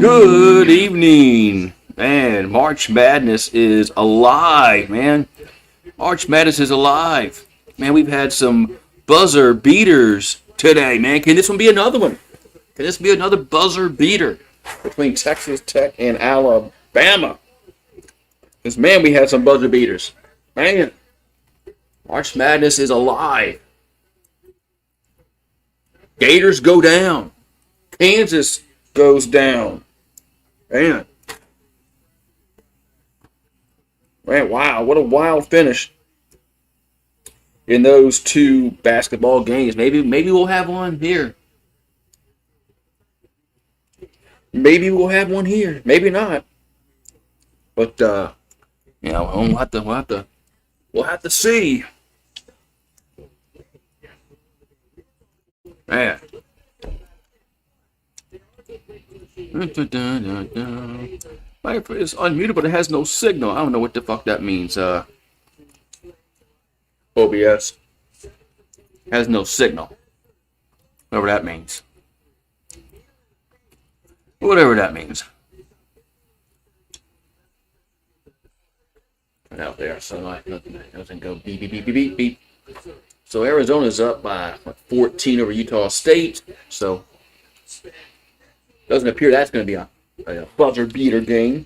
Good evening. Man, March Madness is alive, man. March Madness is alive. Man, we've had some buzzer beaters today, man. Can this one be another one? Can this be another buzzer beater between Texas Tech and Alabama? Because, man, we had some buzzer beaters. Man, March Madness is alive. Gators go down. Kansas goes down. Man. Man, wow, what a wild finish in those two basketball games. Maybe we'll have one here. Maybe we'll have one here. Maybe not. But we'll have to see. Man. It's unmuted, but it has no signal. I don't know what the fuck that means. OBS has no signal. Whatever that means. Whatever that means. Right out there, so nothing doesn't go beep beep beep beep beep. So Arizona's up by 14 over Utah State. So doesn't appear that's going to be a buzzer beater game.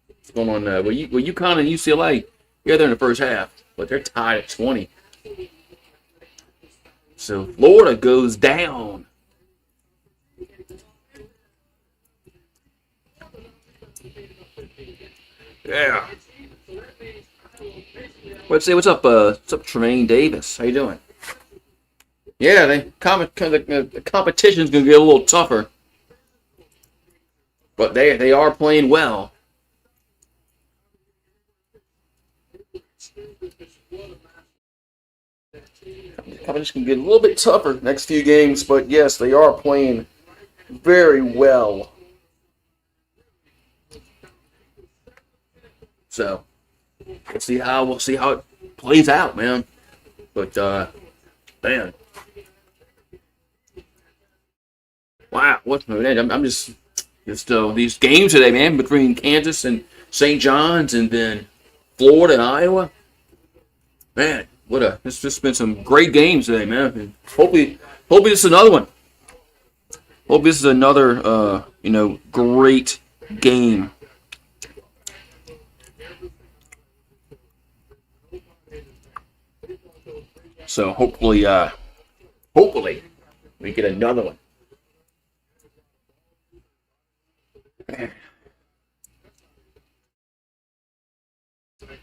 What's going on? UConn and UCLA, yeah, they're in the first half, but they're tied at 20. So Florida goes down. Yeah. What's up? What's up, Tremaine Davis? How you doing? Yeah, the competition's gonna get a little tougher, but they are playing well. Competition can get a little bit tougher next few games, but yes, they are playing very well. So we'll see how it plays out, man. But man, wow, I'm just these games today, man, between Kansas and St. John's, and then Florida and Iowa. Man, it's just been some great games today, man. And hopefully this is another one. Hope this is another great game. So hopefully we get another one.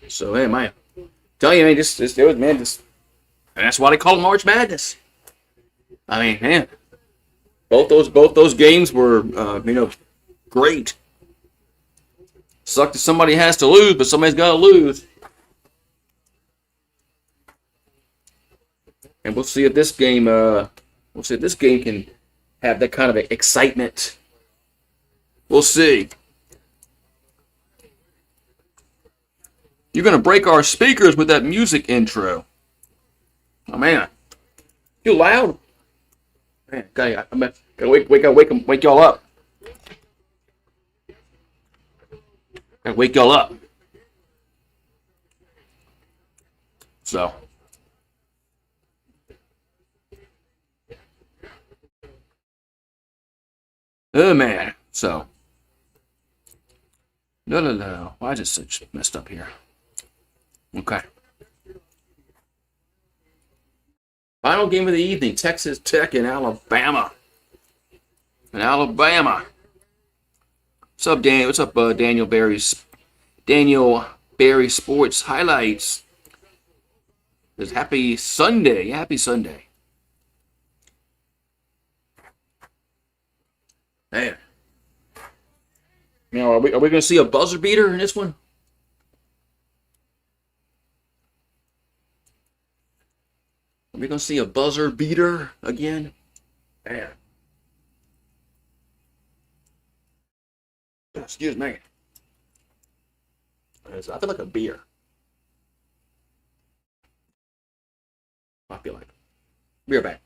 So hey, man, tell you, man, and that's why they call it March Madness. I mean, man, both those games were great. Sucked that somebody has to lose, but somebody's got to lose. And we'll see if this game can have that kind of excitement. We'll see. You're gonna break our speakers with that music intro. Oh man, you loud. Man, gotta wake y'all up. Gotta wake y'all up. So. Oh man, so no. Why is it such messed up here? Okay. Final game of the evening: Texas Tech and Alabama. What's up, Dan? What's up, Daniel Barry Sports Highlights. It's happy Sunday. Yeah, happy Sunday. Man. Now, are we going to see a buzzer beater in this one? Are we going to see a buzzer beater again? Man. Excuse me. I feel like a beer. I feel like. Be right back.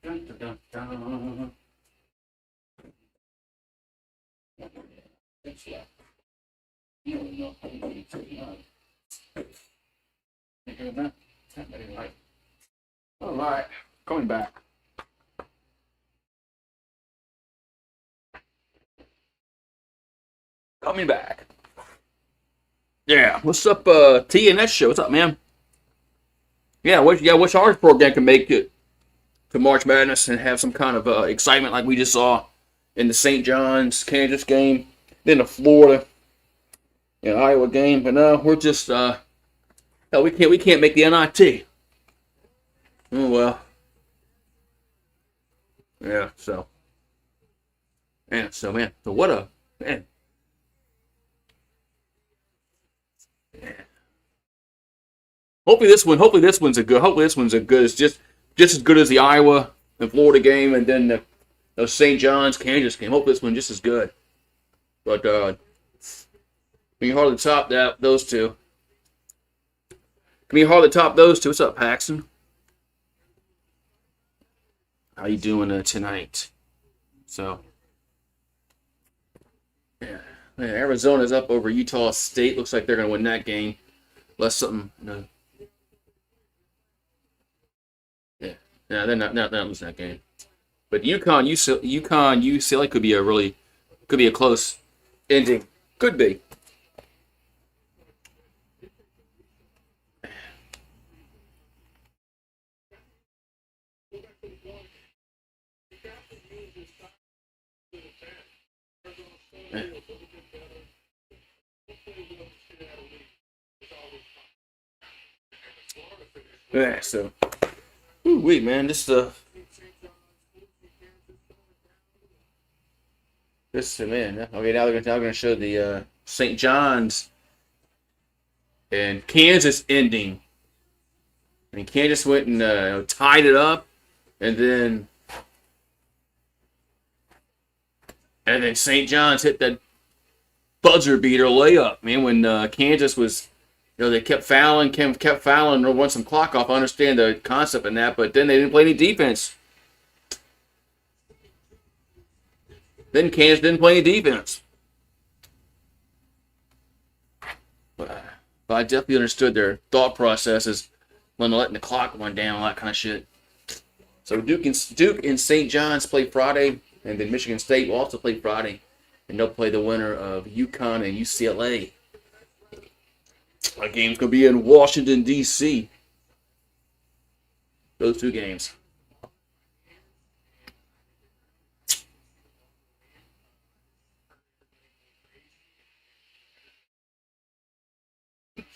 Dun, dun, dun, dun. All right, coming back. Coming back. Yeah, what's up, TNS show? What's up, man? Yeah, wish our program can make it to March Madness and have some kind of excitement like we just saw in the St. John's Kansas game, then the Florida and Iowa game. But no, we're just hell, we can't make the NIT. Oh well, yeah. So man, so what a man. Hopefully this one's a good. Hopefully this one's a good. It's just as good as the Iowa and Florida game, and then the St. John's Kansas game. Hopefully this one just as good. But we can hardly top those two. Can we hardly top those two? What's up, Paxton? How you doing tonight? So, yeah, Arizona's up over Utah State. Looks like they're going to win that game. Unless something, yeah, they're not losing that game. But UConn UCLA could be a close ending. Could be. Yeah, so, wait, man, this man, okay, now they're gonna show the St. John's and Kansas ending. I mean, Kansas went and tied it up, and then St. John's hit that buzzer beater layup, man. When Kansas was, they kept fouling, or want some clock off. I understand the concept in that, but then they didn't play any defense. Then Kansas didn't play any defense. But I definitely understood their thought processes when they're letting the clock run down, all that kind of shit. So Duke and St. John's play Friday, and then Michigan State will also play Friday, and they'll play the winner of UConn and UCLA. Our game's going to be in Washington, D.C. Those two games.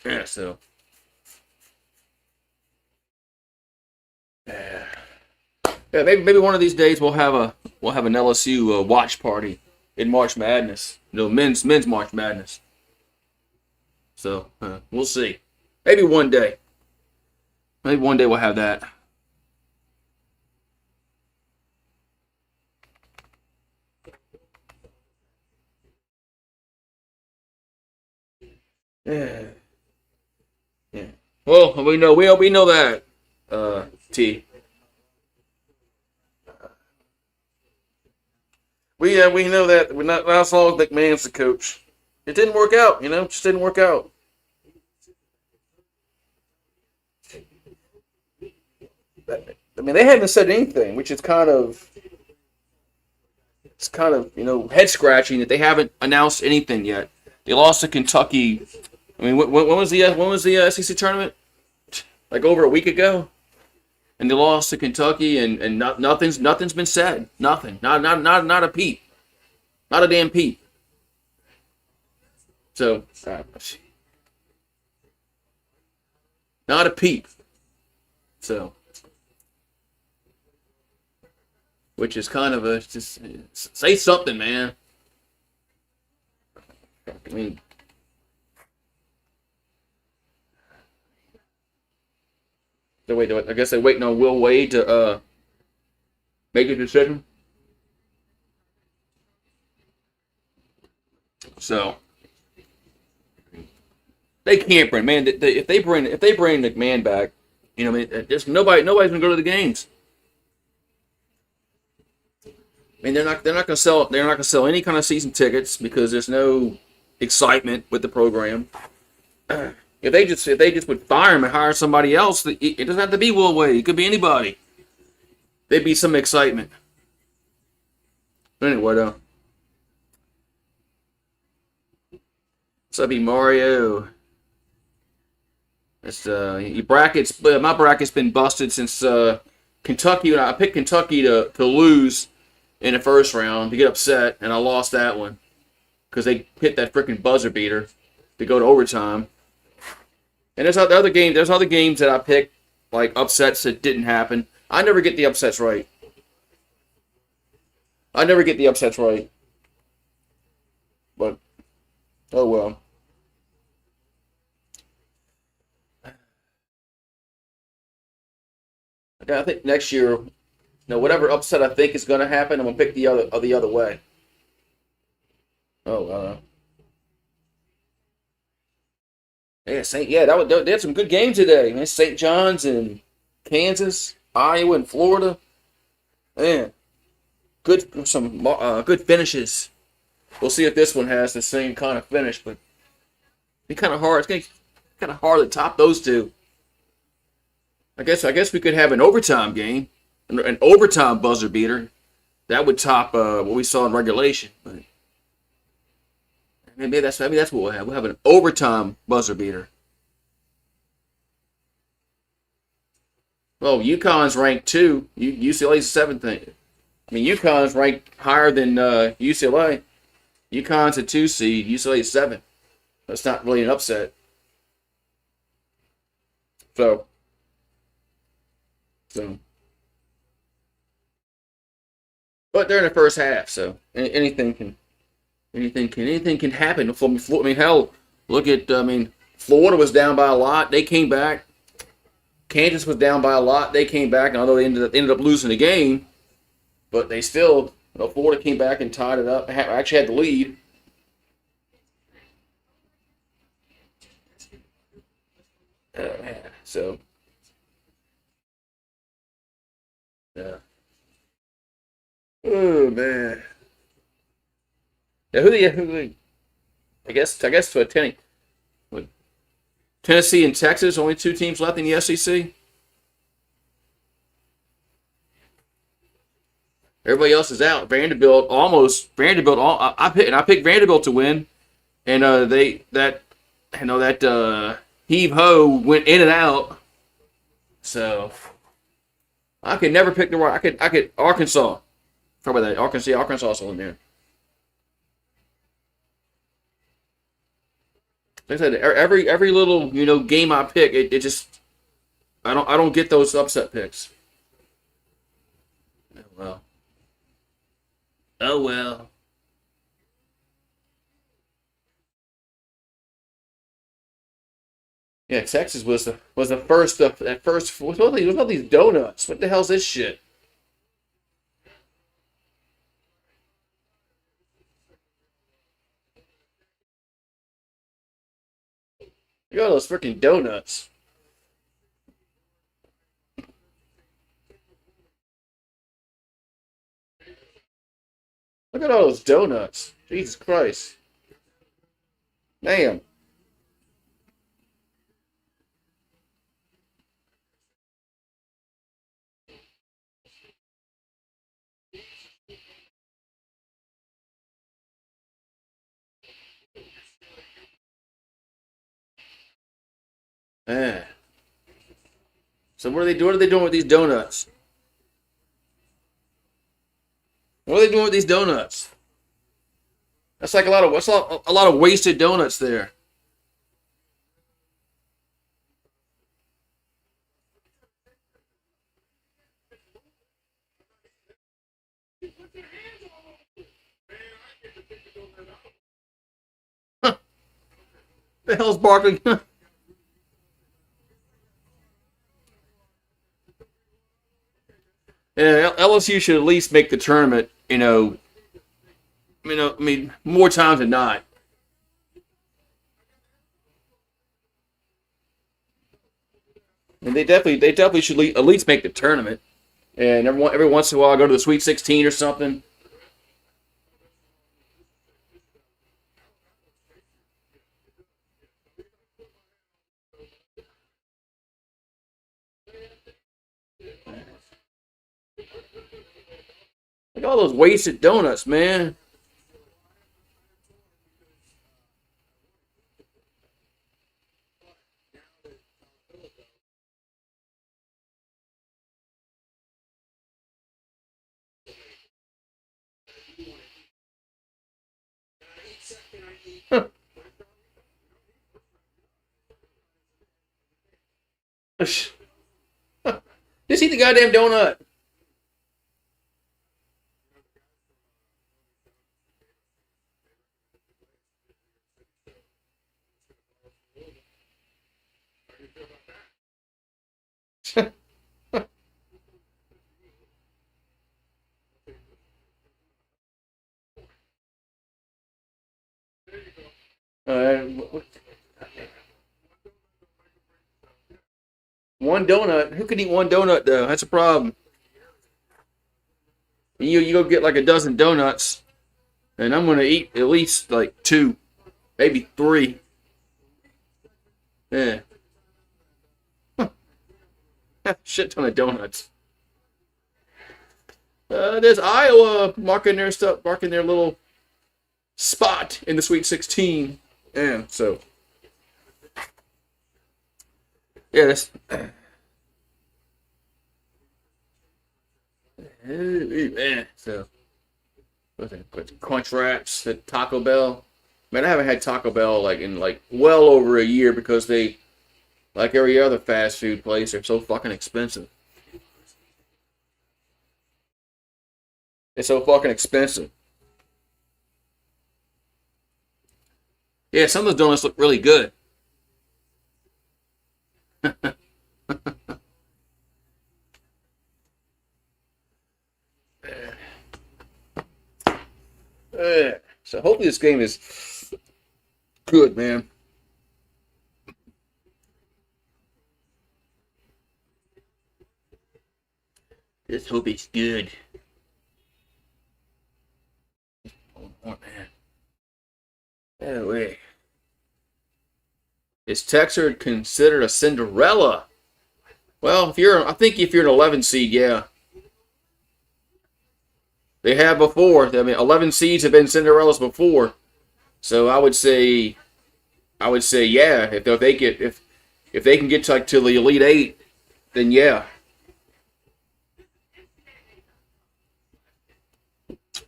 Yeah, so. Yeah, maybe one of these days we'll have an LSU watch party in March Madness. Men's March Madness. So, we'll see. Maybe one day. Maybe one day we'll have that. Yeah. Yeah. Well, we know that, T. We know that we're not as long as McMahon's the coach. It didn't work out, just didn't work out. I mean, they haven't said anything, which is kind of head scratching that they haven't announced anything yet. They lost to Kentucky. I mean, when was the SEC tournament? Like over a week ago, and they lost to Kentucky, and nothing's been said. Nothing. Not a peep. Not a damn peep. So, not a peep. So, which is kind of just say something, man. I mean, I guess they're waiting on Will Wade to make a decision. So they can't bring, man. If they bring McMahon back, You know, I mean, just nobody's gonna go to the games. I mean, they're not gonna sell any kind of season tickets because there's no excitement with the program. If they just would fire him and hire somebody else, it doesn't have to be Will Wade. It could be anybody. There'd be some excitement. Anyway, though, what's up, Mario? It's your brackets. My bracket's been busted since Kentucky. I picked Kentucky to lose in the first round to get upset, and I lost that one because they hit that freaking buzzer beater to go to overtime. And there's other games. There's other games that I picked like upsets that didn't happen. I never get the upsets right. But oh well. I think next year, whatever upset I think is going to happen, I'm gonna pick the other way. Oh, yeah, they had some good games today, man. St. John's and Kansas, Iowa and Florida, man, good finishes. We'll see if this one has the same kind of finish, but it's kind of hard. It's kind of hard to top those two. I guess we could have an overtime game, an overtime buzzer beater. That would top what we saw in regulation. But maybe that's what we'll have. We'll have an overtime buzzer beater. Oh, UConn's ranked 2. UCLA's 7th. I mean, UConn's ranked higher than UCLA. UConn's a 2 seed. UCLA's 7. That's not really an upset. So, but they're in the first half, so anything can happen. I mean, hell, look at Florida was down by a lot. They came back. Kansas was down by a lot. They came back, and although they ended up losing the game, but they still, Florida came back and tied it up. Actually had the lead. So, yeah. Oh man. Yeah, I guess to a Tennessee and Texas, only 2 teams left in the SEC. Everybody else is out. Vanderbilt. I picked Vanderbilt to win, and that heave ho went in and out. So I could never pick the right. I could Arkansas. Talk about that. Arkansas is in there. Like I said, every little game I pick, it just I don't get those upset picks. Oh well. Oh well. Yeah, Texas was the first at first. What's all these donuts? What the hell's this shit? Look at all those freaking donuts. Look at all those donuts. Jesus Christ. Damn. Man. So what are they doing? What are they doing with these donuts? What are they doing with these donuts? That's like a lot of wasted donuts there. The hell's barking? Yeah, LSU should at least make the tournament. More times than not. And they definitely should at least make the tournament. And every once in a while, go to the Sweet 16 or something. Like all those wasted donuts, man. Just eat the goddamn donut. Uh, one donut. Who can eat one donut though? That's a problem. You go get like a dozen donuts, and I'm gonna eat at least like two, maybe three. Yeah, shit ton of donuts. There's Iowa marking their little spot in the Sweet 16. Yeah, so yeah, that's man. So what's Crunch Wraps at Taco Bell. Man, I haven't had Taco Bell like in like well over a year because they, like every other fast food place, are so fucking expensive. It's so fucking expensive. Yeah, some of those donuts look really good. So hopefully this game is good, man. Just hope it's good. Oh, man. Anyway, is Texas considered a Cinderella? Well, I think if you're an 11 seed, yeah, they have before. I mean, 11 seeds have been Cinderellas before, so I would say yeah. If they can get to like to the Elite Eight, then yeah.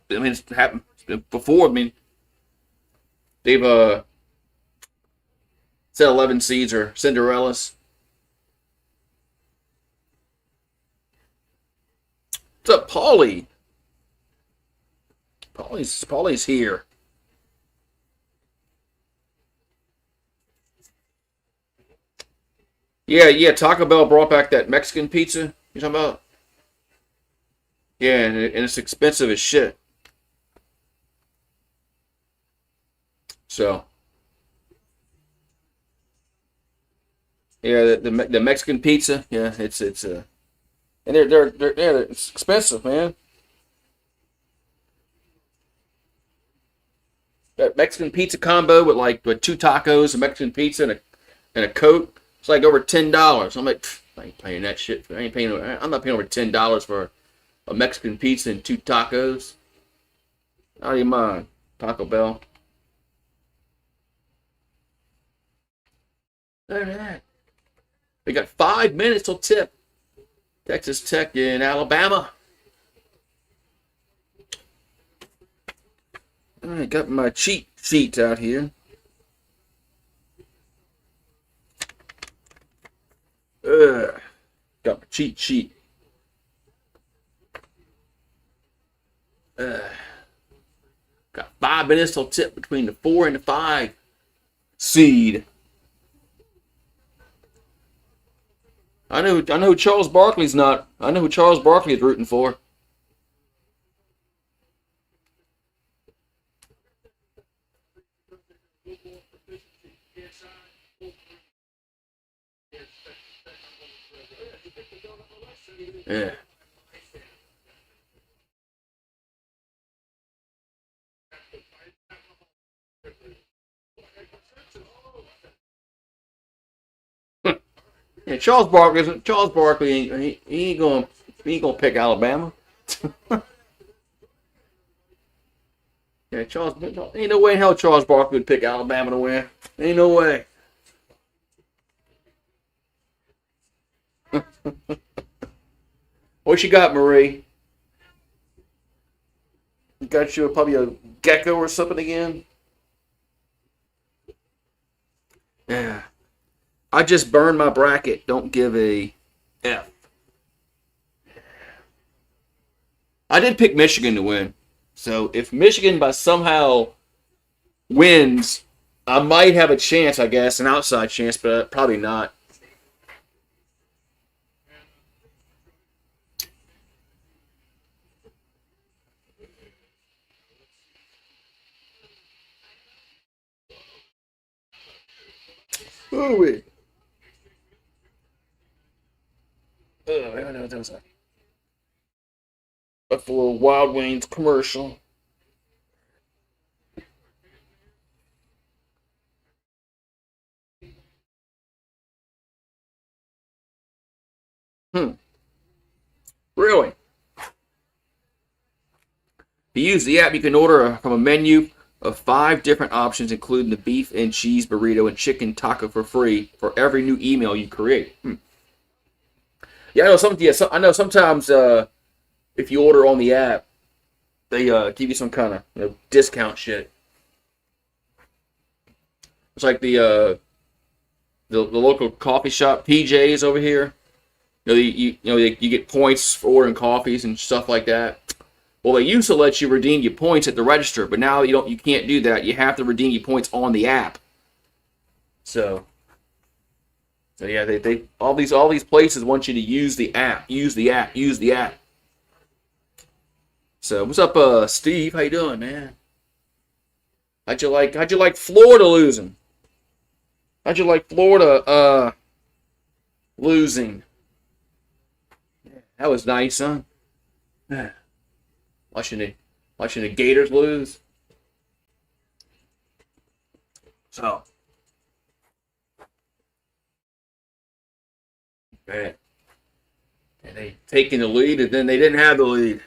I mean, it's happened before. I mean, they've said 11 seeds are Cinderellas. What's up, Paulie? Paulie's here. Yeah, yeah. Taco Bell brought back that Mexican pizza you talking about? Yeah, and it's expensive as shit. So yeah, the Mexican pizza. Yeah, it's and it's expensive, man. That Mexican pizza combo with two tacos, a Mexican pizza, and a Coke. It's like over $10. I'm like, I ain't paying that shit. I'm not paying over $10 for a Mexican pizza and two tacos. How do you mind, Taco Bell? Look at that. We got 5 minutes till tip. Texas Tech in Alabama. I got my cheat sheets out here. Got my cheat sheet. Got 5 minutes till tip between the 4 and the 5 seed. I know who Charles Barkley's not. I know who Charles Barkley is rooting for. Yeah. Yeah, Charles Barkley he ain't gonna pick Alabama. Yeah, ain't no way in hell Charles Barkley would pick Alabama to win. Ain't no way. What you got, Marie? You got you probably a gecko or something again? Yeah. I just burned my bracket. Don't give a F. I did pick Michigan to win. So if Michigan by somehow wins, I might have a chance, I guess, an outside chance, but probably not. Ooh, oh, I know that was a Buffalo Wild Wings commercial. Hmm. Really? If you use the app, you can order from a menu of 5 different options, including the beef and cheese burrito and chicken taco for free for every new email you create. Yeah, I know some. Yeah, I know sometimes if you order on the app, they give you some kind of discount shit. It's like the local coffee shop PJ's over here. You get points for ordering coffees and stuff like that. Well, they used to let you redeem your points at the register, but now you can't do that. You have to redeem your points on the app. So yeah, they all these places want you to use the app, use the app, use the app. So what's up, Steve? How you doing, man? How'd you like Florida losing? How'd you like Florida losing? That was nice, huh? Watching the Gators lose. So man, and they taking the lead, and then they didn't have the lead.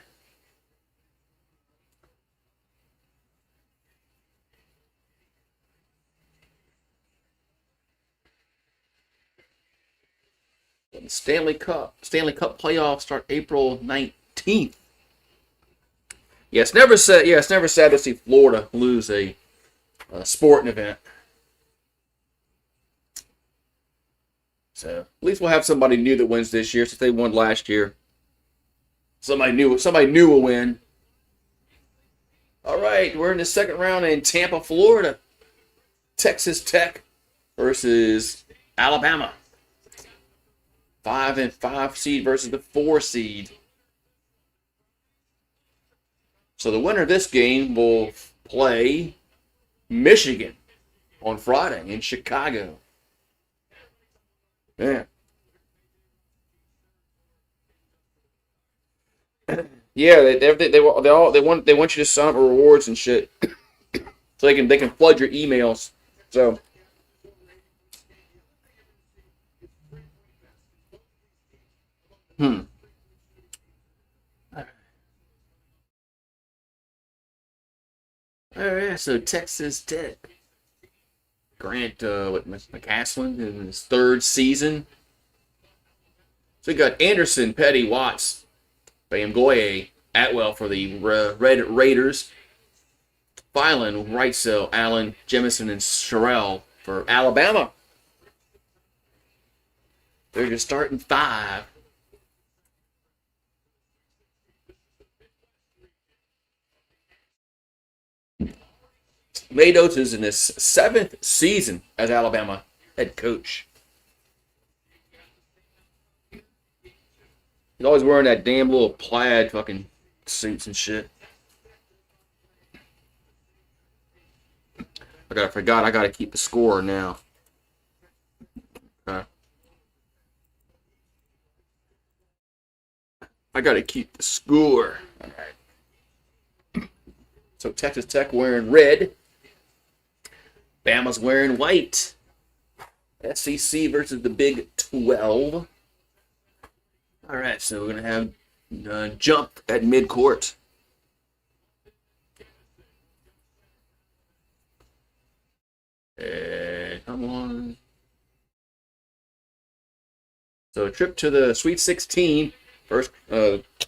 The Stanley Cup playoffs start April 19th. Yeah, it's never sad. Yeah, it's never sad to see Florida lose a sporting event. So at least we'll have somebody new that wins this year, since they won last year. Somebody new will win. All right, we're in the second round in Tampa, Florida. Texas Tech versus Alabama. 5-5 seed versus the 4 seed. So the winner of this game will play Michigan on Friday in Chicago. Yeah. Yeah, they want you to sign up for rewards and shit, so they can flood your emails. So hmm. Oh yeah, so Texas Tech. Grant McCaslin in his 3rd season. So we got Anderson, Petty, Watts, Bamgoye, Atwell for the Red Raiders. Filan, Wrightsell, Allen, Jemison, and Sherrill for Alabama. They're just starting 5. Nate Oates is in his 7th season as Alabama head coach. He's always wearing that damn little plaid fucking suits and shit. I gotta keep the score now. Okay. I got to keep the score. All right. So Texas Tech wearing red. Bama's wearing white. SEC versus the Big 12. All right, so we're going to have jump at midcourt. Come on. So a trip to the Sweet 16. First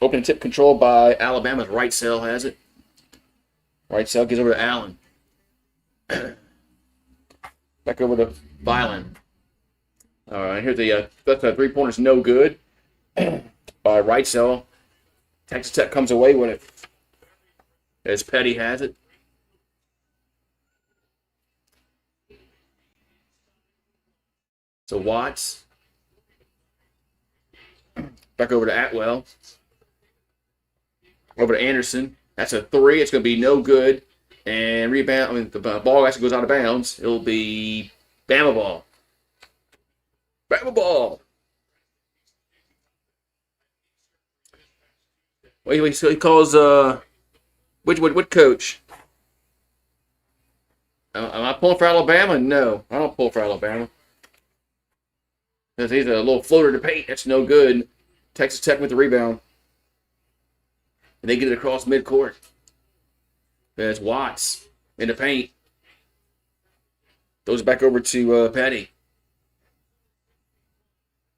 opening tip controlled by Alabama's right cell has it. Right cell gives over to Allen. Back over to Violin. All right, here's the three-pointer's no good by right cell. Texas Tech comes away with it. As Petty has it. So Watts. Back over to Atwell. Over to Anderson. That's a three. It's going to be no good. And rebound. I mean, the ball actually goes out of bounds. It'll be Bama ball. Bama ball. Wait. So he calls what coach? Am I pulling for Alabama? No, I don't pull for Alabama. Because he's a little floater to paint. That's no good. Texas Tech with the rebound. And they get it across midcourt. There's Watts in the paint. Throws it back over to Petty.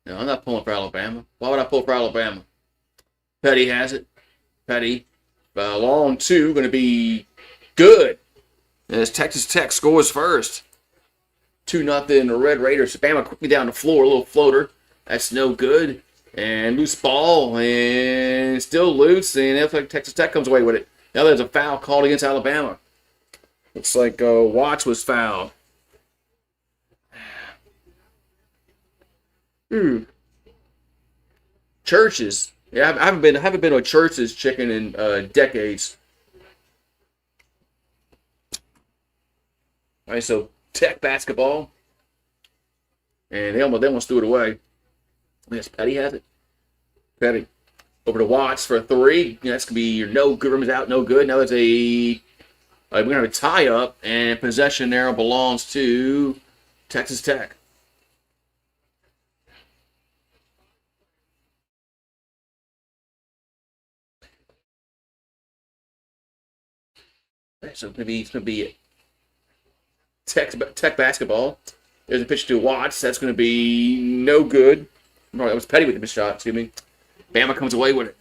No, I'm not pulling for Alabama. Why would I pull for Alabama? Petty has it. Petty. Long two. Going to be good. As Texas Tech scores first. 2-0 the Red Raiders. Bama quickly down the floor. A little floater. That's no good. And loose ball. And still loose. And it looks like Texas Tech comes away with it. Now there's a foul called against Alabama. Looks like Watts was fouled. Churches. Yeah, I haven't been to a Church's chicken in decades. All right, so Tech basketball, and they almost threw it away. Yes, Petty has it. Petty over to Watts for a three. That's gonna be your no good. Room's out, no good. Now there's we're gonna have a tie up, and possession there belongs to Texas Tech. So it's gonna be Tech basketball. There's a pitch to Watts. That's going to be no good. No, that was Petty with the missed shot. Excuse me. Bama comes away with it.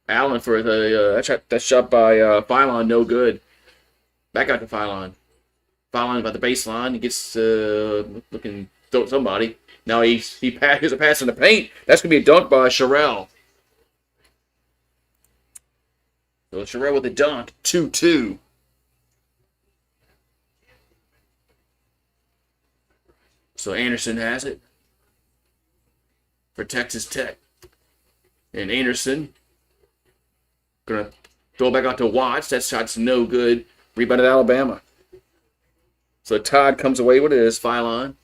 Allen for that shot by Phylon, no good. Back out to Phylon. Phylon about the baseline. He gets looking throw somebody. Now here's a pass in the paint. That's going to be a dunk by Sherrell. So Sherrell with the dunk, 2-2. So Anderson has it for Texas Tech. And Anderson going to throw it back out to Watts. That shot's no good. Rebounded Alabama. So Todd comes away with it as Phylon.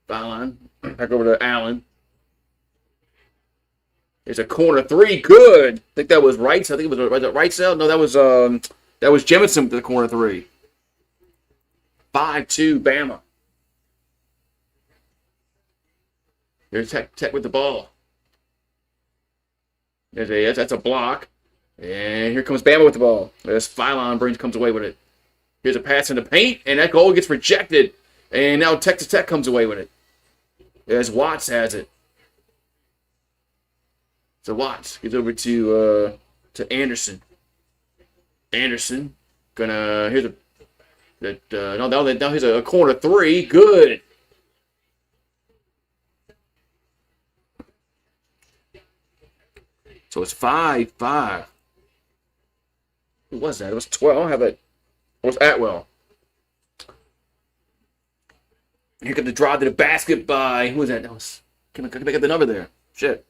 Back over to Allen. There's a corner three. Good. I think that was Wright. I think it was right cell. No, that was Jemison with the corner three. 5-2 Bama. There's Tech with the ball. That's a block. And here comes Bama with the ball. There's Phylon comes away with it. Here's a pass in the paint, and that goal gets rejected. And now Texas Tech comes away with it. There's Watts has it. So Watts gets over to Anderson. Anderson here's a corner three. Good. So it's 5-5. Who was that? It was 12. I don't have it. It was Atwell. Here comes the drive to the basket by who was that? Can I get the number there? Shit.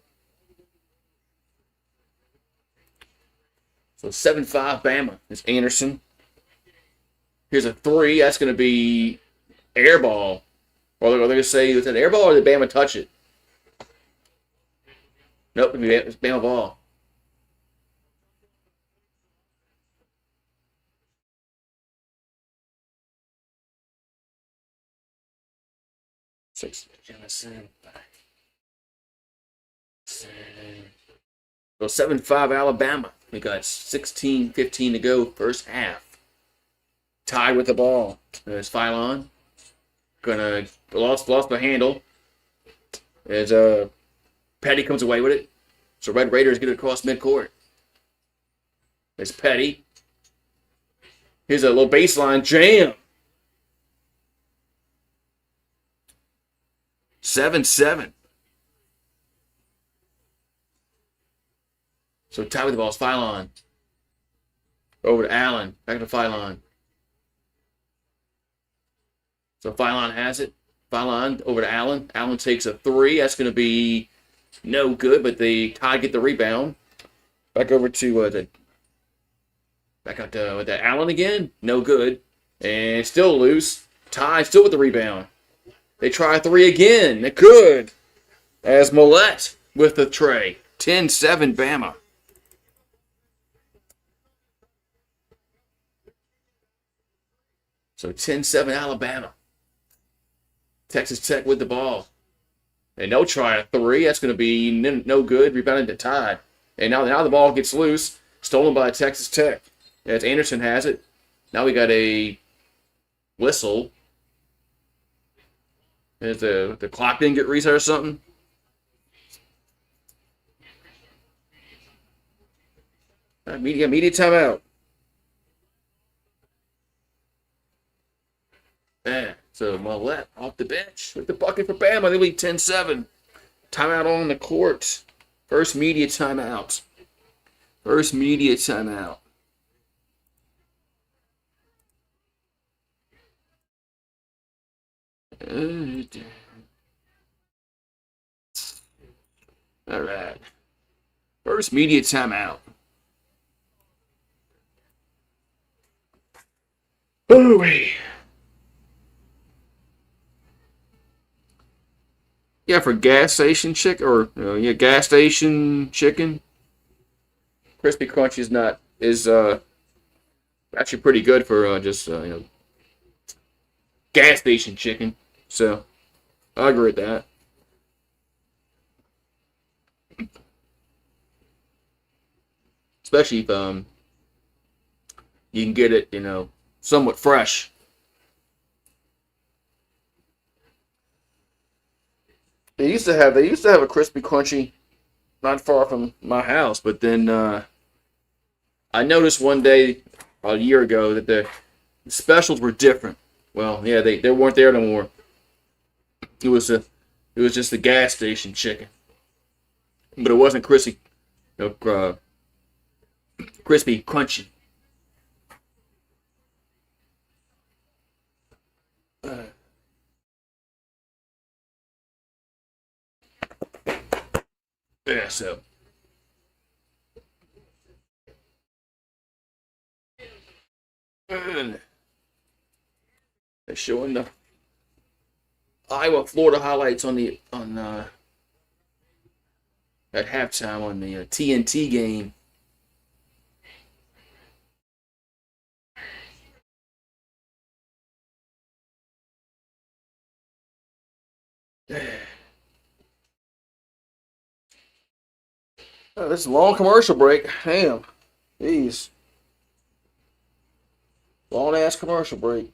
So 7-5 Bama. It's Anderson. Here's a three. That's going to be air ball. Or they're going to say, is that air ball or did Bama touch it? Nope, it's Bama ball. Six. Jamison. So 7-5 Alabama. We got 16-15 to go, first half. Tied with the ball. There's Phylon. Gonna lost the handle. As Petty comes away with it. So Red Raiders get it across midcourt. There's Petty. Here's a little baseline jam. 7-7. So tied with the ball is Phylon. Over to Allen. Back to Phylon. So Phylon has it. Phylon over to Allen. Allen takes a three. That's going to be no good, but the Tide get the rebound. Back over to back out to Allen again. No good. And still loose. Tide still with the rebound. They try a three again. They're good. As Millette with the tray. 10-7 Bama. So 10-7 Alabama. Texas Tech with the ball. And they'll try a three. That's going to be no good. Rebounded to Tide. And now the ball gets loose. Stolen by Texas Tech. As Anderson has it. Now we got a whistle. As the clock didn't get reset or something. Media timeout. So Millette off the bench with the bucket for Bama. They lead 10-7. Timeout on the court. First media timeout. First media timeout. All right. First media timeout. Ooh-wee. Yeah, for gas station chicken or gas station chicken. Crispy Crunch is actually pretty good for just gas station chicken. So I agree with that. Especially if you can get it, somewhat fresh. They used to have a crispy crunchy not far from my house, but then I noticed one day a year ago that the specials were different. Well, yeah, they weren't there no more. It was just the gas station chicken, but it wasn't crispy, crispy crunchy. Yeah, so. And they're showing the Iowa Florida highlights on at halftime on the TNT game. Oh, this is a long commercial break. Damn. Jeez. Long ass commercial break.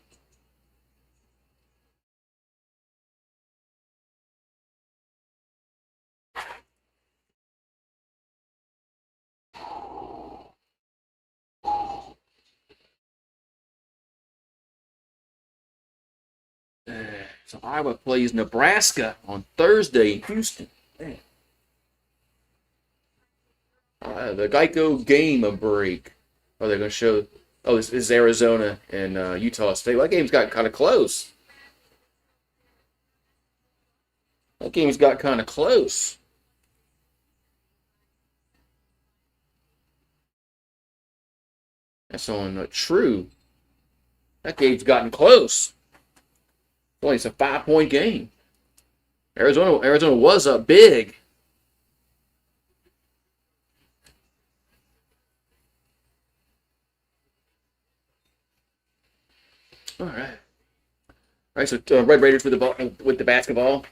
So Iowa plays Nebraska on Thursday in Houston. Man. The Geico game a break. Oh, they're going to show. Oh, this is Arizona and Utah State. Well, that game's got kind of close. That game's got kind of close. That's on True. That game's gotten close. It's a 5-point game. Arizona was up big. All right. All right, so Red Raiders with the ball, with the basketball.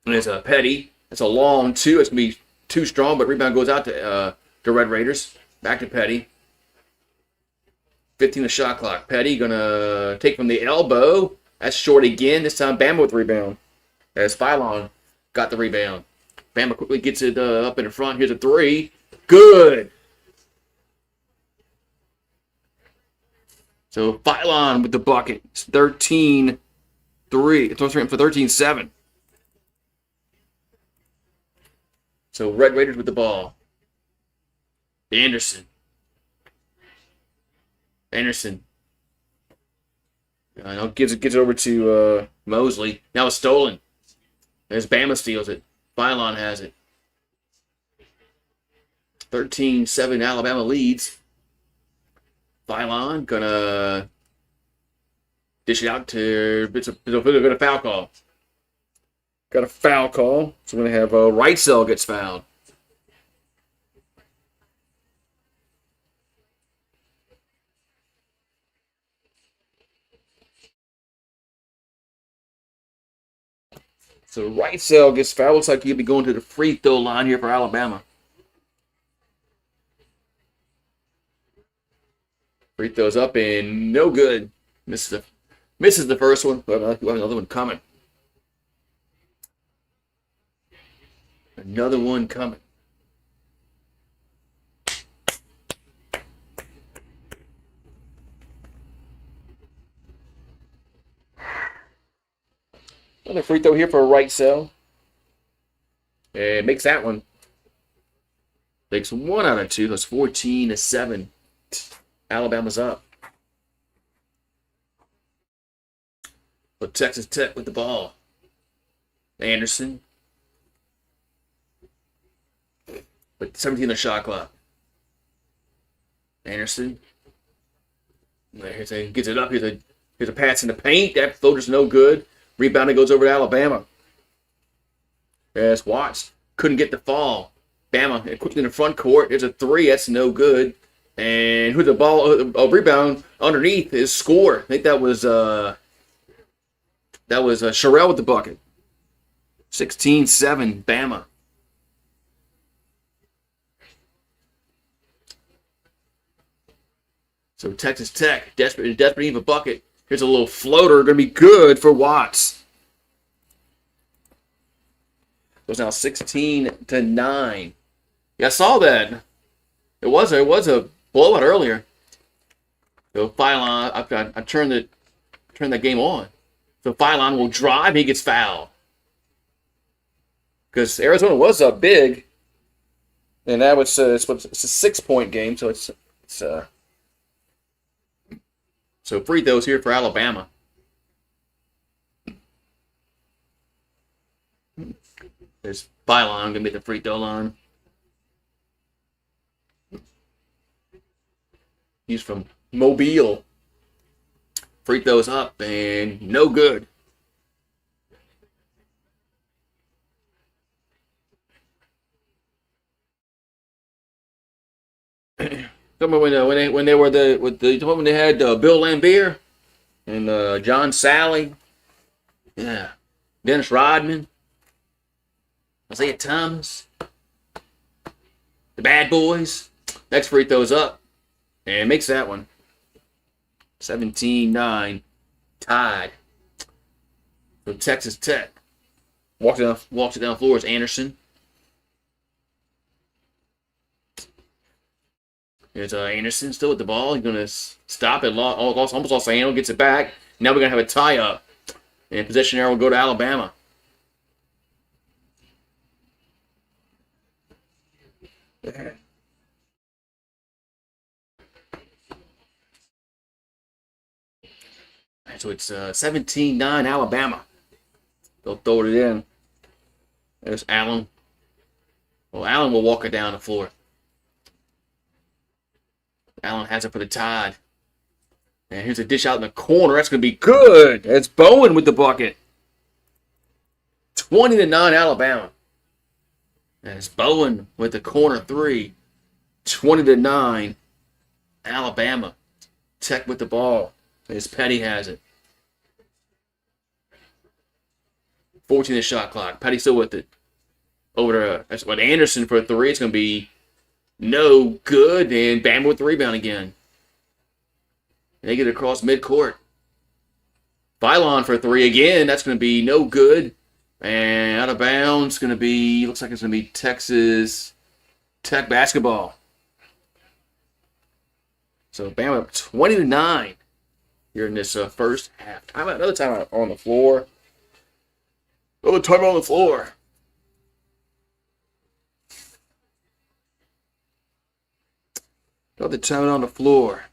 And it's a Petty. It's a long two. It's going to be too strong, but rebound goes out to Red Raiders. Back to Petty. 15 the shot clock. Petty going to take from the elbow. That's short again. This time Bama with the rebound. As Phylon got the rebound. Bama quickly gets it up in the front. Here's a three. Good. So Phylon with the bucket. It's 13-3. It's for 13-7. So Red Raiders with the ball. Anderson. Now gives it over to Mosley. Now it's stolen. As Bama steals it. Phylon has it. 13-7 Alabama leads. Phylon gonna dish it out to it's a foul call. Got a foul call. So we're gonna have Wrightsell gets fouled. So Wrightsell gets fouled. Looks like he'll be going to the free throw line here for Alabama. Free throws up and no good. Misses the first one. We'll have another one coming. Another one coming. Another free throw here for Wrightsell. And makes that one. Takes 1 out of 2. That's 14-7. Alabama's up. But Texas Tech with the ball. Anderson. With 17 on the shot clock. Anderson. Gets it up. Here's a pass in the paint. That floater's no good. Rebounding goes over to Alabama. As Watts couldn't get the fall. Bama quickly in the front court. There's a three. That's no good. And who the ball? Rebound underneath is score. I think that was Sherrill with the bucket. 16-7 Bama. So Texas Tech desperate to have a bucket. Here's a little floater, going to be good for Watts. So it's now 16-9. Yeah, I saw that. It was a blowout earlier. So Phylon, I turned that game on. So Phylon will drive, he gets fouled. Because Arizona was up big, and that was it's a 6-point game, so it's so free throws here for Alabama. There's Phylon going to be the free throw line. He's from Mobile. Free throws up and no good. When they were when they had Bill Lambier and John Sally, yeah, Dennis Rodman, Isaiah Thomas, the Bad Boys. Next free throws up and makes that one. 17-9, tied. So Texas Tech walks it down the floor is Anderson. Here's Anderson still with the ball. He's going to stop it. Almost lost the handle. Gets it back. Now we're going to have a tie-up. And possession arrow will go to Alabama. So it's 17-9 Alabama. They'll throw it in. There's Allen. Well, Allen will walk it down the floor. Allen has it for the Tide. And here's a dish out in the corner. That's going to be good. It's Bowen with the bucket. 20-9 Alabama. And it's Bowen with the corner three. 20-9 Alabama. Tech with the ball. As Petty has it. 14 the shot clock. Petty still with it. Over to that's what Anderson for a three. It's going to be no good. And Bama with the rebound again. They get it across midcourt. Phylon for a three again. That's going to be no good. And out of bounds, going to be, looks like it's going to be Texas Tech basketball. So Bama up 20-9 here in this first half. Another time on the floor. Another time on the floor. Another time on the floor.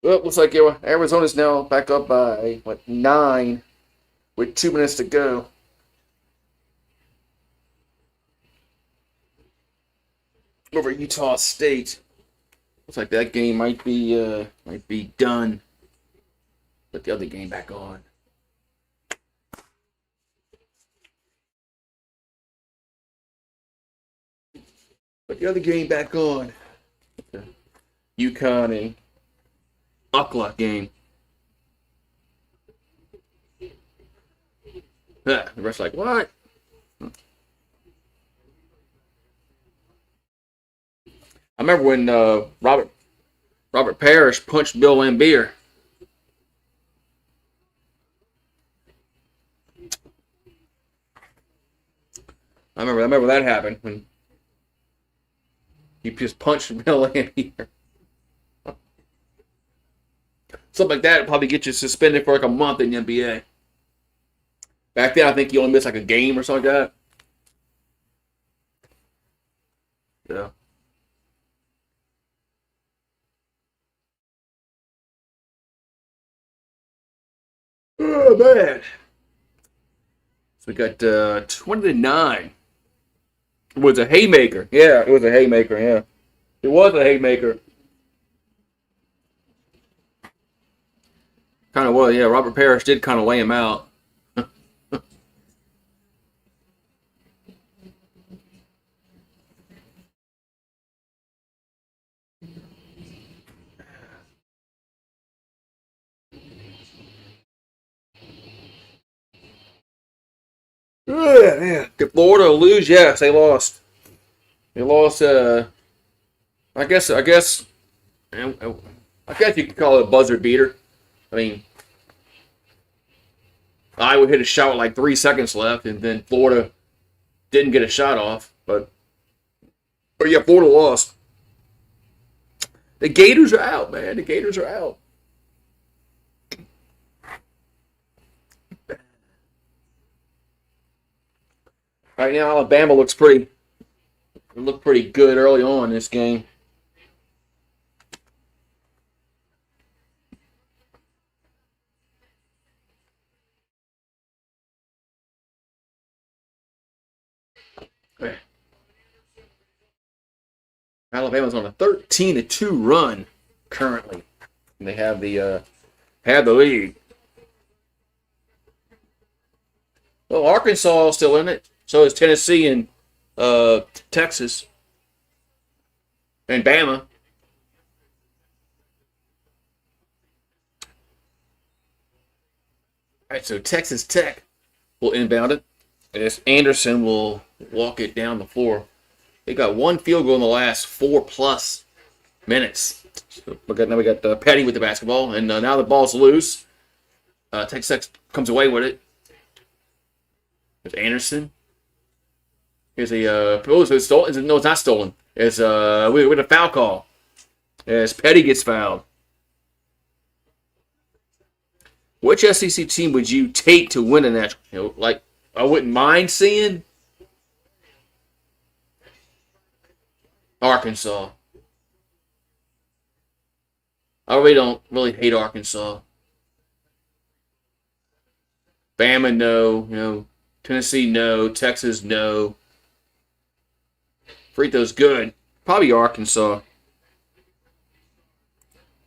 Well, looks like Arizona's now back up by, 9 with 2 minutes to go. Over Utah State. Looks like that game might be done. Put the other game back on. Put the other game back on. The UConn and UCLA game. The rest like, what? I remember when Robert Parrish punched Bill Lambier. I remember that happened when he just punched Bill Lambier. Something like that would probably get you suspended for like a month in the NBA. Back then, I think you only missed like a game or something like that. Yeah. Oh, man. So we got 20-9. It was a haymaker. Yeah, it was a haymaker, yeah. It was a haymaker. Kind of was, yeah. Robert Parrish did kind of lay him out. Yeah. Did Florida lose? Yes, they lost. They lost. I guess you could call it a buzzer beater. I mean, Iowa hit a shot with like 3 seconds left, and then Florida didn't get a shot off. But yeah, Florida lost. The Gators are out, man. The Gators are out. Right now, Alabama looked pretty good early on in this game. Alabama's on a 13-2 run currently. And they have the lead. Well, Arkansas is still in it. So is Tennessee and Texas and Bama. All right, so Texas Tech will inbound it. As Anderson will walk it down the floor. They got one field goal in the last 4+ minutes. So now we got Petty with the basketball, and now the ball's loose. Texas Tech comes away with it. There's Anderson. Here's it's stolen. No, it's not stolen. It's with a foul call. As Petty gets fouled. Which SEC team would you take to win a national? Like I wouldn't mind seeing Arkansas. I really don't hate Arkansas. Bama, no. Tennessee, no. Texas, no. Frito's good. Probably Arkansas.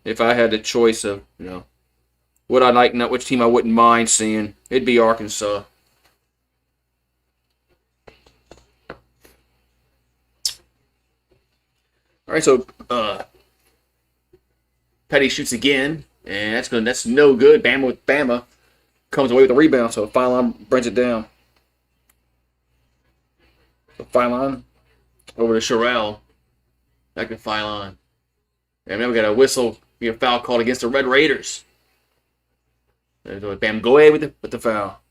If I had the choice of, what I like, not which team I wouldn't mind seeing, it'd be Arkansas. All right, so Petty shoots again, and that's no good. Bama comes away with the rebound, so Phylon brings it down. So Phylon over to Sherrell. Back to Phylon. And then we got a whistle, foul called against the Red Raiders. Bam, go ahead with the foul.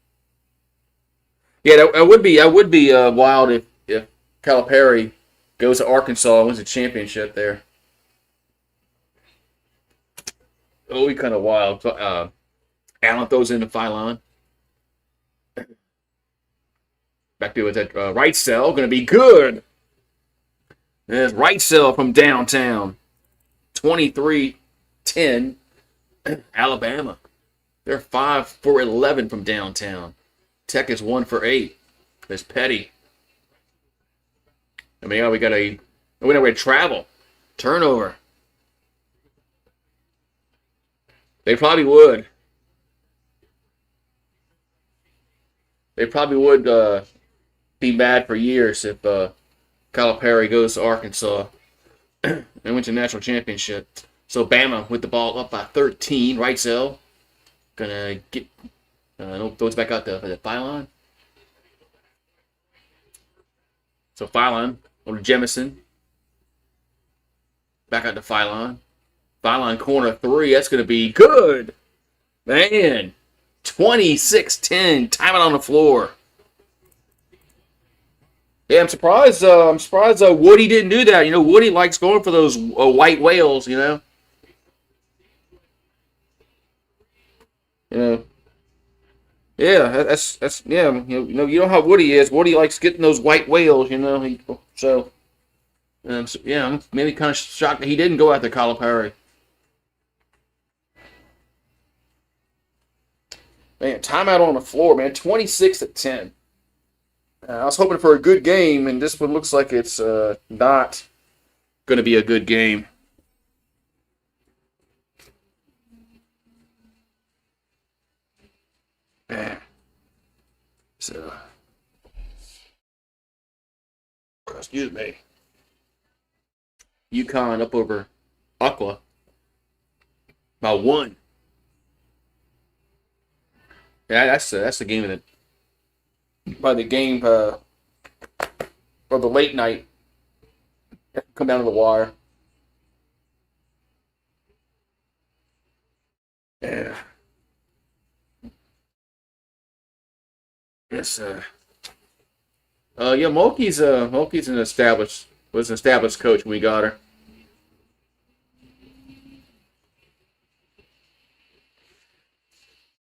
Yeah, that would be wild if Calipari goes to Arkansas and wins a championship there. Oh, we kind of wild. Allen throws in the Phylon. Back to it at right cell, going to be good. There's right cell from downtown. 23-10, Alabama. They're 5 for 11 from downtown. Tech is 1 for 8. There's Petty. I mean, we got a travel. Turnover. They probably would. They probably would be mad for years if Calipari goes to Arkansas and wins a national championship. So Bama with the ball up by 13. Right cell. Gonna get throws back out the Phylon. So Phylon over to Jemison. Back out to Phylon. Phylon corner 3. That's gonna be good. Man. 26-10. Time it on the floor. Yeah, I'm surprised. Woody didn't do that. Woody likes going for those white whales. Yeah, that's yeah. You know how Woody is. Woody likes getting those white whales. So yeah, I'm maybe kind of shocked that he didn't go after Calipari. Man, timeout on the floor, man. 26-10. I was hoping for a good game, and this one looks like it's not going to be a good game. So, excuse me. UConn up over Aqua by 1. Yeah, that's the game of the. By the game or the late night, come down to the wire. Yeah. Yes. Yeah. Mulkey's an established coach when we got her.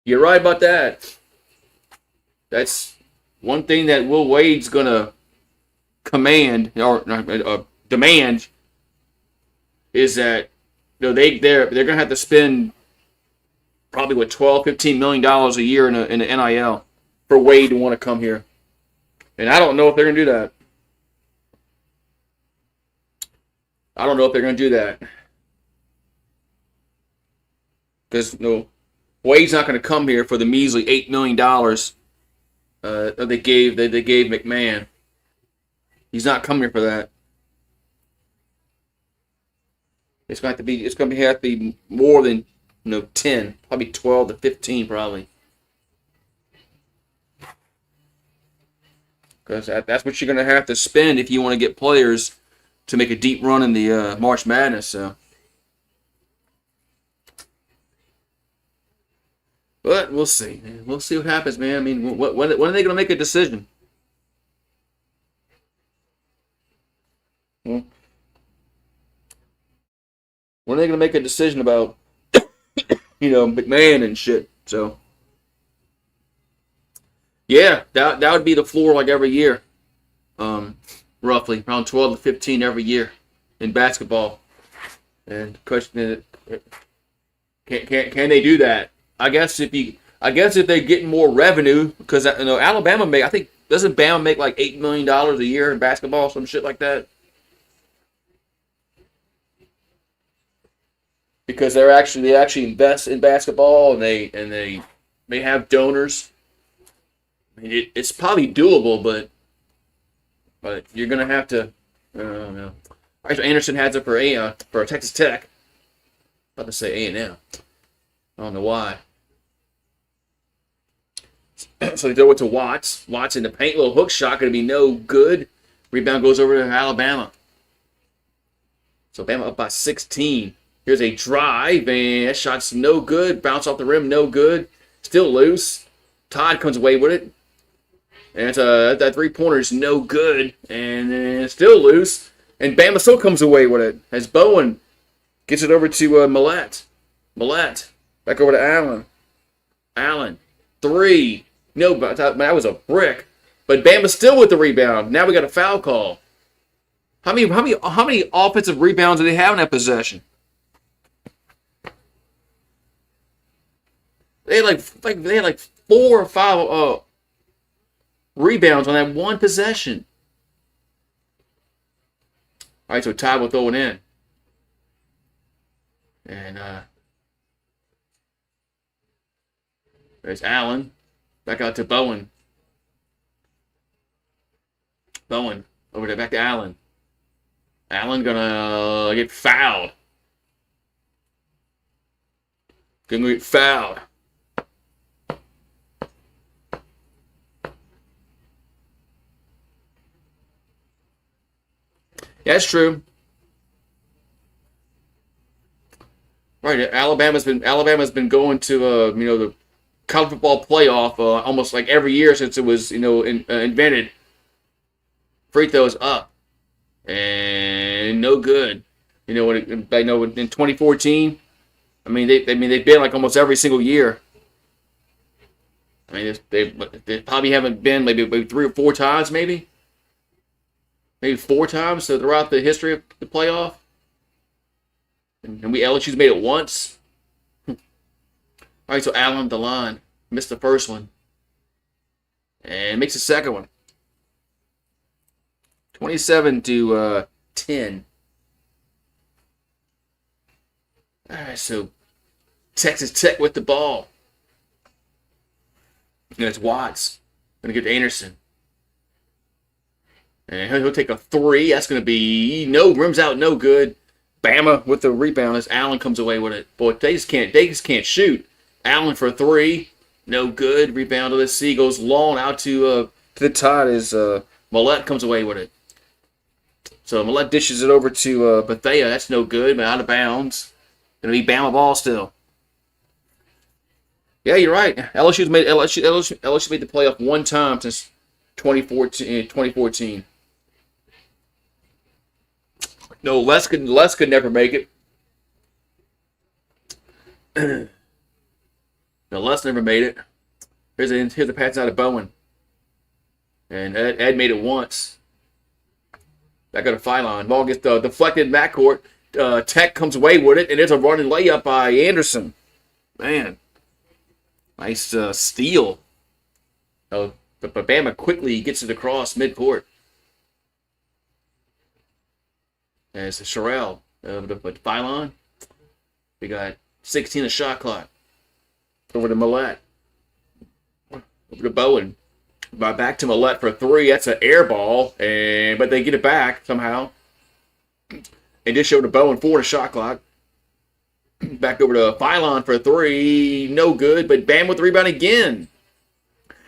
You're right about that. That's one thing that Will Wade's gonna command or demand is that they're gonna have to spend probably $12-15 million a year in the NIL for Wade to want to come here, and I don't know if they're gonna do that. I don't know if they're gonna do that because Wade's not gonna come here for the measly $8 million. They gave McMahon. He's not coming here for that. It's going to have to be more than 10, probably 12 to 15, probably. Because that's what you're going to have to spend if you want to get players to make a deep run in the March Madness. So. But we'll see. We'll see what happens, man. I mean, when are they going to make a decision? When are they going to make a decision about, McMahon and shit? So, yeah, that would be the floor like every year, roughly around 12 to 15 every year in basketball. And the question is, can they do that? I guess if they're getting more revenue, because Alabama doesn't Bama make like $8 million a year in basketball, some shit like that? Because they actually invest in basketball and they have donors. I mean, it's probably doable, but you're gonna have to. I don't know. All right, so Anderson has it for Texas Tech. About to say A&M. I don't know why. So they throw it to Watts. Watts in the paint, little hook shot, going to be no good. Rebound goes over to Alabama. So Bama up by 16. Here's a drive, and that shot's no good. Bounce off the rim, no good. Still loose. Todd comes away with it. And that three-pointer is no good, and it's still loose. And Bama still comes away with it as Bowen gets it over to Millett. Millett back over to Allen. Allen, three. No, but that was a brick. But Bama's still with the rebound. Now we got a foul call. How many offensive rebounds do they have in that possession? They had like 4 or 5 rebounds on that one possession. All right, so Todd will throw it in. And there's Allen. Back out to Bowen. Bowen over there, back to Allen. Allen gonna get fouled. Gonna get fouled. Yeah, that's true. Right, Alabama's been going to the college football playoff almost like every year since it was invented. Free throws up and no good. In 2014. I mean they've been like almost every single year. I mean they probably haven't been maybe 3 or 4 times maybe 4 times so throughout the history of the playoff. And LSU's made it once. All right, so Allen the line missed the first one and makes the second one. 27-10. All right, so Texas Tech with the ball. And it's Watts gonna get to Anderson, and he'll take a 3. That's gonna be rims out, no good. Bama with the rebound as Allen comes away with it. Boy, they just can't shoot. Allen for 3, no good. Rebound to the C goes long out to the Tide as Millett comes away with it. So Millett dishes it over to Bethea. That's no good, but out of bounds. Gonna be Bama ball still. Yeah, you're right. LSU made the playoff one time since 2014. No, Les could never make it. No, Les never made it. Here's a pass out of Bowen. And Ed made it once. Back on the foul line. Ball gets deflected in backcourt. Tech comes away with it, and there's a running layup by Anderson. Man, nice steal. But Bama quickly gets it across midcourt. And it's Sherrill. But Phylon, we got 16 of shot clock. Over to Millett. Over to Bowen. Back to Millett for 3. That's an air ball. But they get it back somehow. And just showed to Bowen 4 to shot clock. Back over to Phylon for 3. No good. But Bam with the rebound again.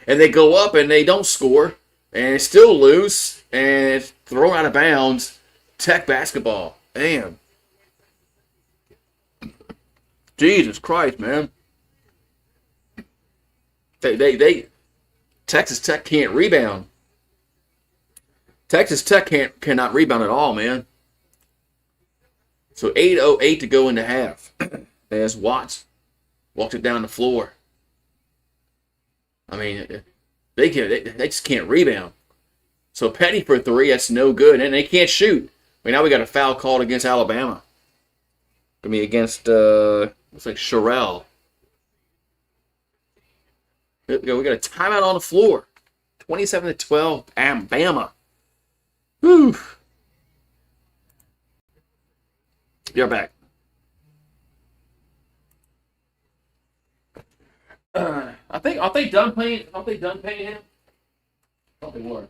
And they go up and they don't score. And it's still loose. And it's thrown out of bounds. Tech basketball. Damn. Jesus Christ, man. Texas Tech can't rebound. Texas Tech cannot rebound at all, man. So 8:08 to go into half. As Watts walked it down the floor. I mean, they just can't rebound. So Petty for 3, that's no good, and they can't shoot. I mean, now we got a foul called against Alabama. I mean, against looks like Sherrill. We got a timeout on the floor. 27-12, Bama. Whew. You're back. Are they done paying? Are they done paying him? I thought they were.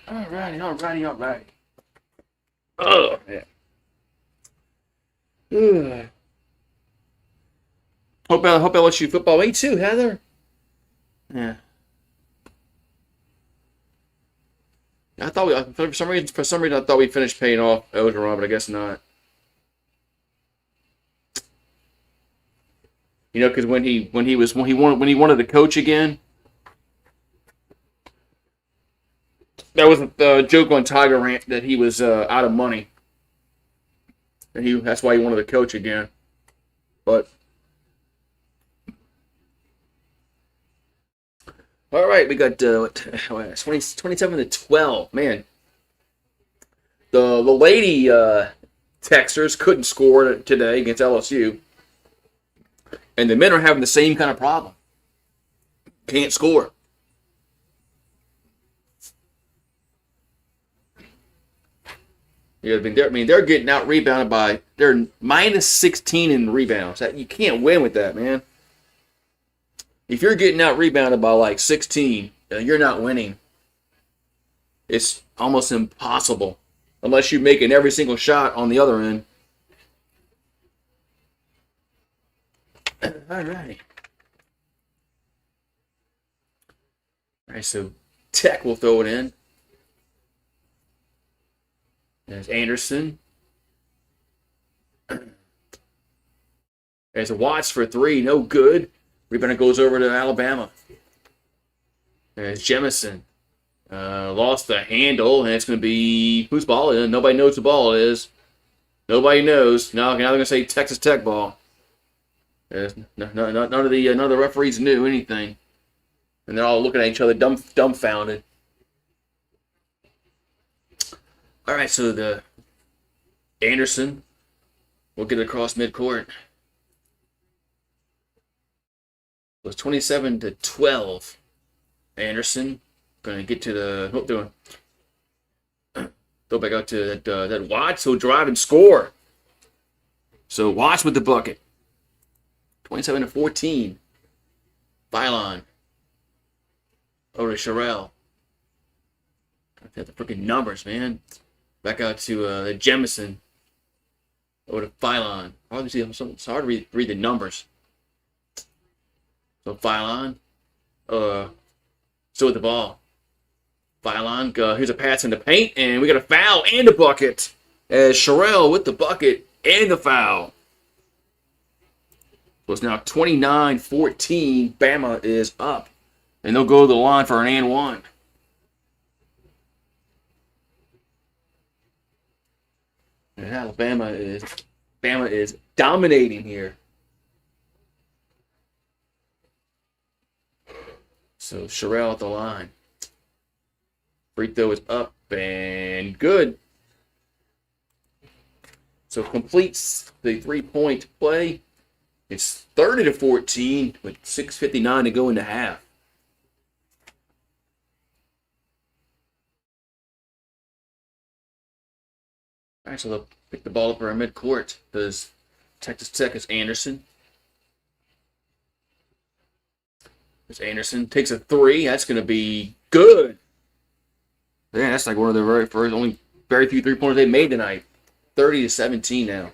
Alrighty. Oh, yeah. Ugh. Hope I let you football. Me too, Heather. Yeah. I thought for some reason I thought we finished paying off Ogeron, but I guess not. You know, because when he wanted to coach again, that was the joke on Tiger Rant that he was out of money, and that's why he wanted to coach again. But all right, we got 27 to 12. Man, the lady Texers couldn't score today against LSU, and the men are having the same kind of problem. Can't score. Yeah, they're getting out rebounded by they're minus 16 in rebounds. You can't win with that, man. If you're getting out rebounded by like 16, you're not winning. It's almost impossible unless you're making every single shot on the other end. All right. All right, so Tech will throw it in. There's Anderson. There's a Watts for three, no good. Rebound goes over to Alabama. There's Jemison. Lost the handle, and it's going to be whose ball it is. Nobody knows who ball it is. Nobody knows. Now they're going to say Texas Tech ball. None of the referees knew anything, and they're all looking at each other dumbfounded. All right, so the Anderson will get across midcourt. It was 27 to 12. Anderson going to get to the throw back out to that Watts who'll drive and score. So Watts with the bucket. 27 to 14. Phylon. Over to Sherrell. I've got the freaking numbers, man. Back out to Jemison. Over to Phylon. Obviously, it's hard to read the numbers. So Phylon. Still with the ball. Phylon. Here's a pass in the paint, and we got a foul and a bucket. As Sherrell with the bucket and the foul. So it's now 29-14. Bama is up. And they'll go to the line for an and one. And Bama is dominating here. So Sherrell at the line. Free throw is up and good. So completes the three-point play. It's 30 to 14 with 6:59 to go in the half. All right, so they'll pick the ball up around midcourt. Does Texas Tech is Anderson. There's Anderson. Takes a three. That's going to be good. Yeah, that's like one of the very few three-pointers they made tonight. 30 to 17 now.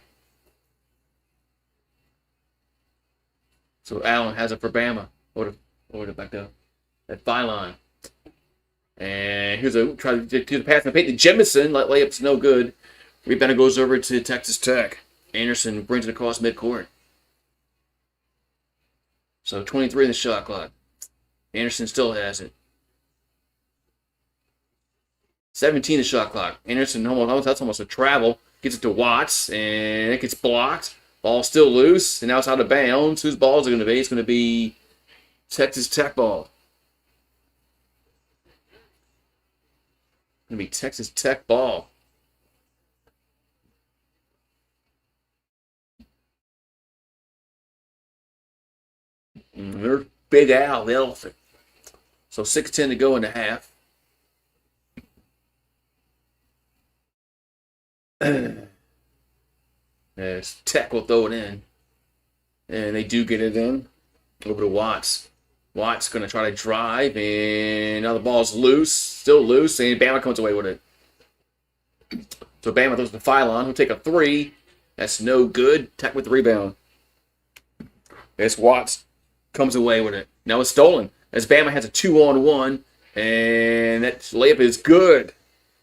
So Allen has it for Bama. Over to back up. At Phylon. And here's try to do the pass and paint to Jemison. Layup's no good. Rebound goes over to Texas Tech. Anderson brings it across midcourt. So 23 in the shot clock. Anderson still has it. 17 in the shot clock. Anderson, that's almost a travel. Gets it to Watts, and it gets blocked. Ball still loose, and now it's out of bounds. Whose ball is it going to be? It's going to be Texas Tech ball. It's going to be Texas Tech ball. There's Big Al, the elephant. So 6:10 to go in the half. As Tech will throw it in. And they do get it in. Over to Watts. Watts going to try to drive, and now the ball's loose, still loose, and Bama comes away with it. So Bama throws the Phylon, who'll take a three. That's no good. Tech with the rebound. As Watts comes away with it. Now it's stolen. As Bama has a 2-on-1, and that layup is good.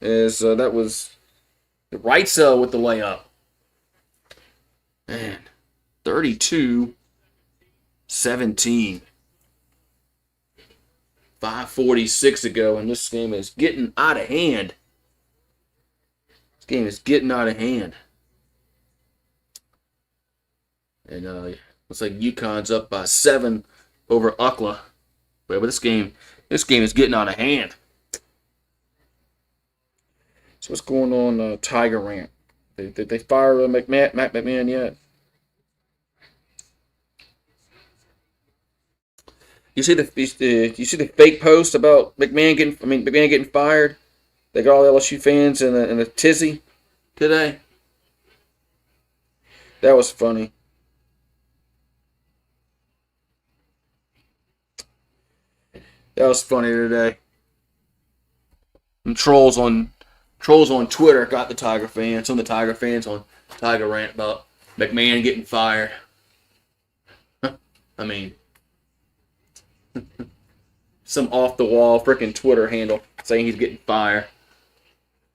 As that was the right cell with the layup. Man, 32-17. 5:46 to go, and this game is getting out of hand. This game is getting out of hand. And looks like UConn's up by 7 over UCLA. But this game is getting out of hand. So what's going on, Tiger Rant? Did they fire Matt McMahon yet? You see the fake post about McMahon getting fired? They got all the LSU fans in a tizzy today. That was funny. That was funny today. And trolls on Twitter got the Tiger fans. Some of the Tiger fans on Tiger Rant about McMahon getting fired. I mean, some off-the-wall freaking Twitter handle saying he's getting fired.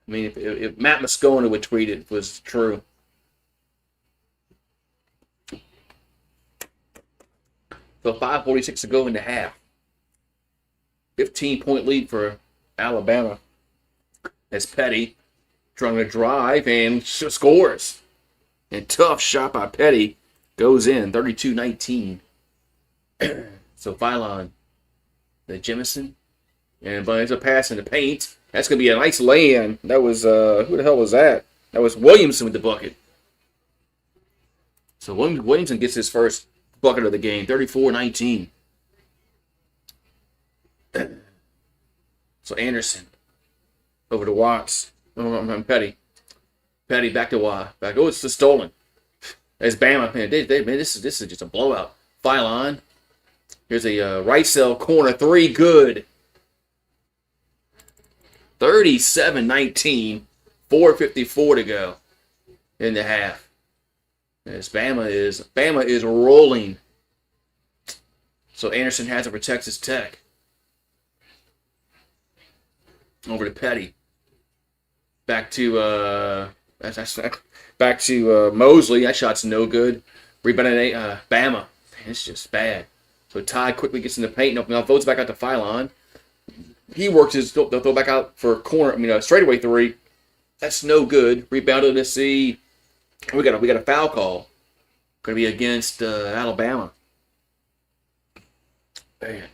I mean, if Matt Moscona would tweet it, was true. So 5:46 to go in the half. 15-point lead for Alabama. As Petty trying to drive and scores. And tough shot by Petty goes in, 32-19. So Phylon, the Jemison, and ends up passing the paint. That's going to be a nice lay-in. That was, who the hell was that? That was Williamson with the bucket. So Williamson gets his first bucket of the game, 34-19. So Anderson over to Watts. Petty. Petty back to Watt. Oh, it's the stolen. As Bama, man, this is just a blowout. Phylon. Here's a right cell corner three, good. 37-19, 4:54 to go in the half. As Bama is rolling. So Anderson has it for Texas Tech. Over to Petty. Back to Mosley. That shot's no good. Rebounded Bama. Man, it's just bad. So Ty quickly gets in the paint. Now votes back out to Phylon. He works his throw back out for a corner. Straightaway three. That's no good. Rebounded to see. We got a foul call. Going to be against Alabama. Man.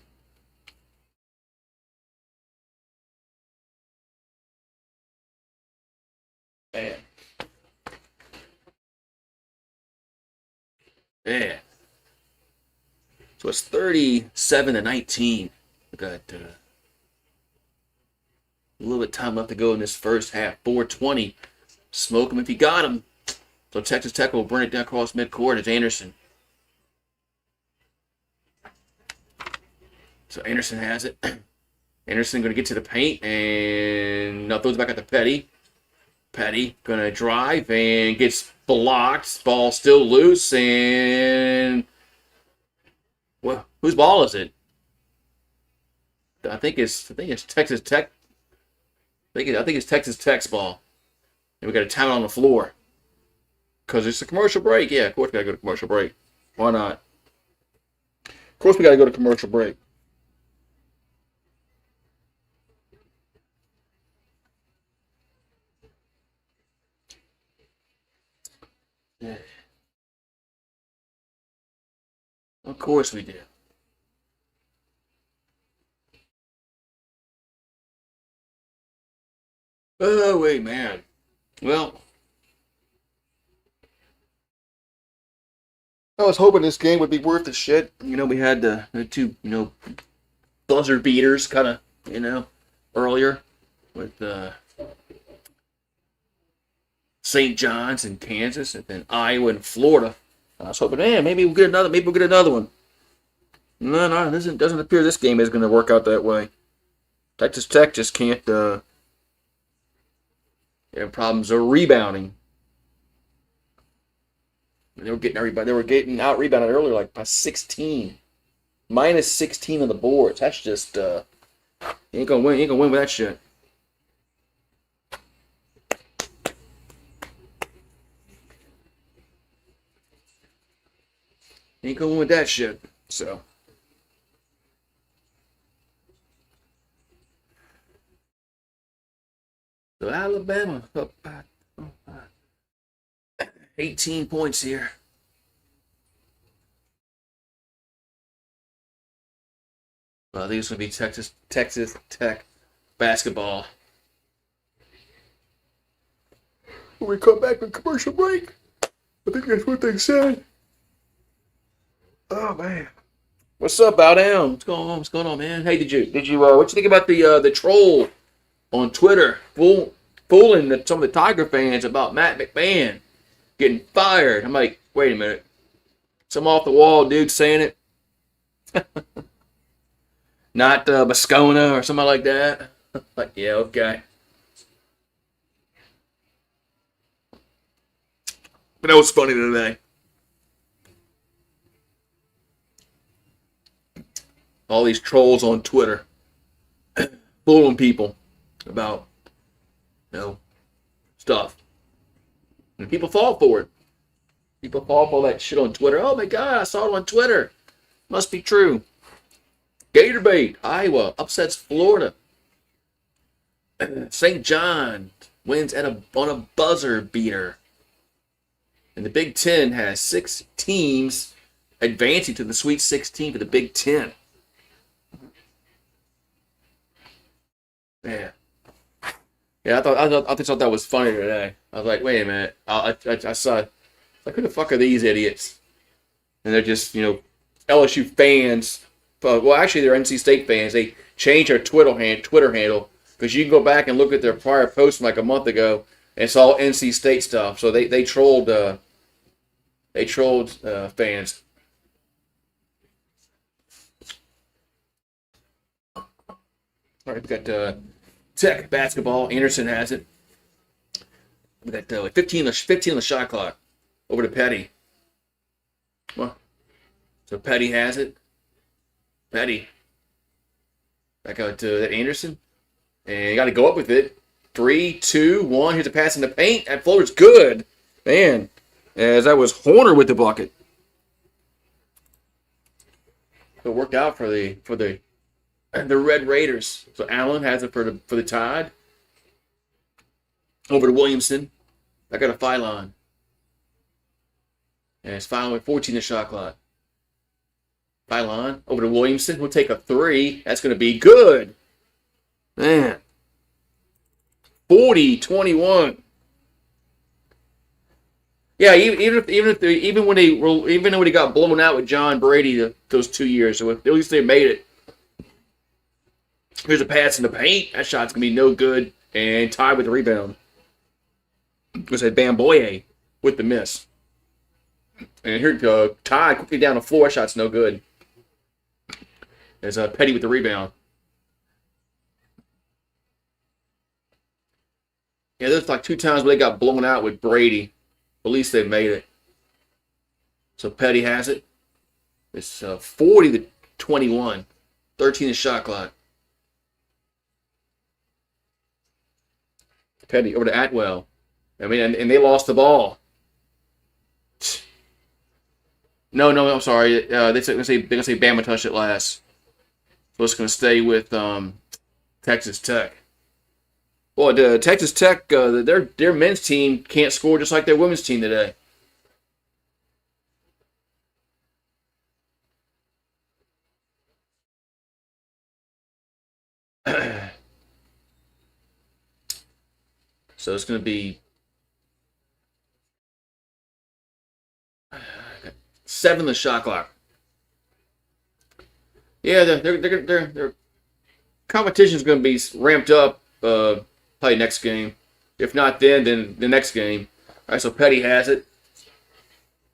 Man. Man. So it's 37-19. We got a little bit of time left to go in this first half. 4:20. Smoke him if you got him. So Texas Tech will bring it down across midcourt. It's Anderson. So Anderson has it. Anderson going to get to the paint and now throws it back at the Petty. Petty going to drive and gets blocked. Ball still loose and well, whose ball is it? I think it's Texas Tech. I think it's Texas Tech's ball. And we got a timeout on the floor. Because it's a commercial break. Yeah, of course we got to go to commercial break. Why not? Of course we got to go to commercial break. Yeah. Of course we do. Oh, wait, man. Well, I was hoping this game would be worth the shit. We had the two, buzzer beaters kind of, earlier with St. John's and Kansas, and then Iowa and Florida. I was hoping, man, maybe we'll get another. Maybe we'll get another one. No, it doesn't appear this game is going to work out that way. Texas Tech just can't. They have problems of rebounding. They were getting everybody. They were getting out rebounded earlier, like by 16, minus 16 on the boards. That's just you ain't gonna win. You ain't gonna win with that shit. You ain't gonna win with that shit. So. So Alabama up by 18 points here. Well, I think it's going to be Texas Tech basketball. When we come back from commercial break, I think that's what they said. Oh man, what's up, Bow Down? What's going on? What's going on, man? Hey, did you what you think about the troll on Twitter fooling some of the Tiger fans about Matt McMahon getting fired? I'm like, wait a minute, some off the wall dude saying it. Not Moscona or something like that. Like, yeah, okay. But that was funny today. All these trolls on Twitter fooling people about, stuff. And people fall for it. People fall for that shit on Twitter. Oh my God, I saw it on Twitter. Must be true. Gator bait. Iowa upsets Florida. St. John wins on a buzzer beater. And the Big Ten has 6 teams advancing to the Sweet 16 for the Big Ten. Man. Yeah, I thought that was funny today. I was like, wait a minute. I saw, like, who the fuck are these idiots? And they're just, LSU fans. Well, actually, they're NC State fans. They changed their Twitter handle because you can go back and look at their prior posts from like a month ago, and it's all NC State stuff. So they trolled fans. All right, we got Tech basketball. Anderson has it. We got 15 on the shot clock over to Petty. Well, so Petty has it. Petty. Back out to that Anderson. And you got to go up with it. 3, 2, 1. Here's a pass in the paint. That floater's good. Man, as that was Horner with the bucket. So it worked out for the Red Raiders. So Allen has it for the Tide. Over to Williamson. I got a Phylon. And it's Phylon with 14 the shot clock. Phylon over to Williamson. We'll take a 3. That's going to be good. Man. 40-21. Yeah, even when he got blown out with John Brady those 2 years, so at least they made it. Here's a pass in the paint. That shot's going to be no good. And tied with the rebound. It was a Bamboye with the miss. And here, tied quickly down the floor. That shot's no good. There's Petty with the rebound. Yeah, there's like 2 times where they got blown out with Brady. At least they've made it. So Petty has it. It's 40-21. 13 is shot clock. Petty over to Atwell. I mean, and they lost the ball. No, I'm sorry. They're gonna say Bama touched it last. So it's gonna stay with Texas Tech. Well, Texas Tech, their men's team can't score just like their women's team today. So it's going to be 7 the shot clock. Yeah, their competition's going to be ramped up. Probably next game. If not then the next game. All right, so Petty has it.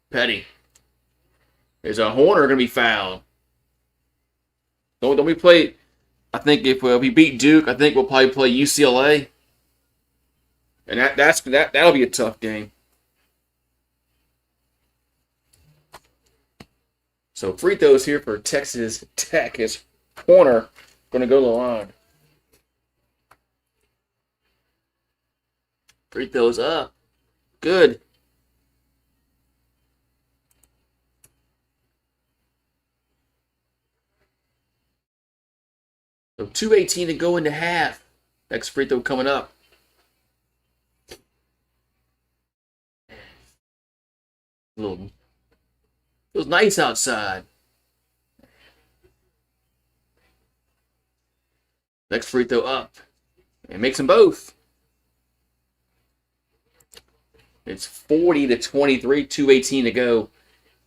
Petty. Is a Horner going to be fouled? Don't we play? I think if we beat Duke, I think we'll probably play UCLA, and that'll be a tough game. So free throws here for Texas Tech. Is Horner going to go to the line? Free throws up. Good. So 2:18 to go into half. Next free throw coming up. Feels nice outside. Next free throw up. And makes them both. It's 40 to 23, 2:18 to go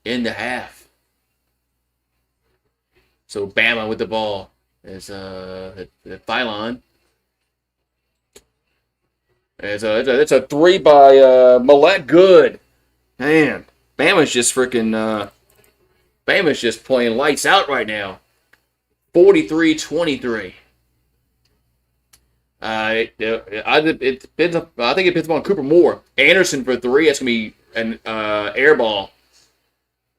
in the half. So Bama with the ball. Is Phylon. It's a 3 by Millette. Good. Man, Bama's just Bama's just playing lights out right now. 43-23. I think it depends on Cooper Moore. Anderson for 3. That's gonna be an air ball.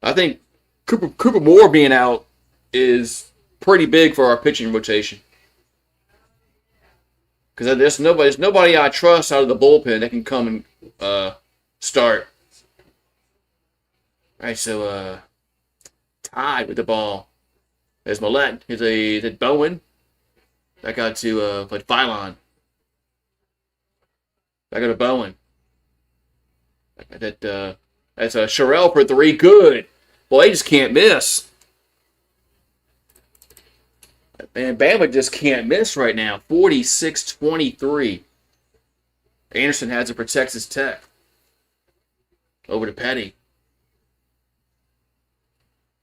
I think Cooper Moore being out is pretty big for our pitching rotation. Because there's nobody I trust out of the bullpen that can come and start. All right, so tied with the ball. There's Millette. Here's a Bowen. That got to Phylon. That got to Bowen. That's a Sherrill for 3. Good. Well, they just can't miss. Man, Bama just can't miss right now. 46-23. Anderson has it for Texas Tech. Over to Petty.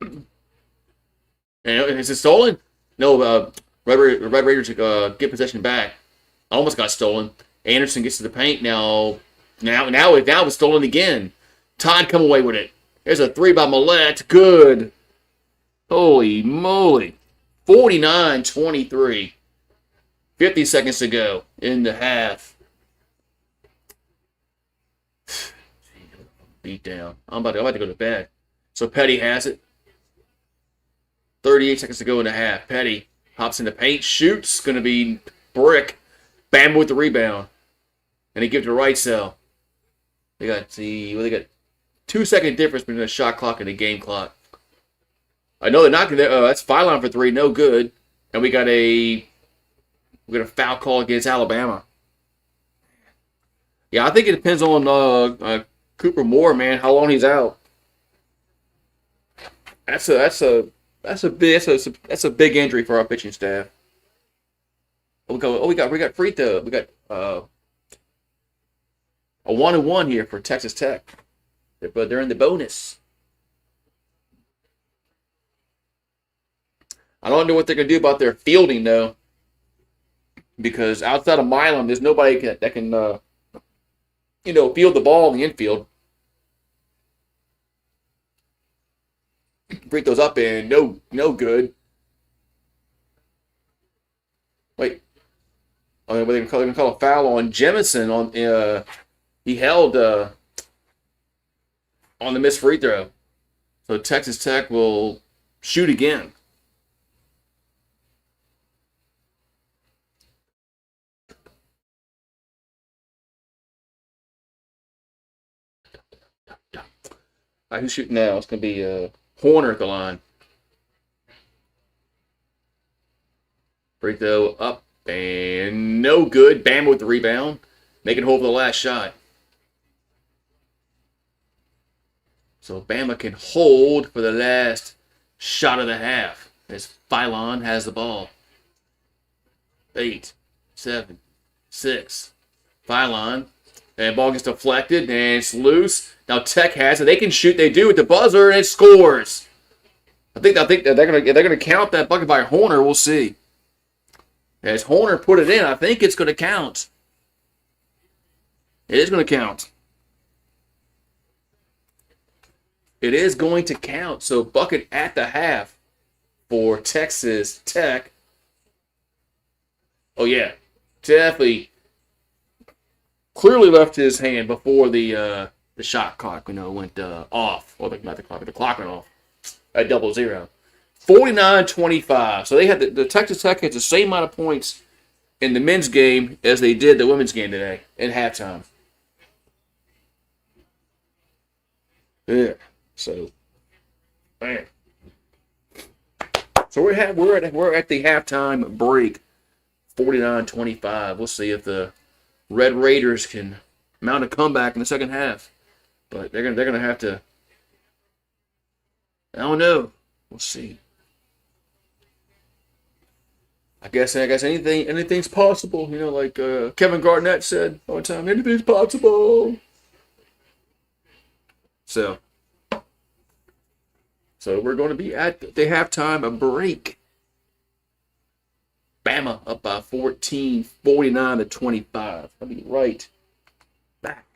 And is it stolen? No, Red Raiders get possession back. Almost got stolen. Anderson gets to the paint. Now it's stolen again. Todd come away with it. There's a 3 by Millette. Good. Holy moly. 49-23. 50 seconds to go in the half. Beat down. I'm about to go to bed. So Petty has it. 38 seconds to go in the half. Petty hops in the paint, shoots. Going to be brick. Bam with the rebound. And he gives it to right cell. They got 2-second difference between the shot clock and the game clock. I know they're not going to. That's Phylon for 3, no good. And we got a foul call against Alabama. Yeah, I think it depends on Cooper Moore, man, how long he's out. That's a big injury for our pitching staff. We got free throw. We got a 1-1 here for Texas Tech. But they're in the bonus. I don't know what they're going to do about their fielding, though. Because outside of Milam, there's nobody that can field the ball in the infield. Break those up and no good. Wait. They're going to call a foul on Jemison. He held on the missed free throw. So Texas Tech will shoot again. All right, who's shooting now? It's going to be Horner at the line. Free throw up and no good. Bama with the rebound. Making hold for the last shot. So Bama can hold for the last shot of the half. As Phylon has the ball. 8, 7, 6. Phylon. And ball gets deflected, and it's loose. Now Tech has it. They can shoot. They do with the buzzer, and it scores. I think that they're gonna count that bucket by Horner. We'll see. As Horner put it in, I think it's gonna count. It is gonna count. It is going to count. So bucket at the half for Texas Tech. Oh yeah, definitely. Clearly left his hand before the shot clock, went off. Well, not the clock, but the clock went off at 0-0. 49-25. So they had the Texas Tech had the same amount of points in the men's game as they did the women's game today at halftime. Yeah. So, man. So we're at the halftime break. 49-25. We'll see if the Red Raiders can mount a comeback in the second half. But they're gonna have to. I don't know. We'll see. I guess anything's possible. Like Kevin Garnett said all the time, anything's possible. So we're going to be at the halftime break. Bama up by 14, 49-25. I'll be right back.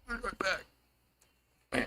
Right back. Man.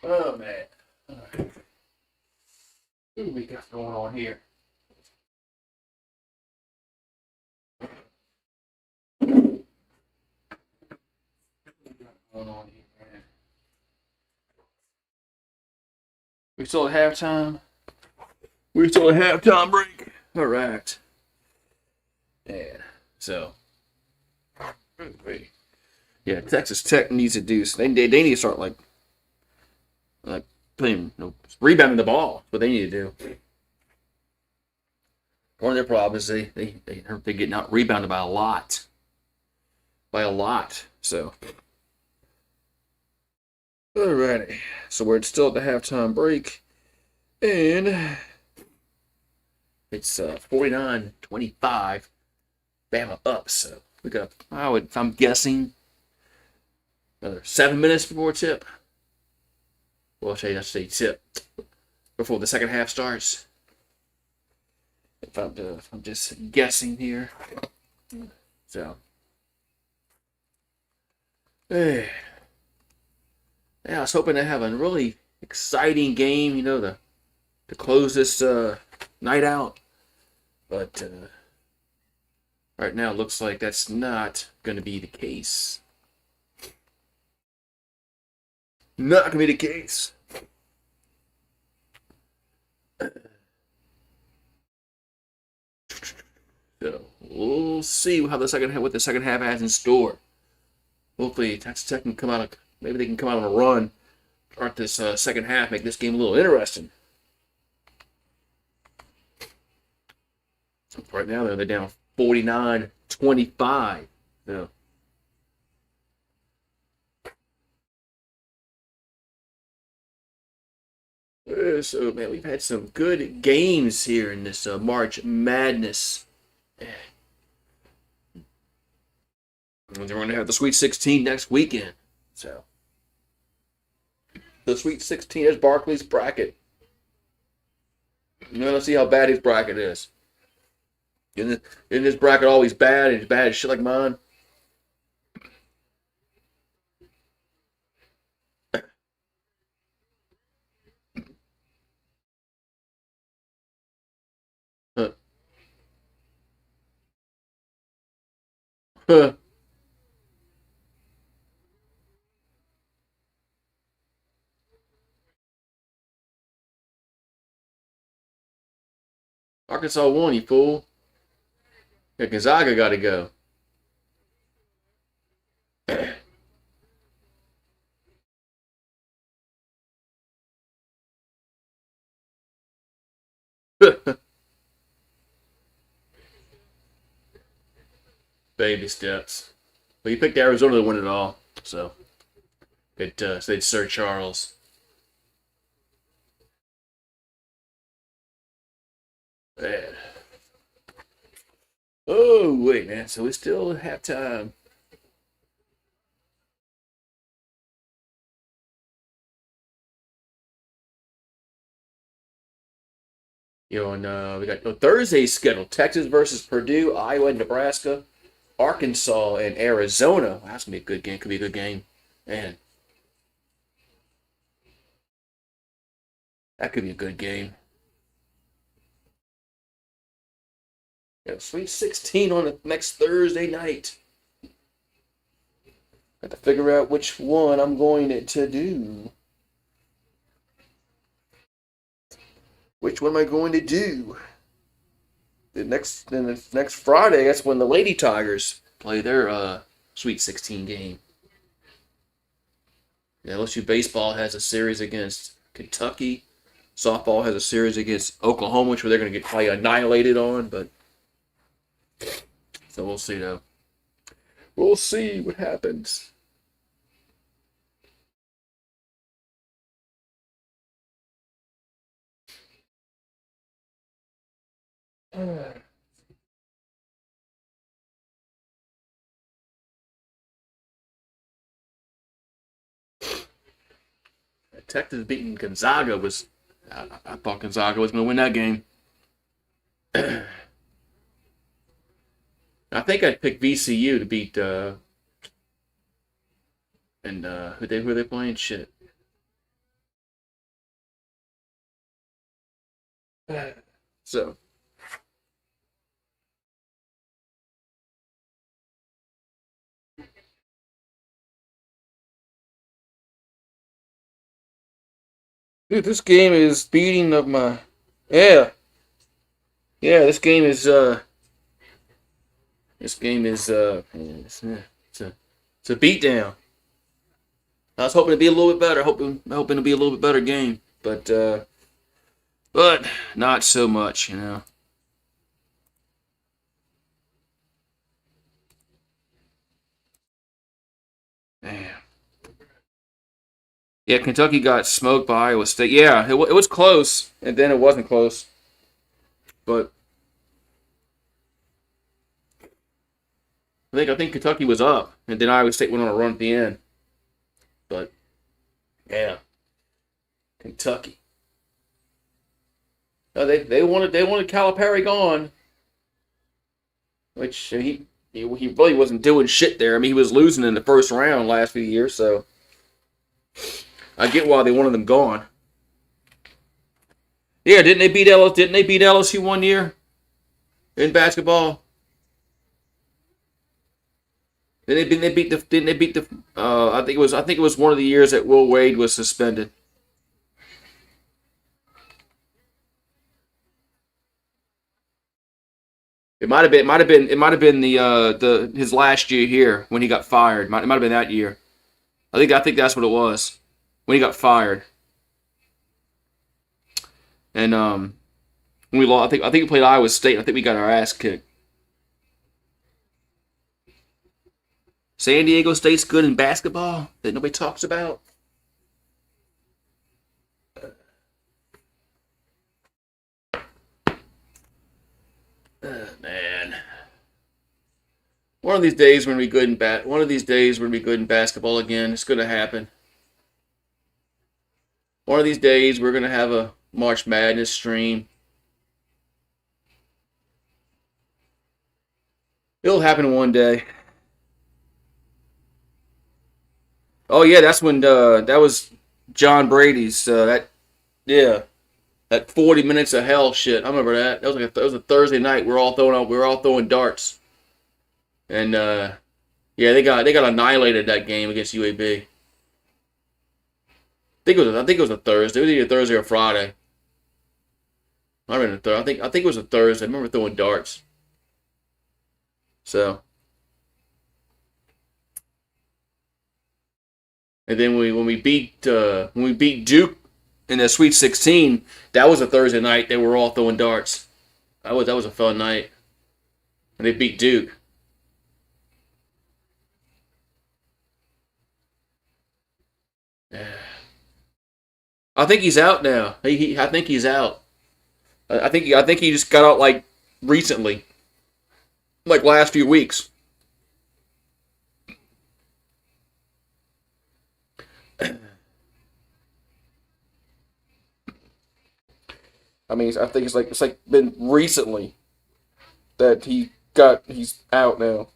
Oh, man. All right. What do we got going on here? Going on here, man. We still at halftime? We still at halftime break? All right. And so, wait. Yeah, Texas Tech needs to do. They need to start like playing, rebounding the ball. That's what they need to do. One of their problems is they're getting out rebounded by a lot, So, alrighty. So we're still at the halftime break, and it's 49-25. Bama up. So we got. I'm guessing another 7 minutes before tip. Well, I say tip before the second half starts. If I'm just guessing here. So, hey. Yeah, I was hoping to have a really exciting game, to close this night out. But right now, it looks like that's not going to be the case. Not going to be the case. So we'll see what the second half has in store. Hopefully, Texas Tech can come out. Maybe they can come out on a run. Start this second half, make this game a little interesting. Right now, they're down 49-25. So. So, man, we've had some good games here in this March Madness. And they're going to have the Sweet 16 next weekend. So, the Sweet 16 is Barkley's bracket. Let's see how bad his bracket is. Isn't his bracket always bad? And it's bad as shit like mine. Huh. Huh. Arkansas won, you fool. Yeah, Gonzaga got to go. Baby steps. But you picked Arizona to win it all, so they'd Sir Charles. Man. Oh wait, man. So we still have time. And we got Thursday's schedule: Texas versus Purdue, Iowa and Nebraska, Arkansas and Arizona. That's gonna be a good game. Could be a good game, man. That could be a good game. Yeah, Sweet 16 on the next Thursday night. Got to figure out which one I'm going to do. Which one am I going to do? The next Friday, that's when the Lady Tigers play their Sweet 16 game. Yeah, LSU baseball has a series against Kentucky. Softball has a series against Oklahoma, which they're going to get probably annihilated on. But so we'll see though. We'll see what happens. Texas beating Gonzaga was. I thought Gonzaga was going to win that game. I think I'd pick VCU to beat. And who are they playing? Shit. So, dude, this game is beating up my. Yeah, yeah. It's a beatdown. I was hoping to be a little bit better. Hoping to be a little bit better game, but not so much, you know. Man. Yeah, Kentucky got smoked by Iowa State. Yeah, it was close, and then it wasn't close. But I think Kentucky was up, and then Iowa State went on a run at the end. But yeah, Kentucky. No, they wanted Calipari gone, which he really wasn't doing shit there. I mean, he was losing in the first round last few years, so I get why they wanted them gone. Yeah, Didn't they beat LSU one year in basketball? Didn't they beat the? I think it was one of the years that Will Wade was suspended. It might have been the his last year here when he got fired. It might have been that year. I think that's what it was when he got fired. And when we lost, I think we played Iowa State. I think we got our ass kicked. San Diego State's good in basketball that nobody talks about. Man, one of these days we're gonna be good in One of these days we're gonna be good in basketball again. It's gonna happen. One of these days we're gonna have a March Madness stream. It'll happen one day. Oh yeah, that's when that was John Brady's yeah, that 40 minutes of hell shit. I remember that. That was a Thursday night. We were all throwing darts, and yeah, they got annihilated that game against UAB. I think it was a Thursday. It was either Thursday or Friday. I remember I think it was a Thursday. I remember throwing darts. So, and then when we beat Duke in the Sweet 16, that was a Thursday night. They were all throwing darts. That was a fun night. And they beat Duke. Yeah. I think he's out now. I think he's out. I think he just got out like recently, like last few weeks. I mean, I think it's like been recently that he's out now.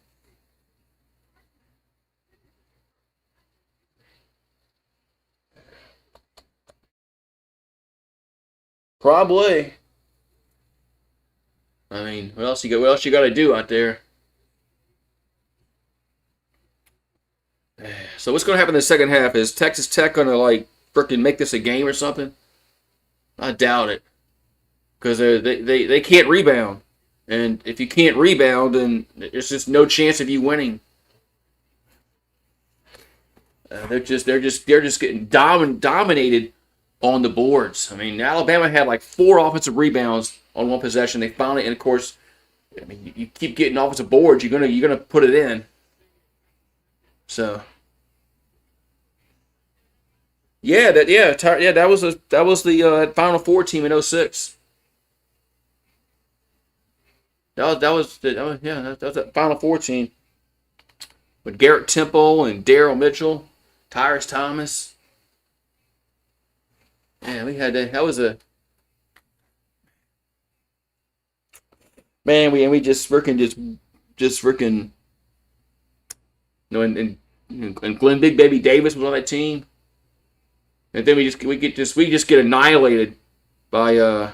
Probably. I mean, what else you got to do out there? So what's going to happen in the second half? Is Texas Tech going to like freaking make this a game or something? I doubt it because they can't rebound, and if you can't rebound, then there's just no chance of you winning. They're just getting dominated on the boards. I mean, Alabama had like four offensive rebounds on one possession. They finally, and of course, I mean, you keep getting offensive boards, you're gonna put it in. So that was the Final Four team in '06. That was the Final Four team with Garrett Temple and Daryl Mitchell, Tyrus Thomas. Man, we had that. That was a man. We just freaking and Glenn Big Baby Davis was on that team, and then we just get annihilated by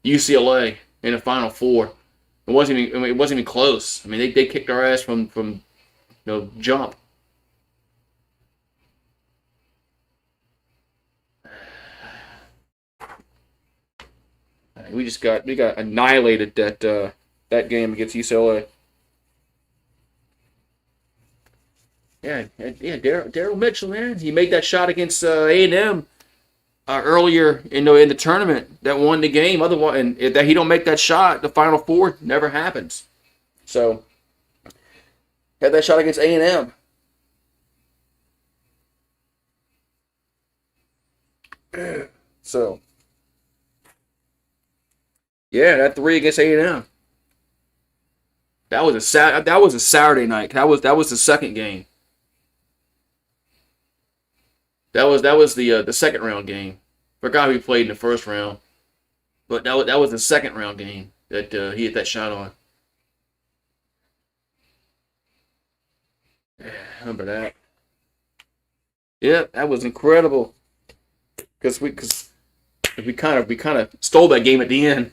UCLA in the Final Four. It wasn't even close. I mean, they kicked our ass from jump. We got annihilated that game against UCLA. Yeah. Daryl Mitchell, man, he made that shot against A&M earlier in the tournament that won the game. Otherwise, and if that he don't make that shot, the Final Four never happens. So had that shot against A&M. So yeah, that three against A&M. That was a Saturday night. That was the second game. That was the second round game. Forgot who he played in the first round, but that was the second round game that he hit that shot on. Yeah, remember that? Yeah, that was incredible. Because we kind of stole that game at the end.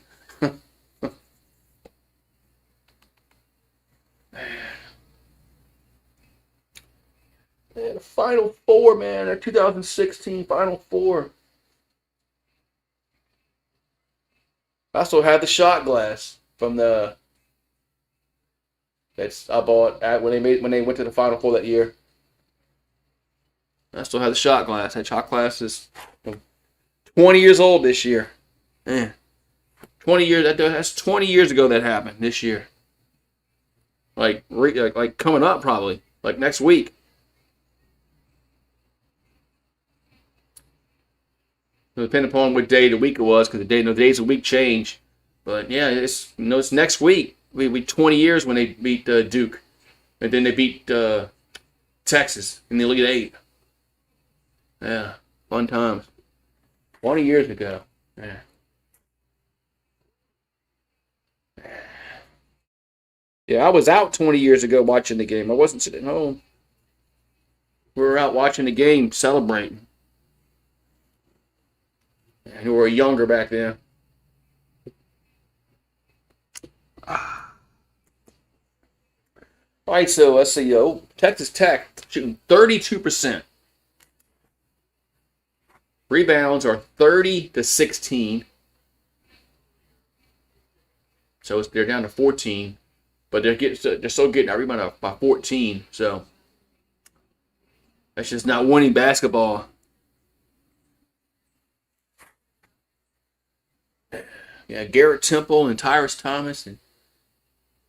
Man, the Final Four, man, that 2016 Final Four. I still have the shot glass from the that's I bought at when they went to the Final Four that year. I still have the shot glass. That shot glass is 20 years old this year. Man, 20 years. That's 20 years ago that happened this year. Like coming up probably like next week. Depending upon what day of the week it was, because the days of the week change. But yeah, it's next week. We 20 years when they beat Duke, and then they beat Texas in the Elite Eight. Yeah, fun times. 20 years ago. Yeah. Yeah, I was out 20 years ago watching the game. I wasn't sitting at home. We were out watching the game, celebrating. And we were younger back then. All right, so let's see. Texas Tech shooting 32%. Rebounds are 30-16. So they're down to 14, but they're still getting our rebound up by 14. So that's just not winning basketball. Yeah, Garrett Temple and Tyrus Thomas and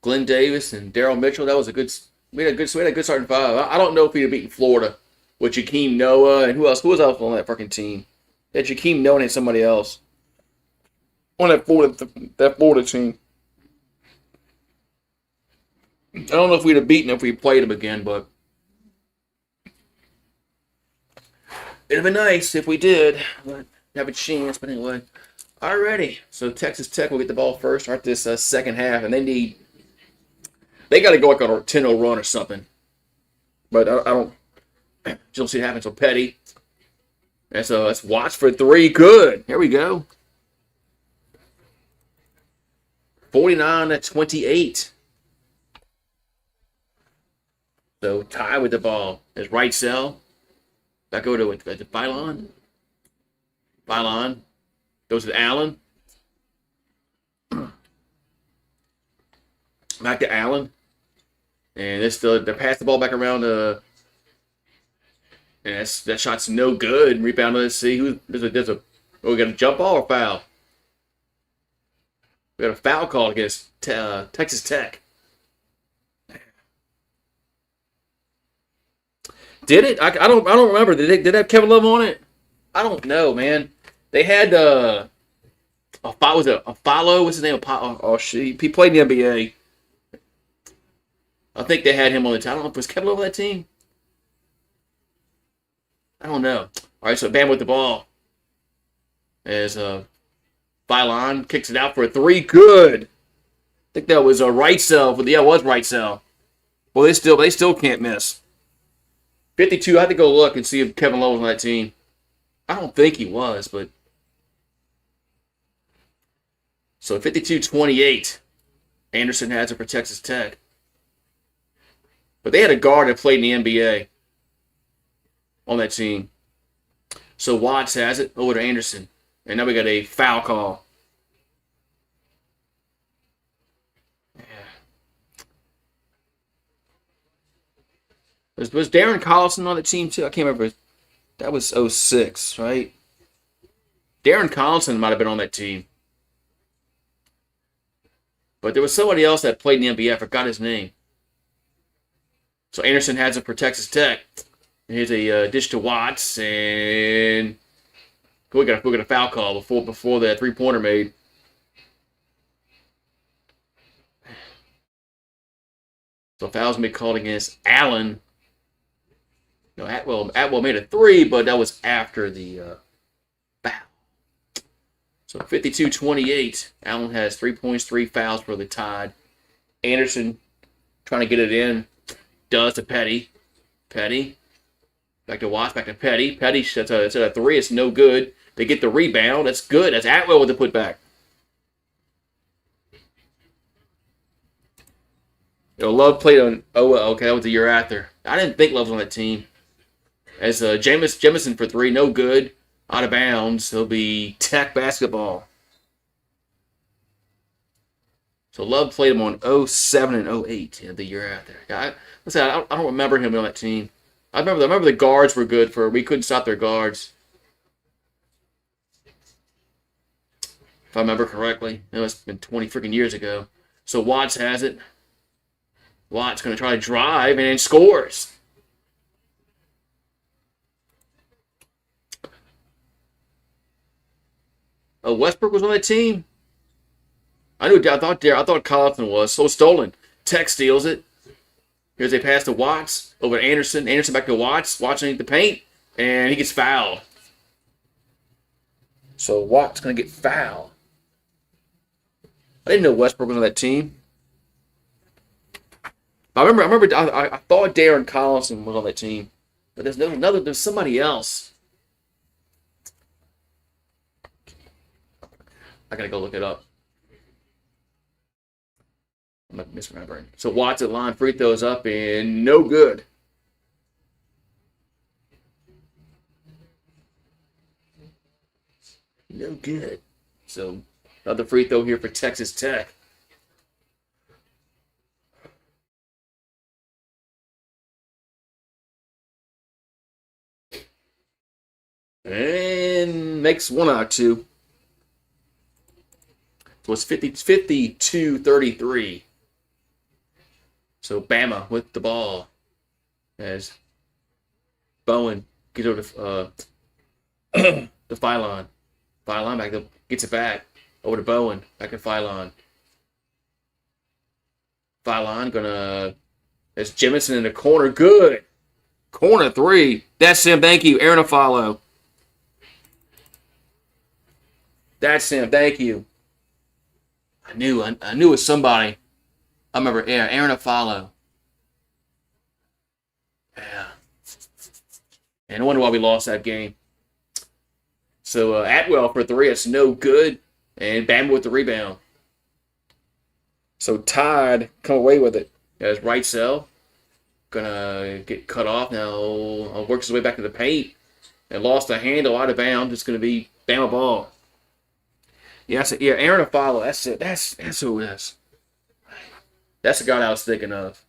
Glenn Davis and Daryl Mitchell. That was a good. We had a good starting five. I don't know if we'd have beaten Florida with Jakeem Noah and who else? Who was else on that fucking team? That Jakeem Noah and somebody else on that Florida team. I don't know if we'd have beaten if we played them again, but it'd have been nice if we did. But have a chance. But anyway. Alrighty, so Texas Tech will get the ball first, start this second half, and they got to go like on a 10-0 run or something. But I don't see it happen. So Petty, and so let's watch for three. Good, here we go. 49-28. So tie with the ball is Wrightsell. Back over to Phylon. Phylon. Goes to Allen. Back to Allen. And they pass the ball back around. And that shot's no good. Rebound. Let's see we got a jump ball or foul. We got a foul call against Texas Tech. Did it? I don't remember. Did they have Kevin Love on it? I don't know, man. They had a follow. What's his name? He played in the NBA. I think they had him on the team. I don't know if it was Kevin Love on that team. I don't know. All right, so Bam with the ball as Phylon kicks it out for a three. Good. I think that was a Wrightsell. Yeah, it was Wrightsell. Well, they still can't miss. 52. I had to go look and see if Kevin Love was on that team. I don't think he was, but So 52-28. Anderson has it for Texas Tech. But they had a guard that played in the NBA on that team. So Watts has it over to Anderson. And now we got a foul call. Yeah. Was Darren Collison on the team too? I can't remember. That was 06, right? Darren Collison might have been on that team. But there was somebody else that played in the NBA. I forgot his name. So Anderson has it for Texas Tech. Here's a dish to Watts, and we got a foul call before that three-pointer made. So foul's gonna be called against Allen. No, Atwell made a three, but that was after the foul. So 52-28. Allen has 3 points, 3 fouls for the Tide. Anderson trying to get it in. Does to Petty. Petty. Back to Watts, back to Petty. Petty sets a three. It's no good. They get the rebound. That's good. That's Atwell with the putback. Love played on. Oh, well, okay, that was the year after. I didn't think Love was on that team. As Jamison for three, no good. Out of bounds. He'll be Tech basketball. So Love played him on 07 and 08, the year after. I don't remember him on that team. I remember the guards were good we couldn't stop their guards. If I remember correctly. It must have been 20 freaking years ago. So Watts has it. Watts going to try to drive and then scores. Oh, Westbrook was on that team? I thought Collison was. So stolen. Tech steals it. Here's a pass to Watts over to Anderson. Anderson back to Watts. Watts underneath the paint. And he gets fouled. So Watts going to get fouled. I didn't know Westbrook was on that team. I thought Darren Collison was on that team. But there's somebody else. I got to go look it up. I'm not misremembering. So Watts at line, free throws up, and no good. No good. So another free throw here for Texas Tech. And makes 1 out of 2. So it's 52-33. So Bama with the ball as Bowen gets over to the Phylon. Phylon back up, gets it back over to Bowen, back to Phylon. Phylon that's Jemison in the corner, good. Corner three. That's him. Thank you, Aaron Afalo. That's him. Thank you. I knew it was somebody. I remember, yeah, Aaron Afalo. Yeah. And I wonder why we lost that game. So Atwell for three, it's no good. And Bama with the rebound. So Tide come away with it. As Wrightsell gonna get cut off now. Works his way back to the paint and lost the handle out of bounds. It's gonna be Bama ball. Yeah, Aaron Afalo. That's it. That's who it is. That's the guy I was thinking of.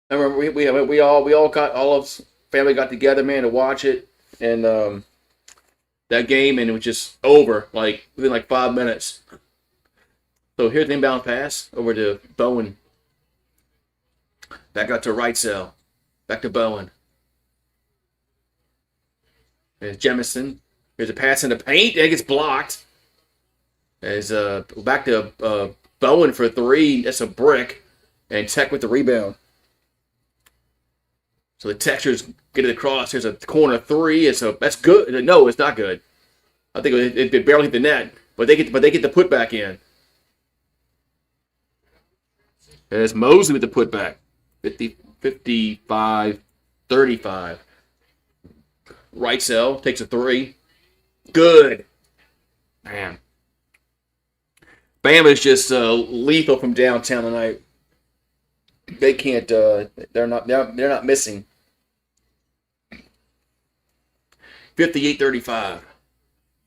I remember we all got all of family got together, man, to watch it, and that game, and it was just over within 5 minutes. So here's the inbound pass over to Bowen. Back out to Wrightsell. Back to Bowen. There's Jemison. Here's a pass in the paint, and it gets blocked. As back to Bowen for three. That's a brick, and Tech with the rebound. So the Texans get it across. Here's a corner three. That's good. No, it's not good. I think it barely hit the net, but they get the putback in. And it's Mosley with the putback. 55-33. 35. Right cell takes a 3. Good. Man. Bama's just lethal from downtown tonight. They can't. They're not missing. 58-35.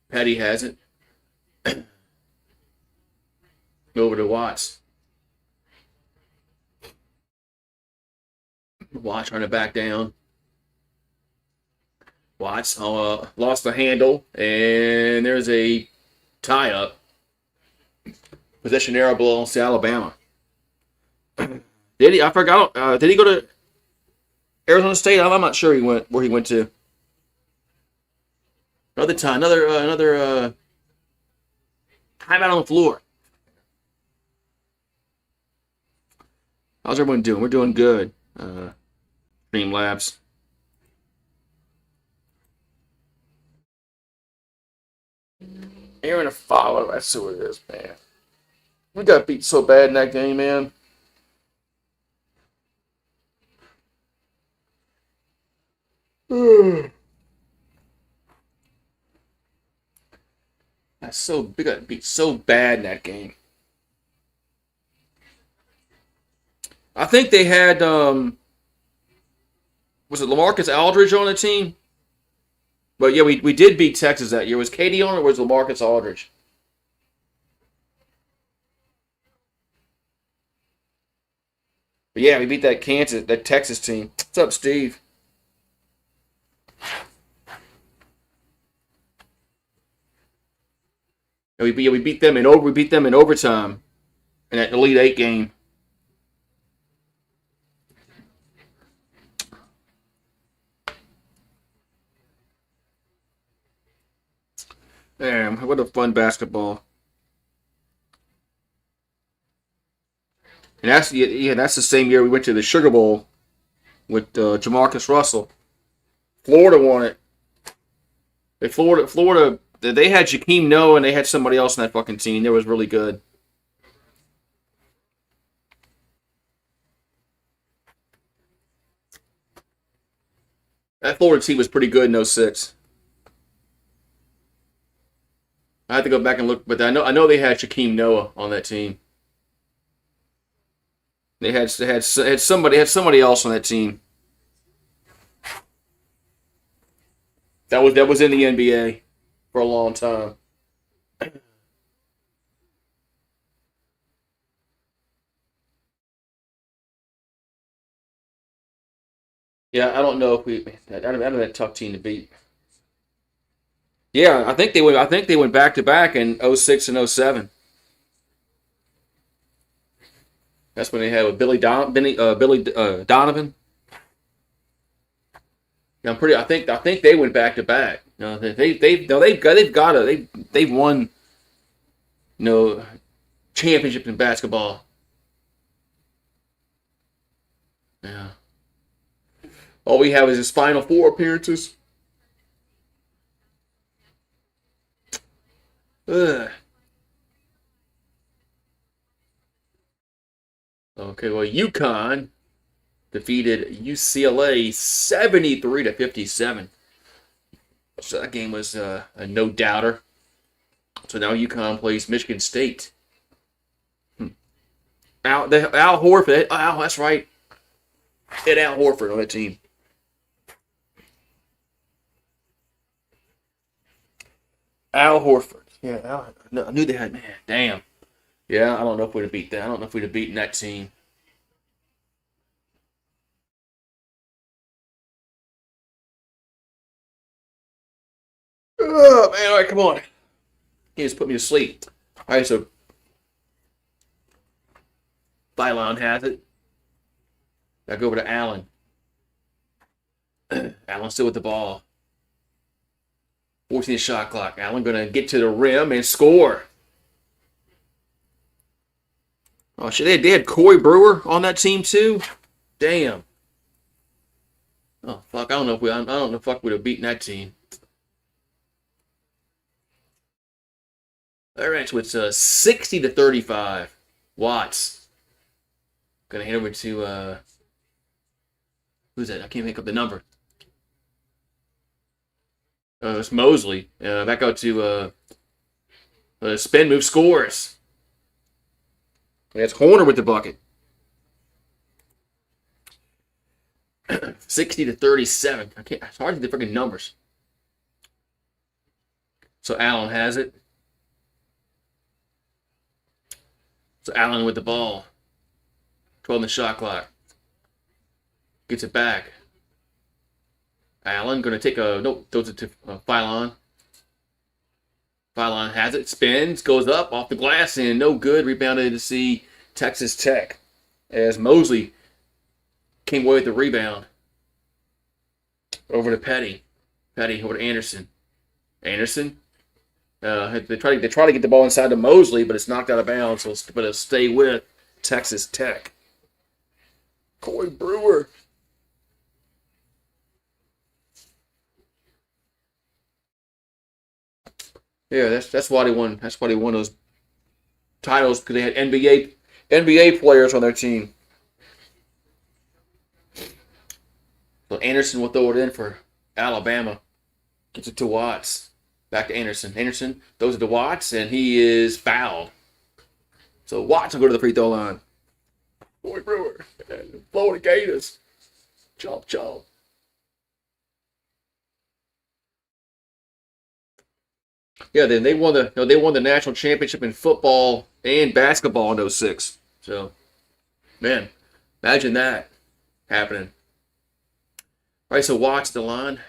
Petty has it. Over to Watts. Watts trying to back down. Watts lost the handle, and there's a tie-up. Possession arrow belongs to Alabama. Did he? I forgot. Did he go to Arizona State? I'm not sure where he went to. Another time. Another timeout on the floor. How's everyone doing? We're doing good. Streamlabs. Aaron a follow. That's who it is, man. We got beat so bad in that game, man. We got beat so bad in that game. I think they had was it LaMarcus Aldridge on the team? But yeah, we did beat Texas that year. Was Katie on it or was LaMarcus Aldridge? But yeah, we beat that Texas team. What's up, Steve? And we beat them in overtime in that Elite Eight game. Damn, what a fun basketball. And that's the same year we went to the Sugar Bowl with Jamarcus Russell. Florida won it. Florida, they had Jakeem Noah and they had somebody else in that fucking team. That was really good. That Florida team was pretty good in 06. I had to go back and look, but I know they had Jakeem Noah on that team. They had somebody else on that team. That was in the NBA for a long time. Yeah, I don't know if that'd have been a tough team to beat. Yeah, I think they went back to back in 06 and 07. That's when they had with Billy Donovan. Yeah, I think they went back to back. No, they've won championships in basketball. Yeah. All we have is his Final Four appearances. Ugh. Okay, well, UConn defeated UCLA 73-57. So that game was a no-doubter. So now UConn plays Michigan State. Al Horford. Al, that's right. Hit Al Horford on that team. Al Horford. Yeah, I knew they had, man, damn. Yeah, I don't know if we'd have beat that. I don't know if we'd have beaten that team. Oh, man, all right, come on. He just put me to sleep. All right, so Bylon has it. I go over to Allen. Allen still with the ball. 14 shot clock. Allen going to get to the rim and score. Oh shit! They had Corey Brewer on that team too. Damn. Oh fuck! I don't know if fuck would have beaten that team. All right, so it's 60-35. Watts gonna hand over to Who's that? I can't make up the number. It's Mosley. Back out to spin move scores. That's Horner with the bucket. 60-37. It's hard to get the freaking numbers. So Allen has it. So Allen with the ball. 12 on the shot clock. Gets it back. Allen going to take throws it to Phylon. Phylon has it, spins, goes up off the glass, and no good. Rebounded to see Texas Tech as Mosley came away with the rebound. Over to Petty. Petty over to Anderson. Anderson. They try to get the ball inside to Mosley, but it's knocked out of bounds. So it'll stay with Texas Tech. Corey Brewer. Yeah, that's why they won. That's why they won those titles, because they had NBA players on their team. So Anderson will throw it in for Alabama. Gets it to Watts. Back to Anderson. Anderson throws it to Watts, and he is fouled. So Watts will go to the free throw line. Boy Brewer. Florida Gators. Chomp, chomp. Yeah, then they won the national championship in football and basketball in 2006. So, man, imagine that happening. All right, so Watts the line.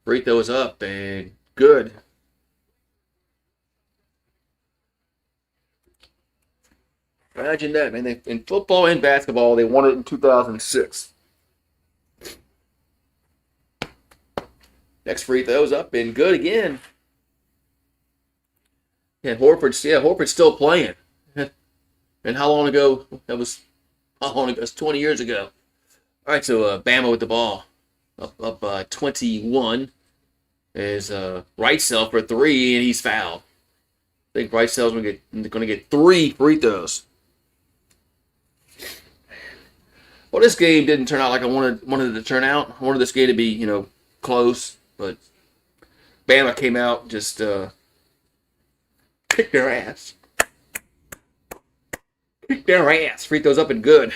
Free throws up and good. Imagine that, man. In football and basketball, they won it in 2006. Next free throw's up and good again. Yeah, Horford's still playing. And how long ago? That was 20 years ago. All right, so Bama with the ball. Up 21 is Wrightsell for 3, and he's fouled. I think Wrightsell's going to get 3 free throws. Well, this game didn't turn out like I wanted it to turn out. I wanted this game to be, close, but Bama came out just kicked their ass. Kicked their ass. Free throws up and good.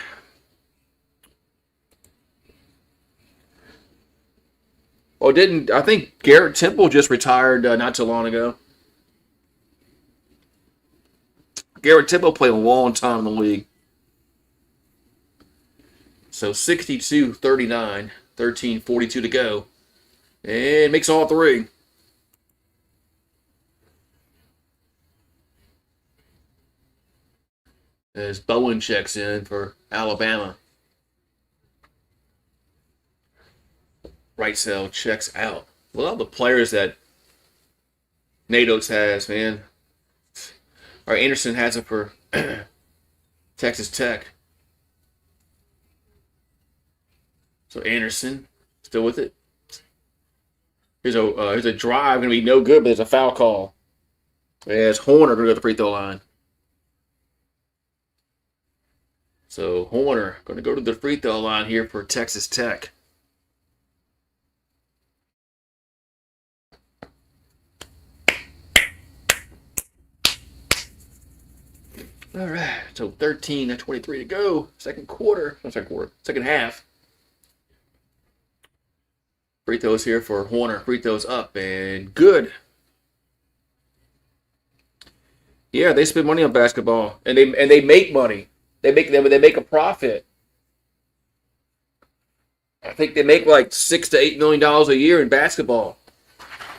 Well, I think Garrett Temple just retired not too long ago. Garrett Temple played a long time in the league. So 62-39, 13:42 to go. And makes all 3. As Bowen checks in for Alabama. Wrightsell checks out. Well, all the players that Nate Oates has, man. All right, Anderson has it for Texas Tech. So Anderson still with it. Here's a drive, going to be no good, but there's a foul call. As Horner going to go to the free throw line. So Horner going to go to the free throw line here for Texas Tech. All right, so 13-23 to go. Second half. Free throws here for Horner. Free throws up and good. Yeah, they spend money on basketball, and they make money. They make a profit. I think they make like $6 to $8 million a year in basketball.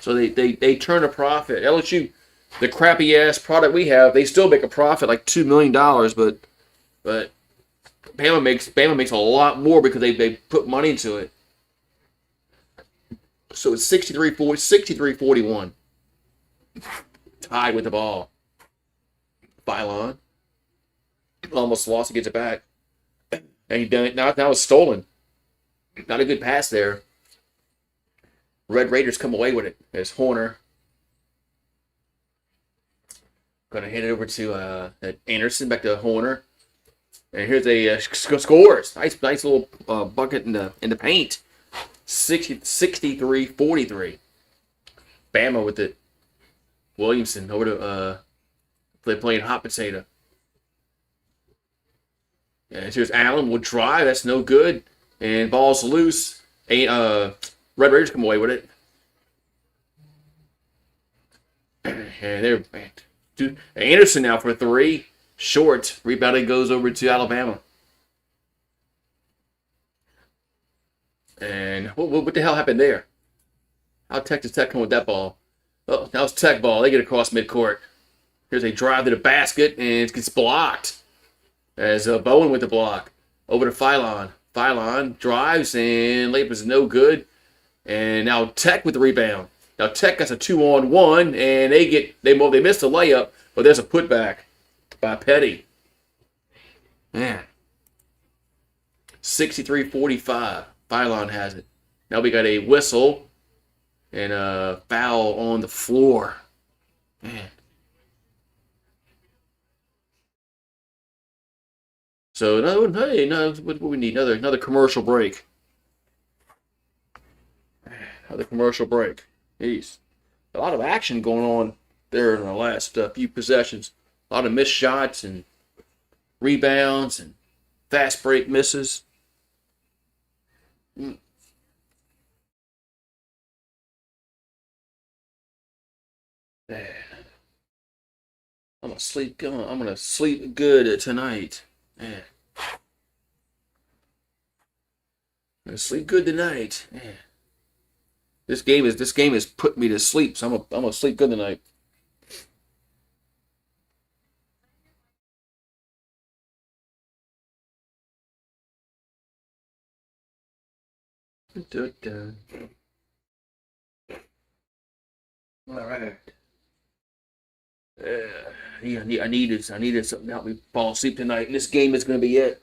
So they turn a profit. LSU, the crappy ass product we have, they still make a profit like $2 million, but Bama makes a lot more because they put money into it. So it's 63-41. Tied with the ball. Phylon almost lost. He gets it back, and he done it. Now it's stolen. Not a good pass there. Red Raiders come away with it. There's Horner. Going to hand it over to Anderson, back to Horner. And here's a scores. Nice little bucket in the paint. 63-43. Bama with it. Williamson over to they're playing hot potato. And here's Allen will drive. That's no good. And ball's loose. Red Raiders come away with it. And they're Anderson now for 3. Short. Rebounding goes over to Alabama. And what the hell happened there? How Texas Tech come with that ball? Oh, now it's Tech ball. They get across midcourt. Here's a drive to the basket, and it gets blocked. As Bowen with the block. Over to Phylon. Phylon drives, and layup is no good. And now Tech with the rebound. Now Tech gets a 2-on-1, and they missed the layup, but there's a putback by Petty. Man. 63-45. Phylon has it. Now we got a whistle and a foul on the floor. Man. So what we need? Another commercial break. Another commercial break. Jeez. A lot of action going on there in the last few possessions. A lot of missed shots and rebounds and fast break misses. Man. I'm gonna sleep good tonight. Man. I'm gonna sleep good tonight. Man. This game has put me to sleep, so I'm gonna sleep good tonight. All right. I needed something to help me fall asleep tonight. And this game is going to be it.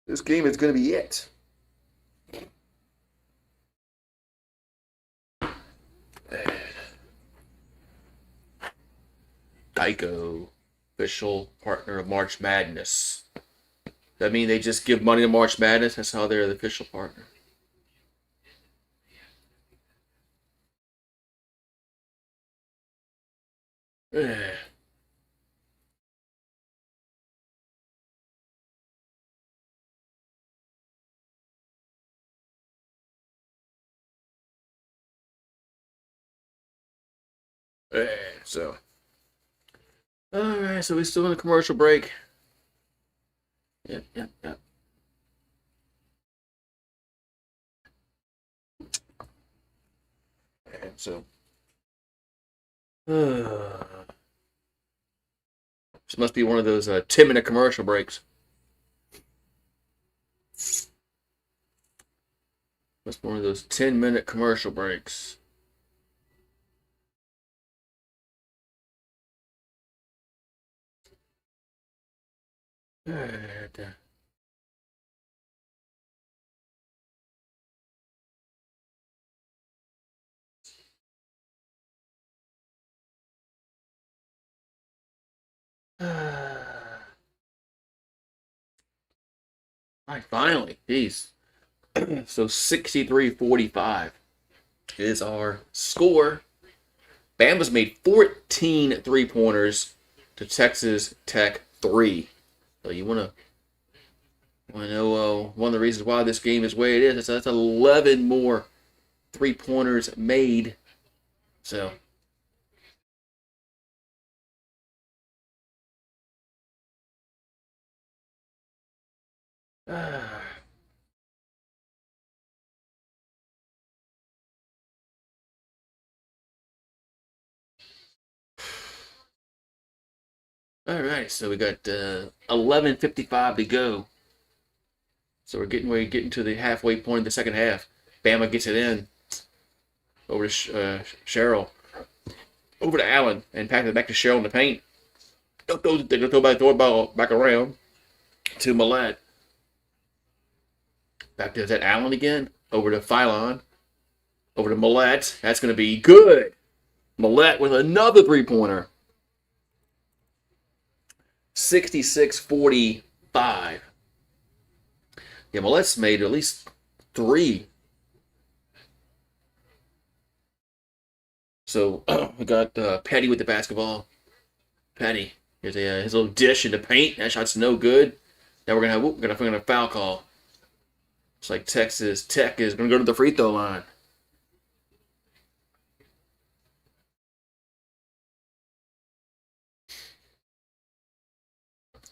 This game is going to be it. Geico, official partner of March Madness. That mean they just give money to March Madness? That's how they're the official partner. So, all right. So we're still in a commercial break. Yep. And so, this must be one of those 10-minute commercial breaks. Must be one of those 10-minute commercial breaks. All right, finally. Jeez. So 63-45 is our score. Bama's made 14 three-pointers to Texas Tech 3. So you want to know one of the reasons why this game is the way it is. That's 11 more three-pointers made. So all right, so we got 11:55 to go. So we're getting to the halfway point of the second half. Bama gets it in over to Sherrill, over to Allen, and passes it back to Sherrill in the paint. Throw the ball back around to Millett. Back to that Allen again. Over to Phylon. Over to Millett. That's going to be good. Millett with another three-pointer. 66-45. Yeah, Millett's made at least 3. So we got Petty with the basketball. Petty, here's his little dish in the paint. That shot's no good. Now we're gonna foul call. It's like Texas Tech is gonna go to the free throw line.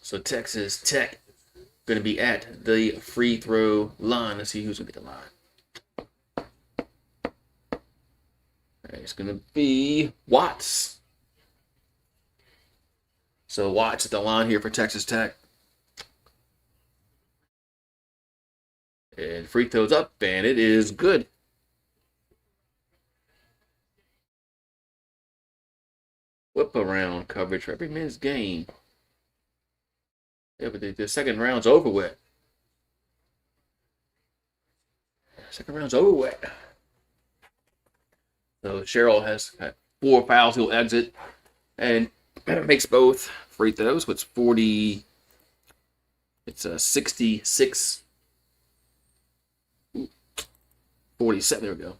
So Texas Tech gonna be at the free throw line. Let's see who's gonna be the line. It's gonna be Watts. So Watts at the line here for Texas Tech. And free throws up, and it is good. Whip around coverage for every man's game. Yeah, but the second round's over with. Second round's over with. So Cheryl has 4 fouls. He'll exit and makes both free throws. It's 40. It's 66. 47. There we go.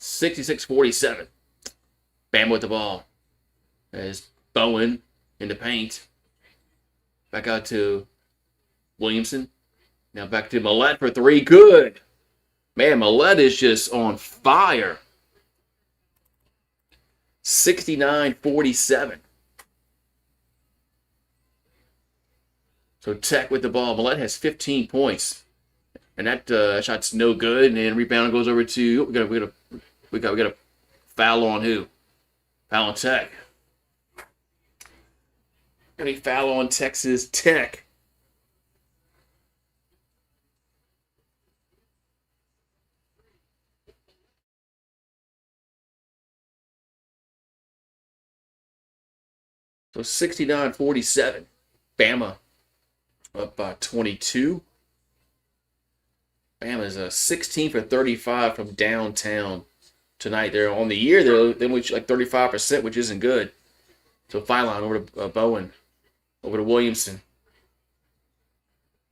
66-47. Bam with the ball. There's Bowen in the paint. Back out to Williamson. Now back to Millett for 3. Good. Man, Millett is just on fire. 69-47. So Tech with the ball. Millett has 15 points. And that shot's no good. And rebound goes over to we got a foul on who? Foul on Tech. Got a foul on Texas Tech. So 69-47. Bama up by 22. Bama's 16 for 35 from downtown tonight. They're on the year. They're like 35%, which isn't good. So foul line over to Bowen. Over to Williamson.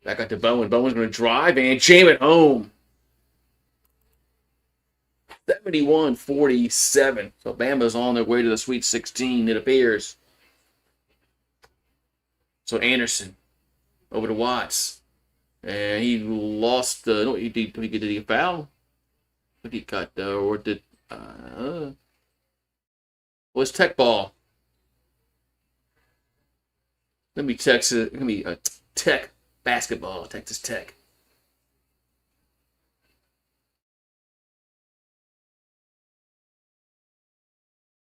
Back out to Bowen. Bowen's going to drive and jam it home. 71-47. So Bama's on their way to the Sweet 16, it appears. So Anderson over to Watts. And he lost the. No, did he get a foul? What he got? Or did. Was Tech ball? Let me Texas. Let me Tech basketball. Texas Tech.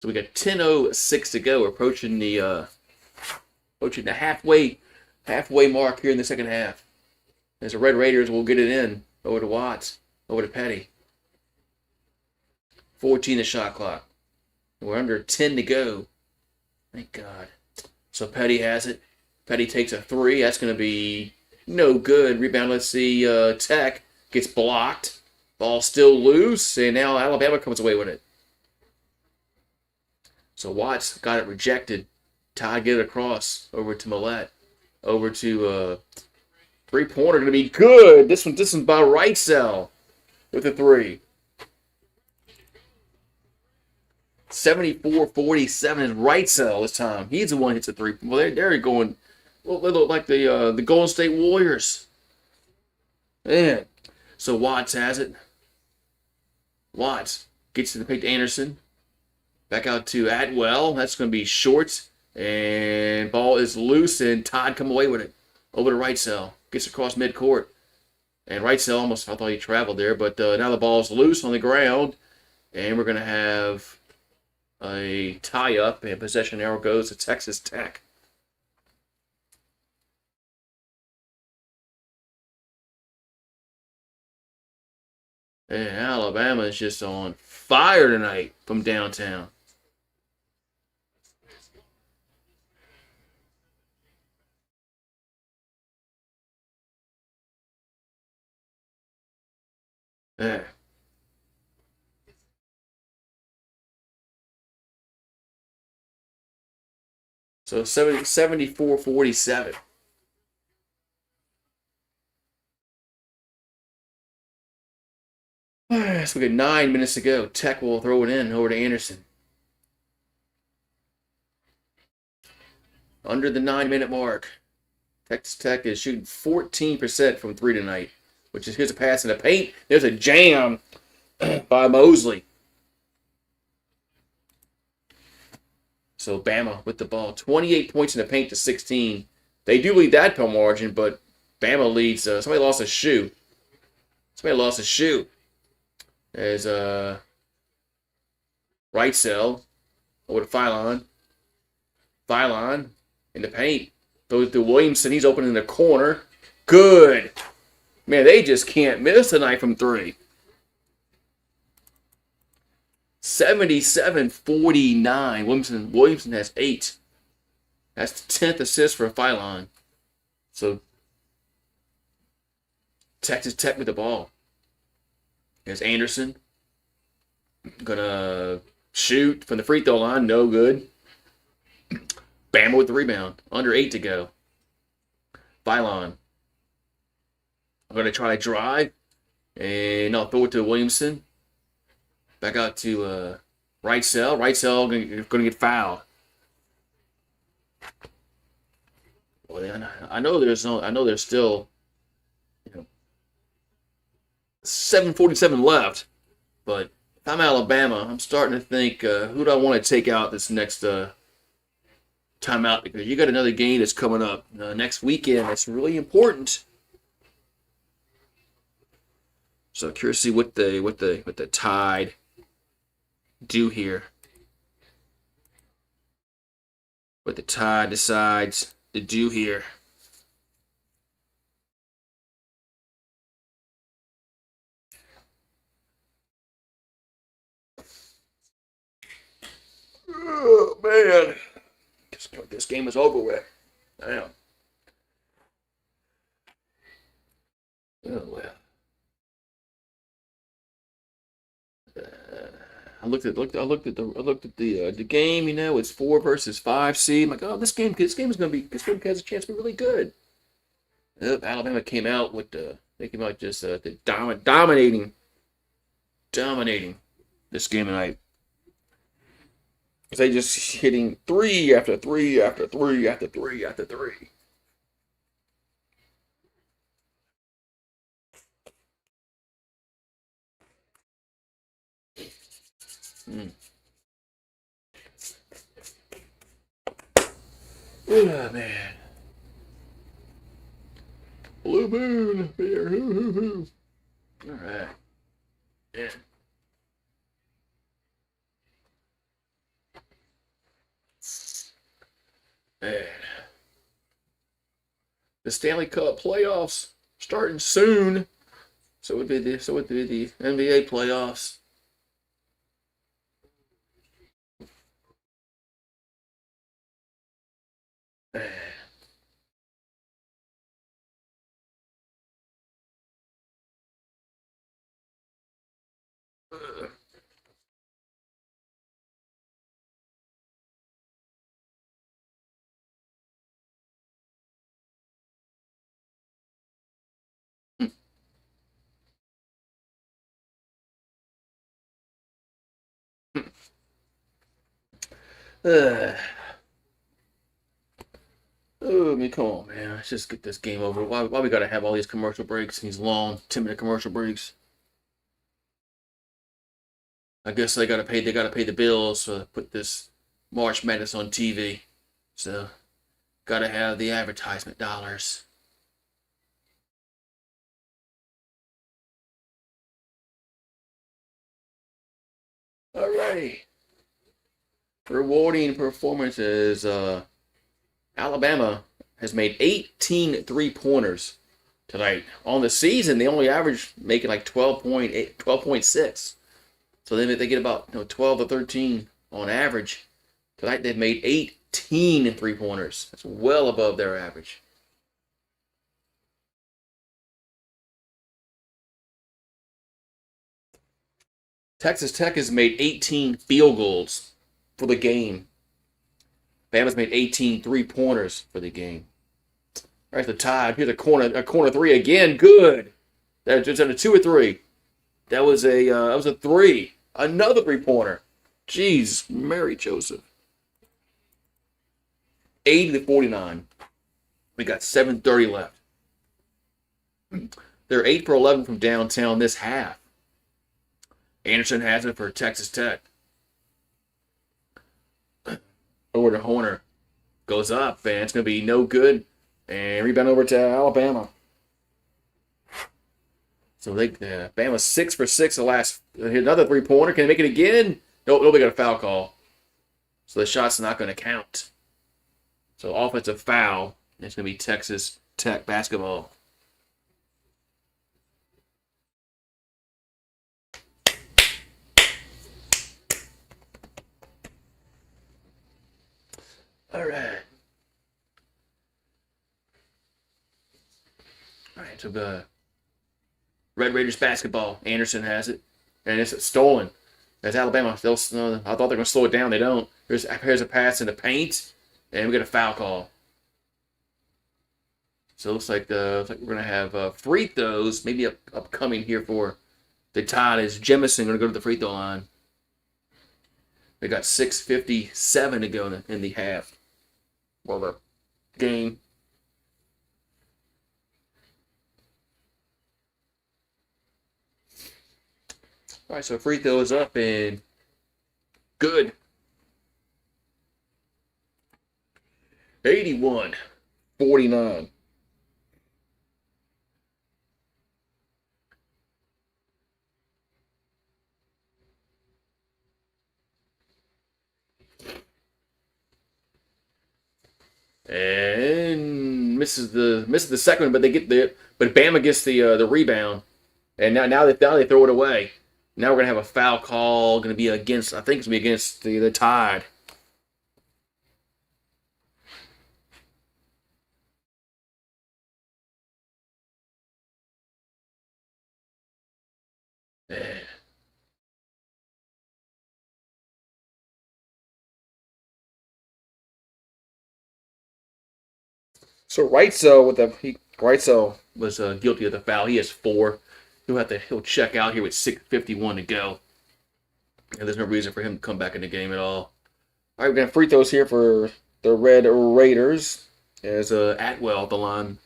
So we got 10:06 to go. We're approaching the halfway mark here in the second half. As the Red Raiders will get it in over to Watts, over to Petty. 14 the shot clock. We're under 10 to go. Thank God. So Petty has it. Petty takes a 3. That's going to be no good. Rebound, let's see. Tech gets blocked. Ball still loose, and now Alabama comes away with it. So Watts got it rejected. Todd get it across over to Millett. Over to 3-pointer going to be good. This one's by Wrightsell with a 3. 74-47 is Wrightsell this time. He's the one who hits a 3. Well, they're going. Well, they look like the Golden State Warriors. Man. So Watts has it. Watts gets to the pick to Anderson. Back out to Atwell. That's going to be short. And ball is loose, and Todd come away with it. Over to Wrightsell. Gets across midcourt. And Wrightsell I thought he traveled there, but now the ball's loose on the ground. And we're going to have a tie-up, and possession arrow goes to Texas Tech. And Alabama is just on fire tonight from downtown. Yeah. So 74-47. So we got 9 minutes to go. Tech will throw it in over to Anderson. Under the 9-minute mark. Texas Tech is shooting 14% from 3 tonight, which is here's a pass in the paint. There's a jam by Mosley. So Bama with the ball. 28 points in the paint to 16. They do lead that per margin, but Bama leads. Somebody lost a shoe. There's right cell over to Phylon. Phylon in the paint. Goes to Williamson. He's open in the corner. Good. Man, they just can't miss tonight from 3. 77-49. Williamson has 8. That's the 10th assist for Phylon. So Texas Tech with the ball. There's Anderson. Gonna shoot from the free throw line. No good. Bama with the rebound. Under 8 to go. Phylon. I'm gonna try to drive. And I'll throw it to Williamson. Back out to right cell. Right cell going to get fouled. Well, I know there's still 7:47 left, but if I'm Alabama, I'm starting to think who do I want to take out this next timeout, because you got another game that's coming up next weekend. That's really important. So curious to see what the Tide do here. What the Tide decides to do here. Oh man, this game is over with. Damn. Oh well. I looked at the game. It's 4 versus 5 seed. I'm like, oh, this game has a chance to be really good. Alabama came out with just dominating this game tonight. They just hitting 3 after 3 after 3 after 3 after 3. Oh man. Blue moon beer. Hoo hoo hoo. All right. Yeah. Man. The Stanley Cup playoffs starting soon. So would be the NBA playoffs. Oh, I mean, come on, man. Let's just get this game over. Why we gotta have all these commercial breaks, these long 10-minute commercial breaks? I guess they gotta pay the bills to put this March Madness on TV. So gotta have the advertisement dollars. All right. Rewarding performances. Alabama has made 18 3-pointers tonight. On the season, they only average making like 12.8, 12.6. So they get about 12 or 13 on average. Tonight they've made 18 3-pointers. That's well above their average. Texas Tech has made 18 field goals for the game. Bama's made 18 3-pointers for the game. All right, the Tide. Here's a corner three again. Good. That's just a 2 or 3. That was a 3. Another 3-pointer. Jeez, Mary Joseph. 80-49. We got 7:30 left. They're 8 for 11 from downtown this half. Anderson has it for Texas Tech. Over to Horner. Goes up, and it's going to be no good. And rebound over to Alabama. So Bama's 6 for 6 the last. Another 3-pointer. Can they make it again? Nope, nobody got a foul call. So the shot's not going to count. So offensive foul. It's going to be Texas Tech basketball. All right. All right, so the Red Raiders basketball. Anderson has it, and it's stolen. That's Alabama. I thought they were going to slow it down. They don't. Here's a pass in the paint, and we get a foul call. So it looks like we're going to have free throws, maybe upcoming here for the Tide. Is Jemison going to go to the free throw line? They got 6:57 to go in the half. Well, the game. All right, so free throw is up and good. 81-49. And misses the second one, but Bama gets the rebound, and now they throw it away. Now we're gonna have a foul call. Gonna be against. I think it's gonna be against the Tide. Yeah. So Reitzel was guilty of the foul. He has 4. He'll check out here with 6:51 to go. And there's no reason for him to come back in the game at all. All right, we're gonna free throws here for the Red Raiders. As Atwell at the line.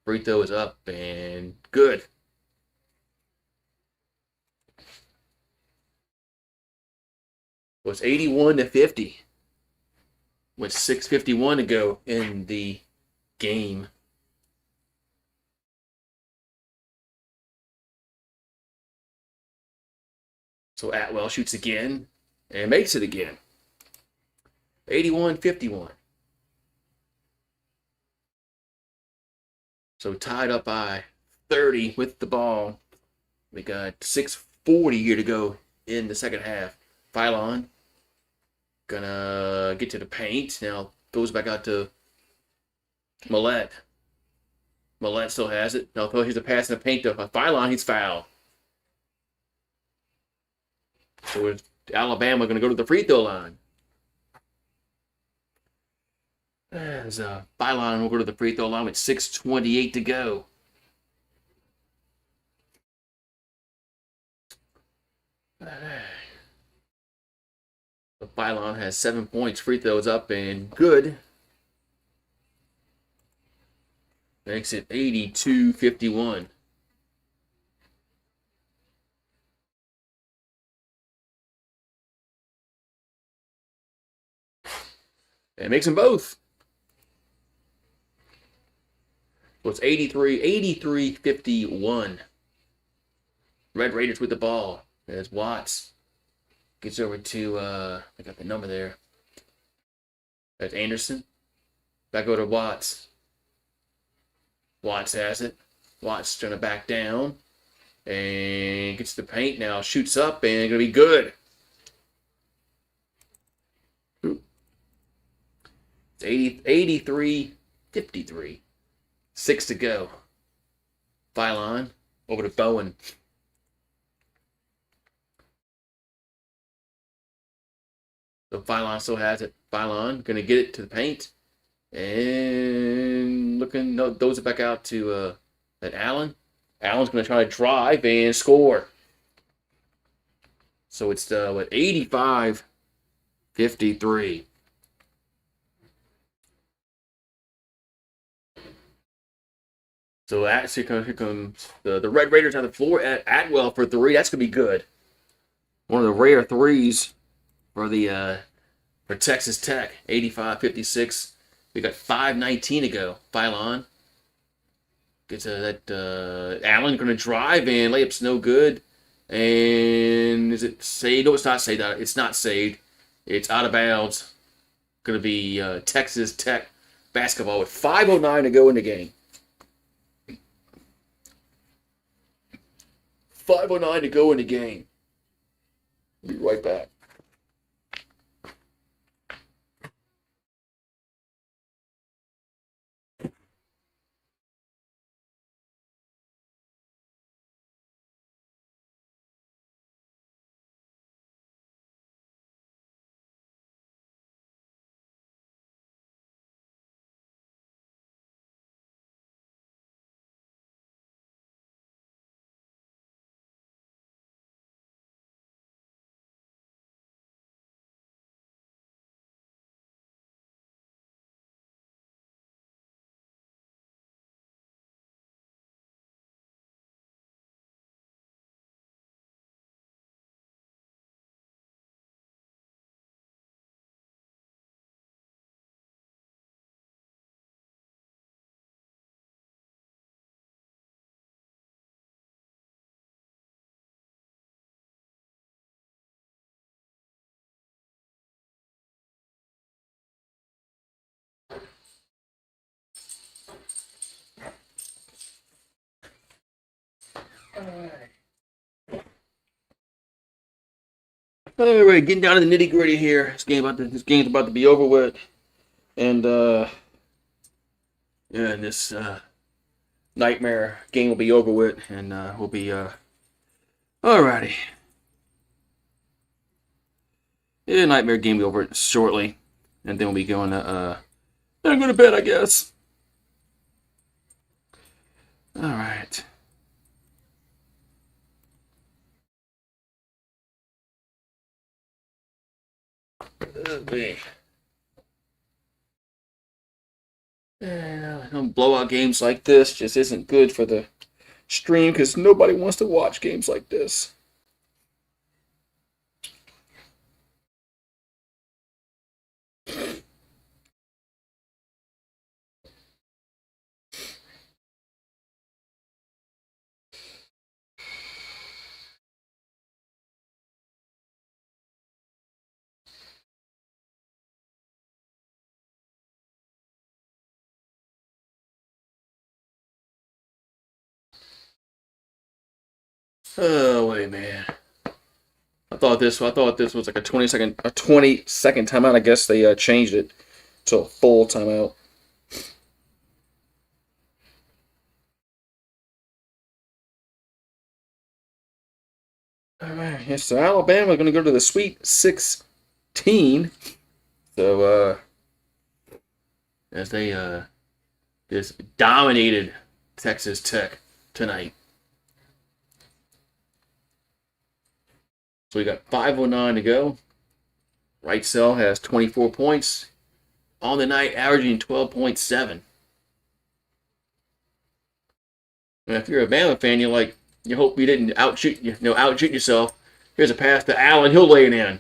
Free throw is up and good. It was 81-50. With 6:51 to go in the game. So Atwell shoots again and makes it again. 81-51. So tied up by 30 with the ball. We got 6:40 here to go in the second half. Phylon gonna get to the paint. Now goes back out to Millette. Millette still has it. Now here's a pass in the paint to Phylon. He's fouled. So Alabama going to go to the free throw line. As Phylon will go to the free throw line with 6:28 to go. The Phylon has 7 points. Free throws up and good. Makes it 82-51. And makes them both. So it's 83-51. Red Raiders with the ball. As Watts gets over to, I got the number there. That's Anderson. Back over to Watts. Watts has it. Watts trying to back down. And gets the paint now. Shoots up and going to be good. It's 83-53. 6 to go. Phylon over to Bowen. So Phylon still has it. Phylon going to get it to the paint. And looking, no, throws it back out to that Allen. Allen's going to try to drive and score. So it's 85-53. So actually, here comes the Red Raiders on the floor at Atwell for three. That's gonna be good. One of the rare threes for the for Texas Tech. 85-56. We got 5:19 to go. Phylon gets that Allen gonna drive and layup's no good. And is it saved? No, it's not saved. It's not saved. It's out of bounds. Gonna be Texas Tech basketball with 5:09 to go in the game. 5:09 to go in the game. Be right back. All right, getting down to the nitty gritty here. This game's about to be over with, and yeah, and this nightmare game will be over with, and we'll be alrighty. Yeah, nightmare game will be over shortly, and then we'll be going to go to bed, I guess. All right. Okay. Blowout games like this just isn't good for the stream because nobody wants to watch games like this. Oh wait, man. I thought this was like a 20-second timeout. I guess they changed it to a full timeout. All right, yes, so Alabama going to go to the Sweet 16. So as they just dominated Texas Tech tonight. So we got 5:09 to go. Right Cell has 24 points on the night, averaging 12.7. And if you're a Bama fan, you hope you didn't outshoot yourself. Here's a pass to Allen. He'll lay it in.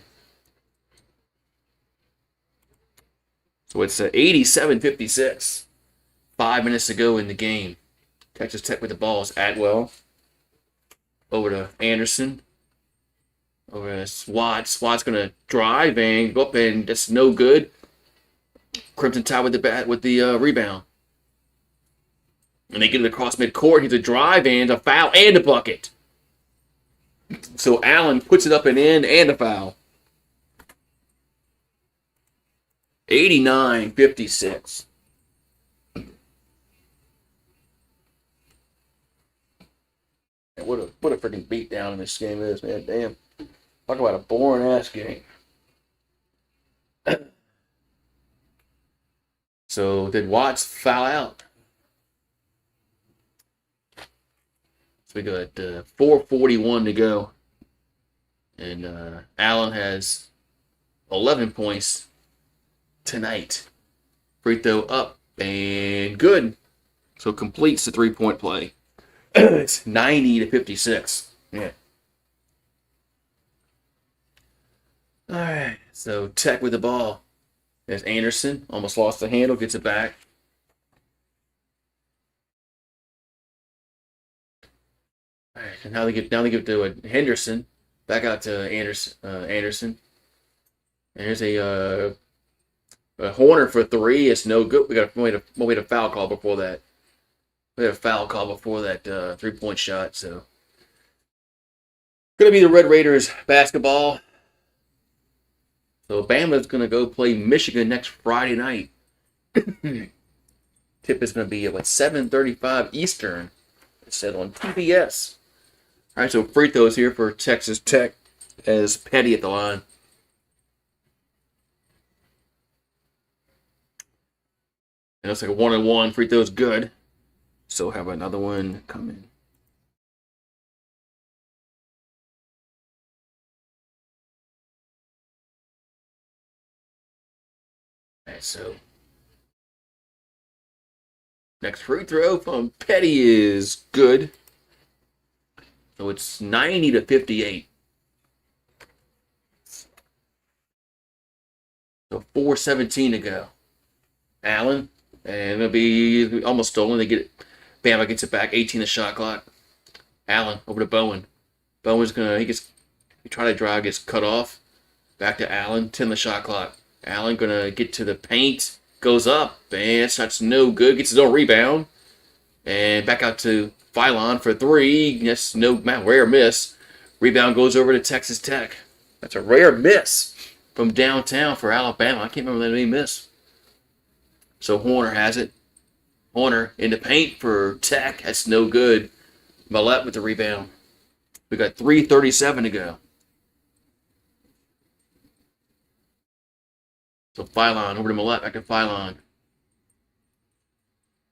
So it's 87-56. 5 minutes to go in the game. Texas Tech with the ball is Atwell. Over to Anderson. Over to Swat. Swat's going to drive and go up, and that's no good. Crimson Tide with the rebound. And they get it across midcourt. He's a drive and a foul and a bucket. So Allen puts it up and in and a foul. 89-56. What a freaking beatdown this game is, man. Damn. Talk about a boring ass game. So did Watts foul out? So we got 4:41 to go. And Allen has 11 points tonight. Free throw up and good. So completes the 3-point play. It's 90-56. Yeah. All right. So Tech with the ball. There's Anderson. Almost lost the handle. Gets it back. All right. And now they give to Henderson. Back out to Anderson. And here's a Horner for 3. It's no good. We had a foul call before that. We had a foul call before that 3-point shot. So gonna be the Red Raiders basketball. So Bama's gonna go play Michigan next Friday night. Tip is gonna be at 7:35 Eastern. It said on TBS. All right, so free throws here for Texas Tech as Petty at the line. And it's like a 1-on-1. Free throw's good. So have another one coming. All right, so next free throw from Petty is good. So it's 90-58. So 4:17 to go. Allen, and it'll be almost stolen. They get it. Bama gets it back. 18 the shot clock. Allen over to Bowen. Bowen's he try to drive, gets cut off. Back to Allen. 10 the shot clock. Allen gonna get to the paint. Goes up. And that's no good. Gets his own rebound. And back out to Phylon for 3. That's no rare miss. Rebound goes over to Texas Tech. That's a rare miss from downtown for Alabama. I can't remember that any miss. So Horner has it. Horner in the paint for Tech. That's no good. Millette with the rebound. We got 3:37 to go. So Phylon over to Millette. Back to Phylon.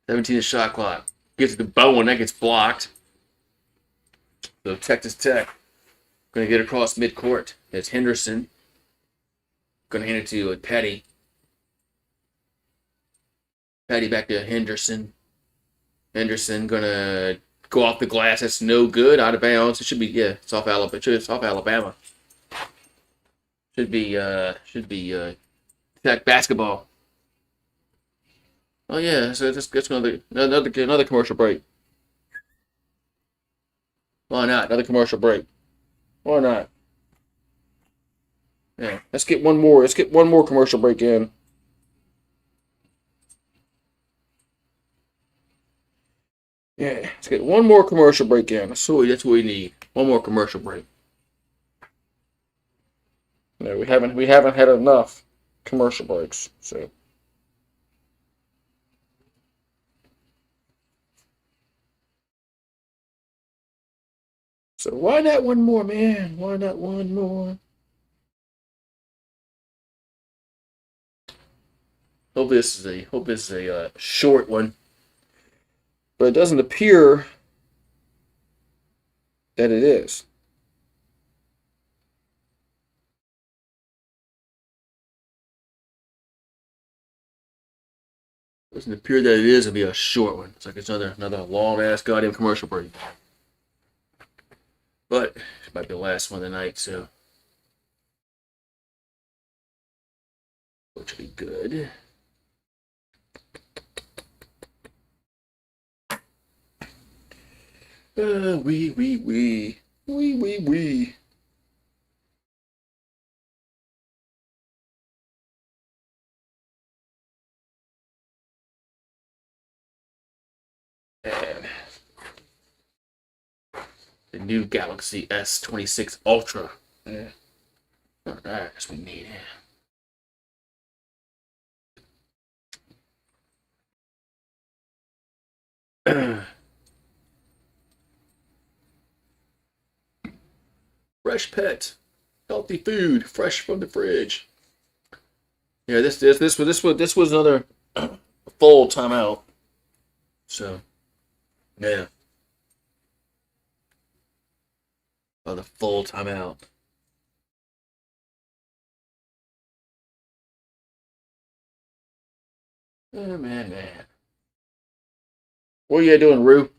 17 shot clock. Gets it to Bowen. That gets blocked. So Texas Tech going to get across midcourt. It's Henderson. Going to hand it to Petty. Petty back to Henderson. Henderson going to go off the glass. That's no good. Out of bounds. It should be, it's off Alabama. It's off Alabama. Should be Tech basketball. Oh yeah, so that's another commercial break. Why not? Another commercial break. Why not? Yeah, let's get one more. Let's get one more commercial break in. Yeah, let's get one more commercial break in. That's what we need. One more commercial break. No, we haven't had enough commercial breaks. So why not one more, man? Why not one more? Hope this is a short one, but it doesn't appear that it is. Doesn't appear that it is. It'll be a short one. It's like it's another long ass goddamn commercial break. But it might be the last one of the night, so which will be good. We. And the new Galaxy S26 Ultra. Yeah. All right, that's what we need. Fresh pet, healthy food, fresh from the fridge. Yeah, this was another full timeout. So, yeah. The full timeout. Oh, man. What are you doing, Rue?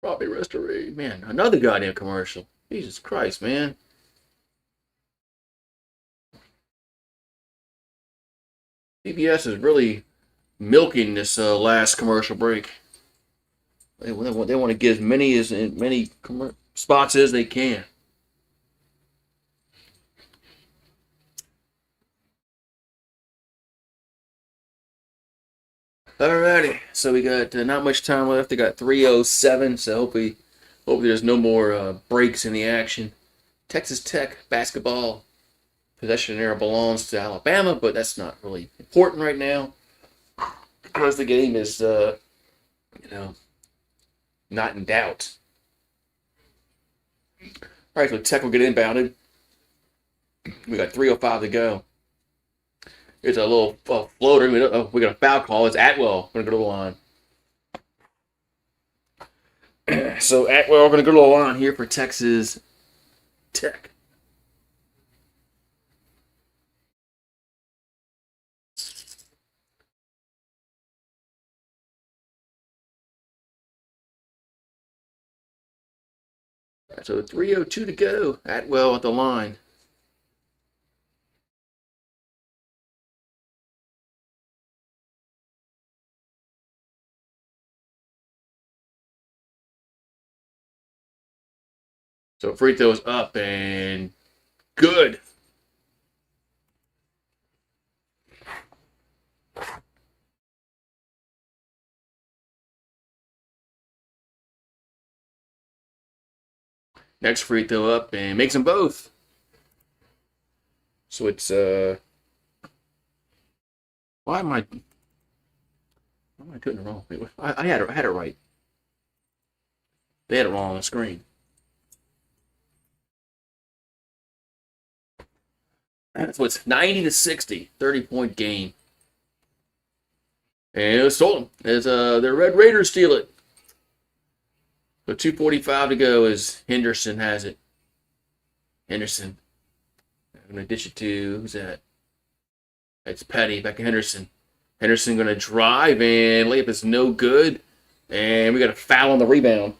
Robbie Restoration. Man, another goddamn commercial. Jesus Christ, man. CBS is really milking this last commercial break. They want to get as many spots as they can. Alrighty, so we got not much time left. They got 3:07, so hopefully there's no more breaks in the action. Texas Tech basketball possession era belongs to Alabama, but that's not really important right now because the game is, not in doubt. All right, so Tech will get inbounded. We got 3:05 to go. Here's a little floater. We got a foul call. It's Atwell going to go to the line. So Atwell going to go to the line here for Texas Tech. So 3:02 to go. Atwell at the line. So free throws up and good. Next free throw up and makes them both. So it's why am I doing it wrong? Wait, I had it right. They had it wrong on the screen. So it's 90-60, 30-point game. And it was stolen as the Red Raiders steal it. So 2:45 to go as Henderson has it. Henderson. I'm going to dish it to, who's that? It's Petty, back to Henderson. Henderson going to drive, and layup is no good. And we got a foul on the rebound.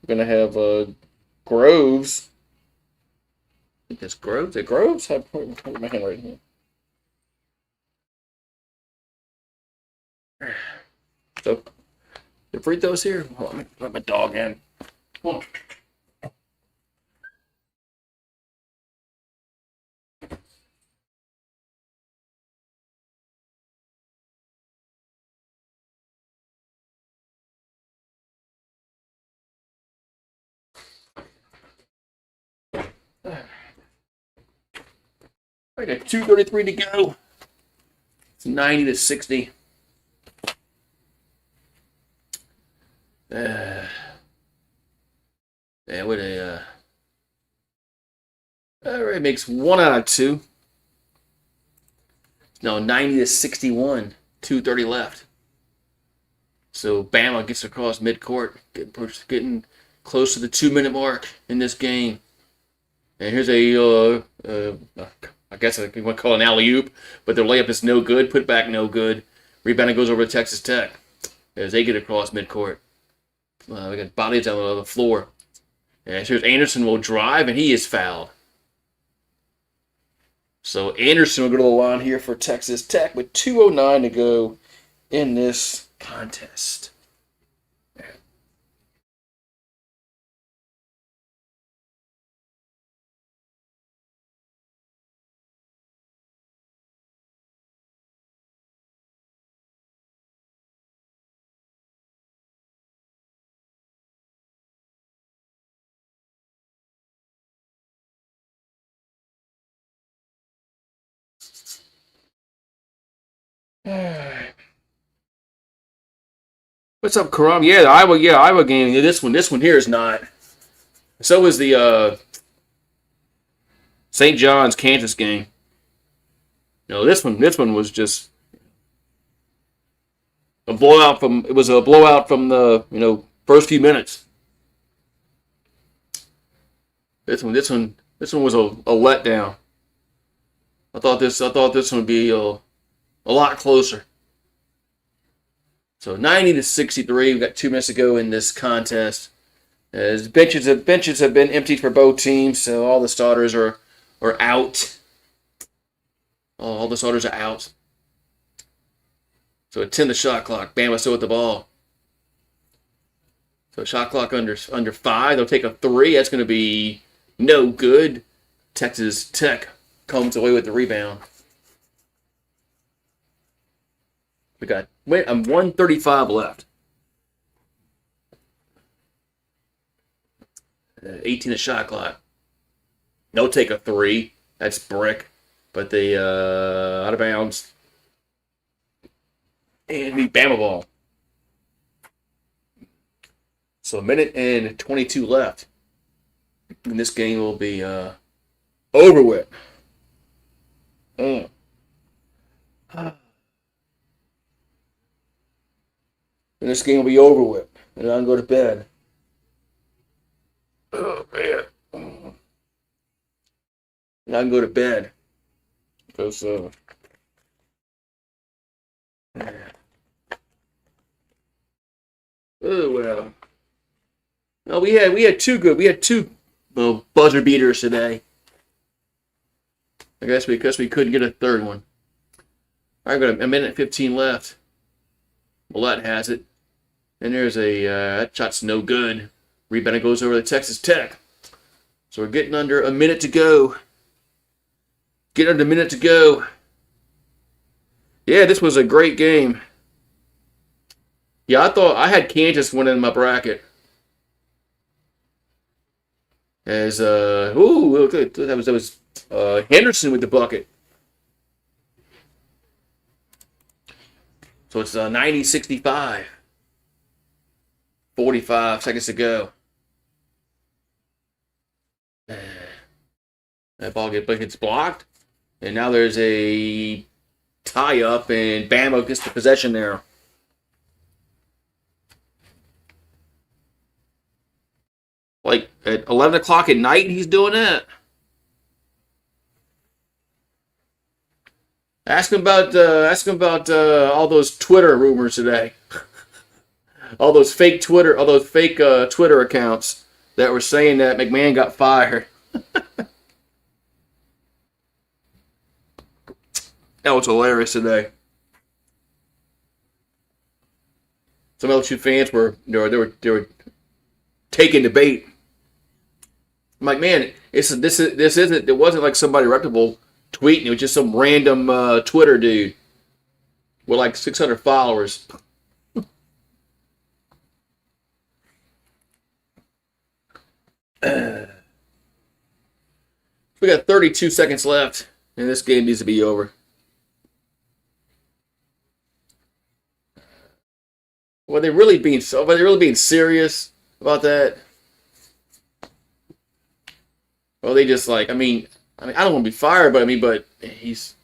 We're going to have Groves. I think that's Groves. Is it Groves? I put my hand right here. So, the free throws here. Let me let my dog in. Come on. I got 2:33 to go. It's 90-60. Yeah, what a all right, makes 1 out of 2. No, 90-61. 2:30 left. So Bama gets across midcourt, getting close to the 2-minute mark in this game. And here's a I guess you want to call it an alley-oop, but their layup is no good. Put back no good. Rebound goes over to Texas Tech as they get across midcourt. We got bodies on the floor. And here's Anderson will drive, and he is fouled. So Anderson will go to the line here for Texas Tech with 2:09 to go in this contest. What's up, Karam? Yeah, the Iowa game. This one here is not. So is the St. John's Kansas game. No, this one was just a blowout from. It was a blowout from the first few minutes. This one was a letdown. I thought this one would be a lot closer. So 90-63. We've got 2 minutes to go in this contest. As benches have been emptied for both teams, so all the starters are out. All the starters are out. So 10 the shot clock. Bama still with the ball. So shot clock under 5. They'll take a 3. That's going to be no good. Texas Tech comes away with the rebound. We got 1:35 left. 18 the shot clock. They'll take a 3. That's brick. But they out of bounds. And the Bama ball. So a minute and 22 left. And this game will be over with. And this game will be over with. And I can go to bed. Oh, man. And I can go to bed. Because, oh, well. No, we had two buzzer beaters today. I guess because we couldn't get a third one. All right, got a minute 15 left. Millette has it. And there's that shot's no good. Rebound goes over to Texas Tech. So we're getting under a minute to go. Getting under a minute to go. Yeah, this was a great game. Yeah, I thought I had Kansas winning my bracket. As that was Henderson with the bucket. So it's 90-65. 45 seconds to go. That ball gets blocked. And now there's a tie-up, and Bama gets the possession there. Like at 11 o'clock at night, he's doing that. Ask him about all those Twitter rumors today. all those fake Twitter accounts that were saying that McMahon got fired. That was hilarious today. Some LSU fans were taking the bait. I'm like, man, this isn't. It wasn't like somebody reputable tweeting. It was just some random Twitter dude with like 600 followers. We got 32 seconds left, and this game needs to be over. Were they really being serious about that? Well, they just like, I mean, I don't want to be fired, but he's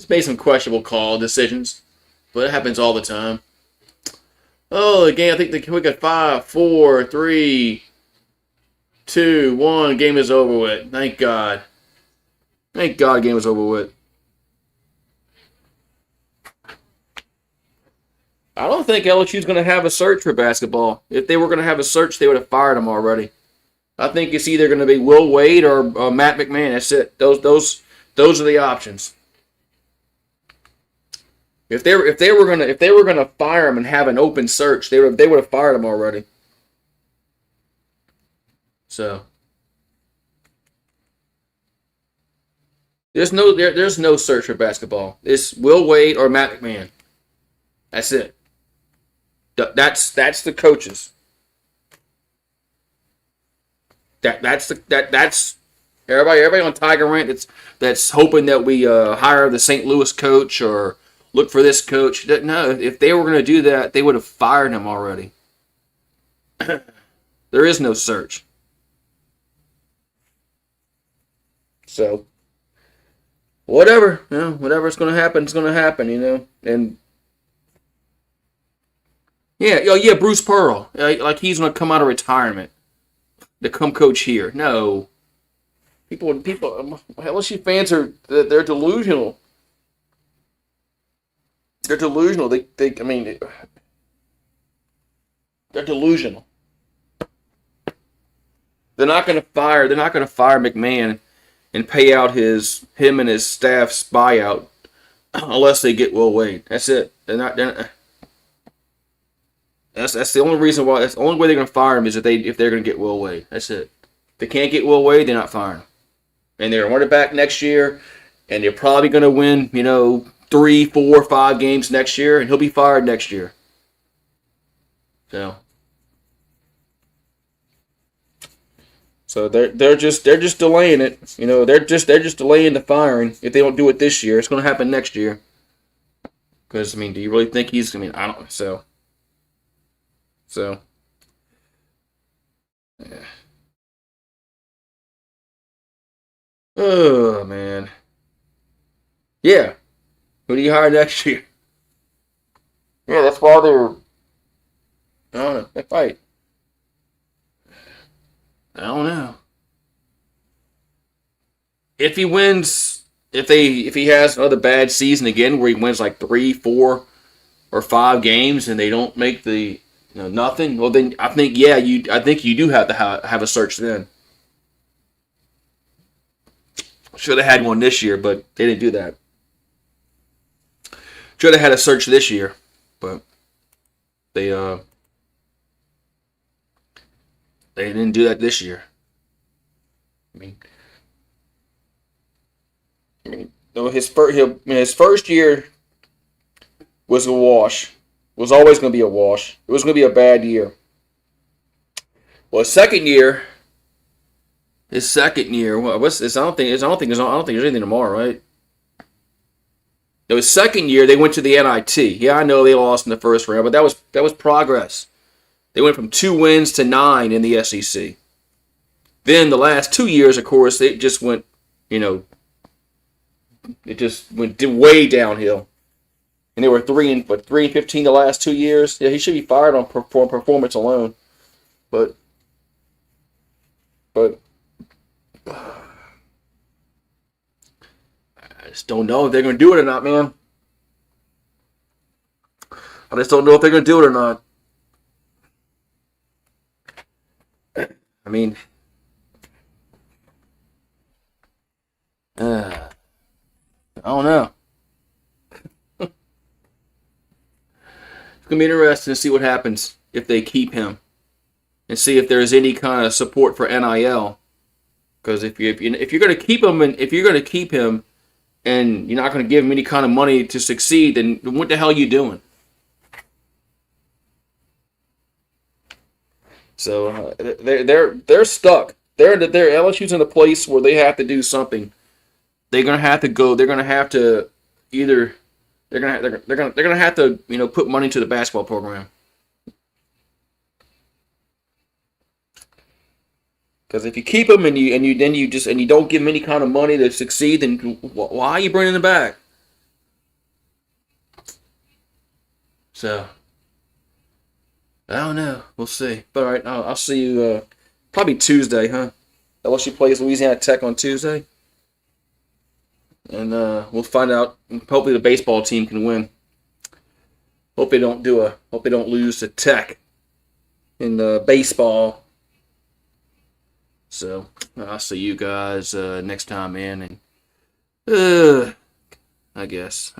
made some questionable call decisions, but it happens all the time. Oh, the game, I think we got 5, 4, 3, 2, 1. Game is over with. Thank God. Thank God, game is over with. I don't think LSU's going to have a search for basketball. If they were going to have a search, they would have fired him already. I think it's either going to be Will Wade or Matt McMahon. That's it. Those are the options. If they were gonna fire him and have an open search, they would have fired him already. So there's no search for basketball. It's Will Wade or Matt McMahon. That's it. That's the coaches. That's everybody on Tiger Rant that's hoping that we hire the St. Louis coach or look for this coach. No, if they were going to do that, they would have fired him already. There is no search. So whatever, whatever's going to happen, it's going to happen, And yeah, oh yeah, Bruce Pearl, like he's going to come out of retirement to come coach here. No, people, LSU fans they're delusional. They're delusional. I mean, they're delusional. They're not going to fire. They're not going to fire McMahon and pay out him and his staff's buyout unless they get Will Wade. That's it. That's the only reason why. That's the only way they're going to fire him is if they're going to get Will Wade. That's it. If they can't get Will Wade, they're not firing him. And they're going to run it back next year, and they're probably going to win, 3, 4, 5 games next year, and he'll be fired next year. So they're just delaying it. They're just delaying the firing. If they don't do it this year, it's going to happen next year. Because do you really think he's? I don't. So. Yeah. Oh man. Yeah. Who do you hire next year? Yeah, that's why they're. I don't know. They fight. I don't know. If he wins, if he has another bad season again where he wins like 3, 4, or 5 games and they don't make the nothing, well then I think you do have to have a search then. Should have had one this year, but they didn't do that. Should have had a search this year, but they didn't do that this year. I mean, his first year was a wash. Was always going to be a wash. It was going to be a bad year. Well, his second year. What's this? I don't think there's anything tomorrow, right? His second year, they went to the NIT. Yeah, I know they lost in the first round, but that was progress. They went from 2 wins to 9 in the SEC. Then the last 2 years, of course, it just went, it just went way downhill. And they were 3 and 15 the last 2 years. Yeah, he should be fired on performance alone. But I just don't know if they're going to do it or not, man. I just don't know if they're going to do it or not. I mean, I don't know. It's going to be interesting to see what happens if they keep him and see if there's any kind of support for NIL. Because if you're going to keep him and you're not going to give him any kind of money to succeed, then what the hell are you doing? So they're stuck. LSU's in a place where they have to do something. They're gonna have to go. They're gonna have to either. They're gonna have to put money into the basketball program. Because if you keep them and you don't give them any kind of money to succeed, then why are you bringing them back? So I don't know. We'll see. But all right, I'll see you probably Tuesday, huh? LSU plays Louisiana Tech on Tuesday, and we'll find out. Hopefully, the baseball team can win. Hope they don't lose to Tech in baseball. So I'll see you guys next time, man. And I guess.